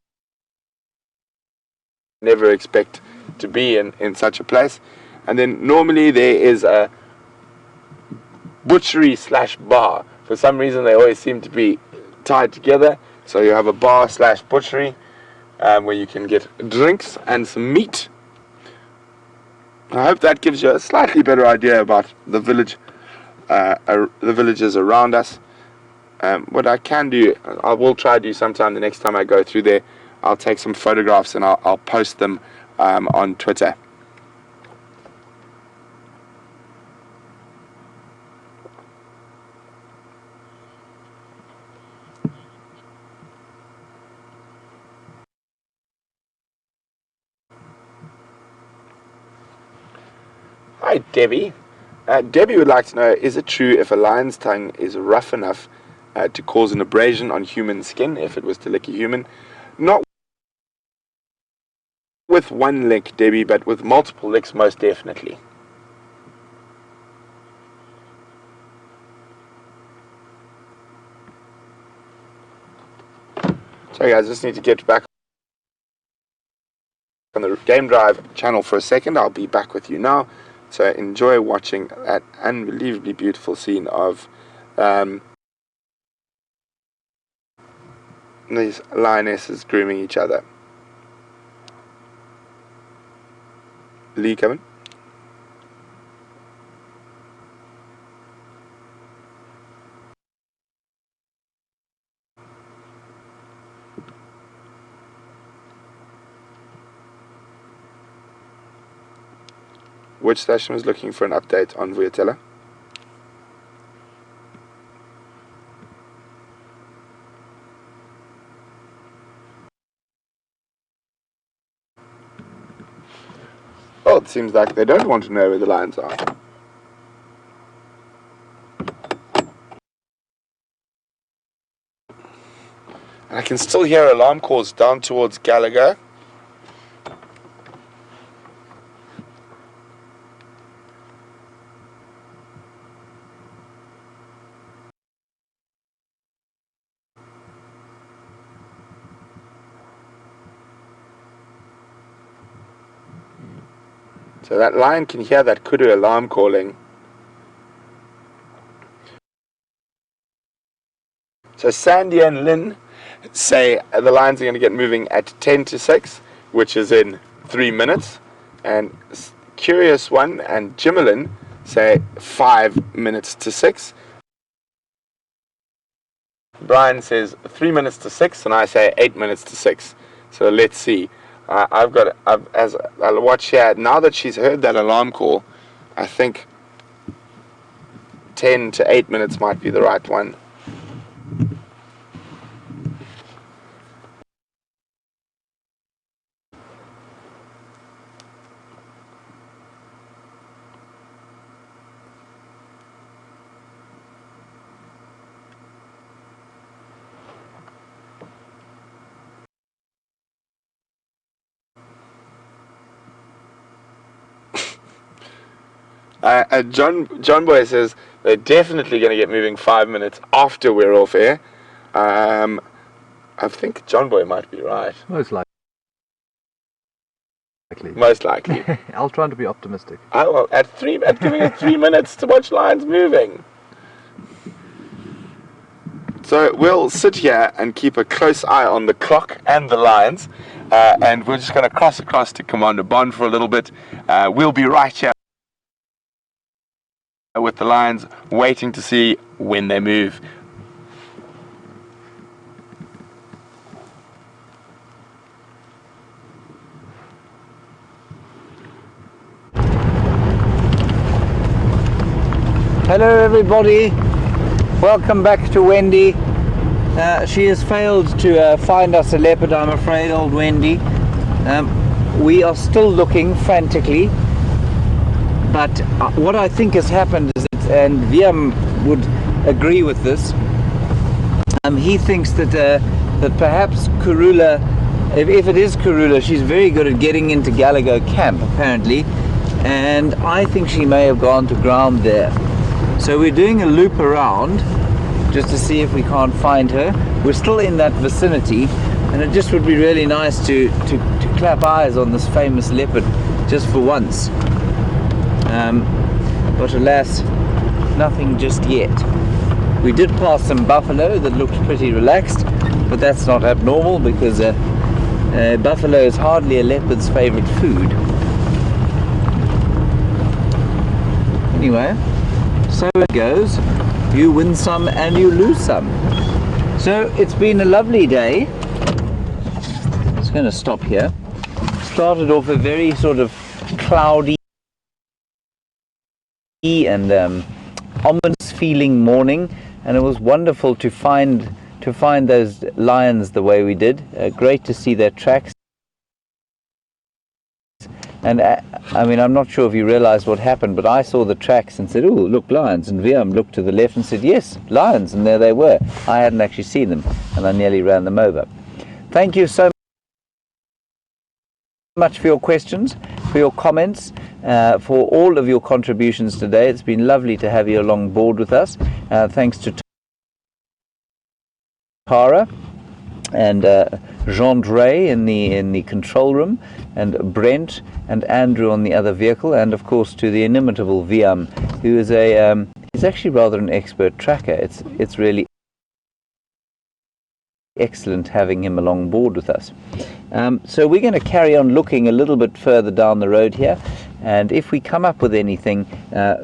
never expect to be in such a place. And then normally there is a butchery / bar. For some reason they always seem to be tied together. So you have a bar / butchery where you can get drinks and some meat. I hope that gives you a slightly better idea about the village, the villages around us. What I can do, I will try to do sometime the next time I go through there, I'll take some photographs and I'll post them on Twitter. Hi Debbie. Debbie would like to know, is it true if a lion's tongue is rough enough to cause an abrasion on human skin if it was to lick a human? Not with one lick, Debbie, but with multiple licks, most definitely. Sorry guys, I just need to get back on the Game Drive channel for a second. I'll be back with you now. So enjoy watching that unbelievably beautiful scene of these lionesses grooming each other. Lee, coming. Which station was looking for an update on Vuyatela? Well, it seems like they don't want to know where the lions are. And I can still hear alarm calls down towards Gallagher. So that lion can hear that kudu alarm calling. So Sandy and Lynn say the lions are going to get moving at 10 to 6, which is in 3 minutes. And Curious One and Jimelin say 5 minutes to 6. Brian says 3 minutes to 6, and I say 8 minutes to 6. So let's see. As I'll watch here, now that she's heard that alarm call, I think 10 to 8 minutes might be the right one. John Boy says they're definitely going to get moving 5 minutes after we're off air. I think John Boy might be right. Most likely. Most likely. I'll try to be optimistic. Well, at giving us 3 minutes to watch lions moving. So we'll sit here and keep a close eye on the clock and the lions, and we're just going to cross across to Commander Bond for a little bit. We'll be right here with the lions, waiting to see when they move. Hello everybody, welcome back to Wendy. She has failed to find us a leopard, I'm afraid, old Wendy. We are still looking frantically, but what I think has happened is that, and Viam would agree with this, he thinks that that perhaps Karula, if it is Karula, she's very good at getting into Gallagher camp apparently, and I think she may have gone to ground there. So we're doing a loop around just to see if we can't find her. We're still in that vicinity, and it just would be really nice to clap eyes on this famous leopard just for once. But alas, nothing just yet. We did pass some buffalo that looked pretty relaxed, but that's not abnormal because buffalo is hardly a leopard's favorite food. Anyway, so it goes. You win some and you lose some. So it's been a lovely day. Just going to stop here. Started off a very sort of cloudy and ominous feeling morning, and it was wonderful to find those lions the way we did. Great to see their tracks. And I mean, I'm not sure if you realized what happened, but I saw the tracks and said, "Oh, look, lions." And Viam looked to the left and said, "Yes, lions," and there they were. I hadn't actually seen them, and I nearly ran them over. Thank you so much for your questions, for your comments, for all of your contributions today. It's been lovely to have you along board with us. Thanks to Tara and Jean-Dre in the control room, and Brent and Andrew on the other vehicle, and of course to the inimitable Viam, who is he's actually rather an expert tracker. It's really excellent having him along board with us. So we're going to carry on looking a little bit further down the road here. and if we come up with anything,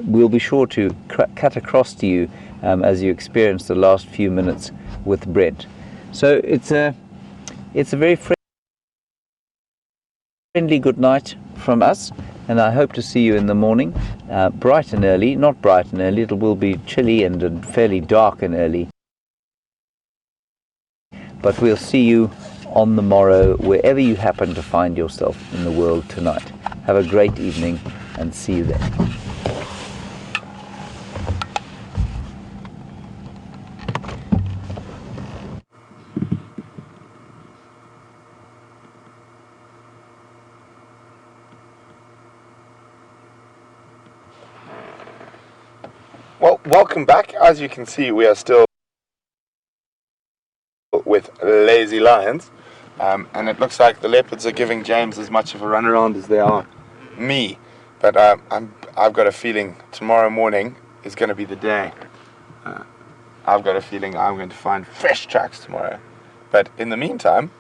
we'll be sure to cut across to you as you experience the last few minutes with Brent. So it's a very friendly good night from us, and I hope to see you in the morning, bright and early. Not bright and early, it will be chilly and fairly dark and early, but we'll see you on the morrow wherever you happen to find yourself in the world tonight. Have a great evening and see you then. Well, welcome back. As you can see, we are still with lazy lions, and it looks like the leopards are giving James as much of a runaround as they are me. But I've got a feeling tomorrow morning is going to be the day. I've got a feeling I'm going to find fresh tracks tomorrow. But in the meantime,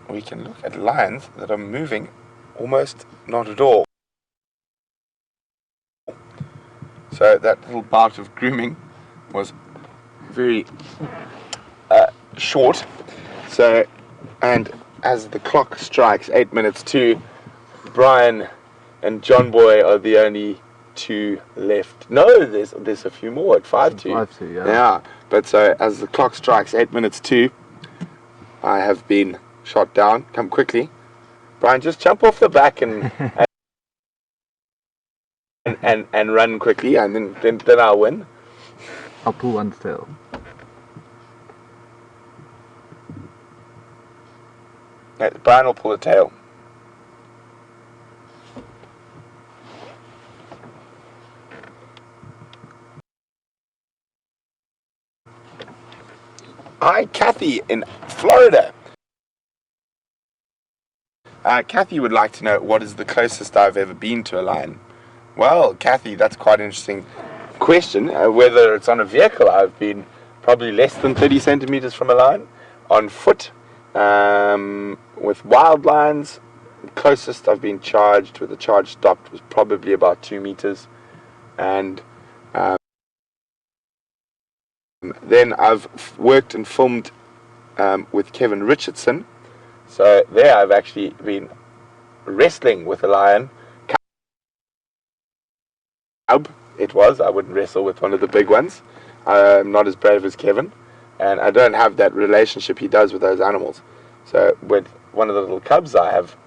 we can look at lions that are moving almost not at all. So that little bout of grooming was very short. So, and as the clock strikes 8 minutes to, Brian and John Boy are the only two left. No, there's a few more at 5-2. 5-2, yeah. Yeah, but so as the clock strikes 8 minutes to, I have been shot down. Come quickly, Brian. Just jump off the back and and run quickly, and then I'll win. I'll pull one's tail. Brian will pull the tail. Hi, Kathy in Florida. Kathy would like to know what is the closest I've ever been to a lion. Well, Kathy, that's quite an interesting question. Whether it's on a vehicle, I've been probably less than 30 centimeters from a lion. On foot, with wild lions, the closest I've been charged with a charge stopped was probably about 2 meters. And then I've worked and filmed with Kevin Richardson. So there I've actually been wrestling with a lion. Cub, it was. I wouldn't wrestle with one of the big ones. I'm not as brave as Kevin, and I don't have that relationship he does with those animals. So with one of the little cubs, I have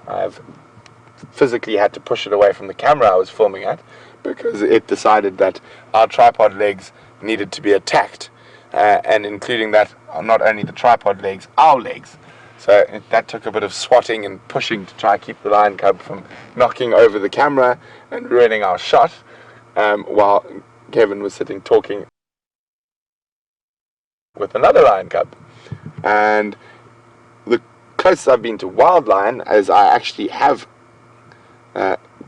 physically had to push it away from the camera I was filming at, because it decided that our tripod legs needed to be attacked, and including that, not only the tripod legs, our legs. So that took a bit of swatting and pushing to try to keep the lion cub from knocking over the camera and ruining our shot, while Kevin was sitting talking with another lion cub. And the closest I've been to wild lion is I actually have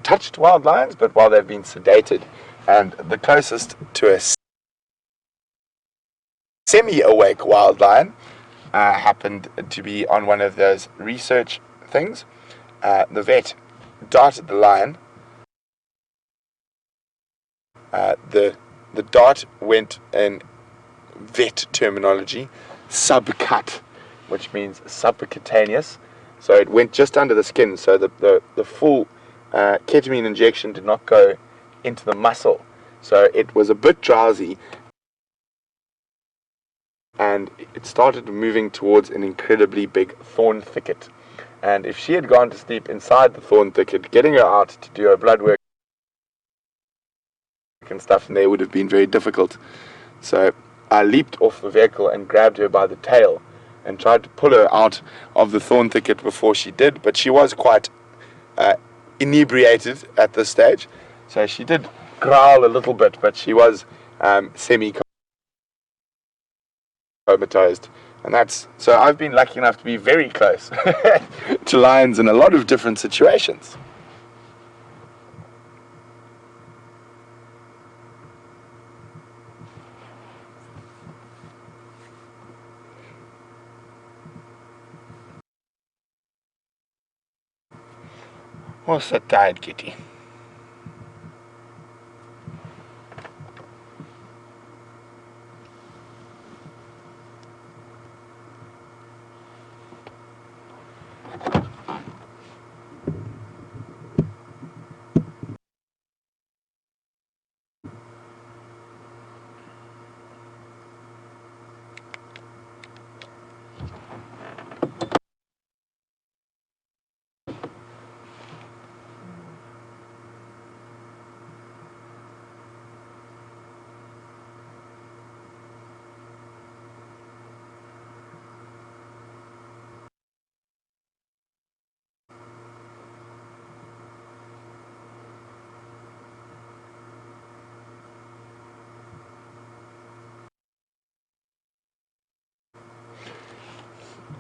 touched wild lions, but while they've been sedated. And the closest to a semi-awake wild lion happened to be on one of those research things. The vet darted the lion. The dart went, in vet terminology, subcut, which means subcutaneous. So it went just under the skin, so the full ketamine injection did not go into the muscle. So it was a bit drowsy, and it started moving towards an incredibly big thorn thicket. And if she had gone to sleep inside the thorn thicket, getting her out to do her blood work and stuff, and there would have been very difficult. So I leaped off the vehicle and grabbed her by the tail and tried to pull her out of the thorn thicket before she did, but she was quite inebriated at this stage, so she did growl a little bit, but she was semi-comatized. And that's, so I've been lucky enough to be very close to lions in a lot of different situations. What's that tired kitty?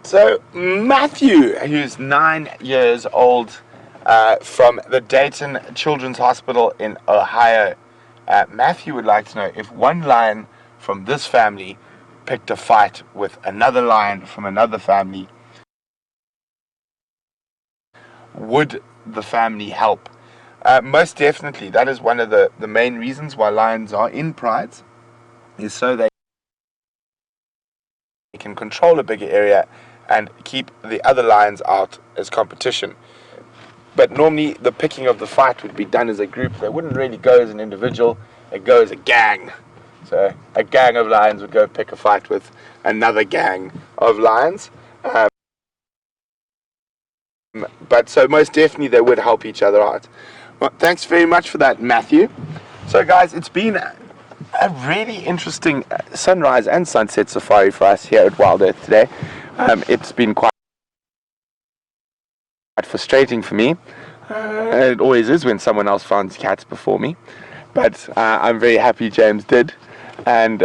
So Matthew, who's 9 years old, from the Dayton Children's Hospital in Ohio, Matthew would like to know if one lion from this family picked a fight with another lion from another family, would the family help? Most definitely. That is one of the main reasons why lions are in prides, is so they can control a bigger area and keep the other lions out as competition. But normally the picking of the fight would be done as a group. They wouldn't really go as an individual, they go as a gang. So a gang of lions would go pick a fight with another gang of lions. But so most definitely they would help each other out. Well, thanks very much for that, Matthew. So guys, it's been a really interesting sunrise and sunset safari for us here at WildEarth today. It's been quite frustrating for me. It always is when someone else finds cats before me. But I'm very happy James did. And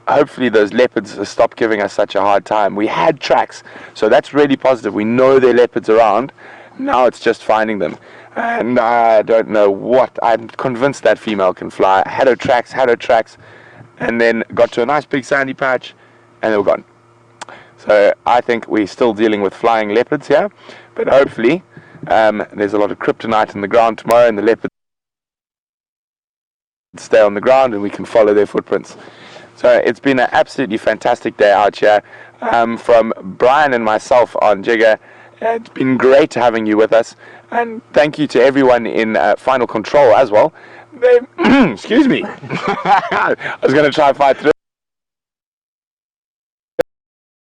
hopefully those leopards stop giving us such a hard time. We had tracks, so that's really positive. We know there are leopards around. Now it's just finding them. And I don't know what. I'm convinced that female can fly. Had her tracks, and then got to a nice big sandy patch, and they were gone. So I think we're still dealing with flying leopards here, but hopefully there's a lot of kryptonite in the ground tomorrow, and the leopards stay on the ground, and we can follow their footprints. So it's been an absolutely fantastic day out here. From Brian and myself on Jigger, it's been great having you with us, and thank you to everyone in Final Control as well. Excuse me. I was going to try and fight through.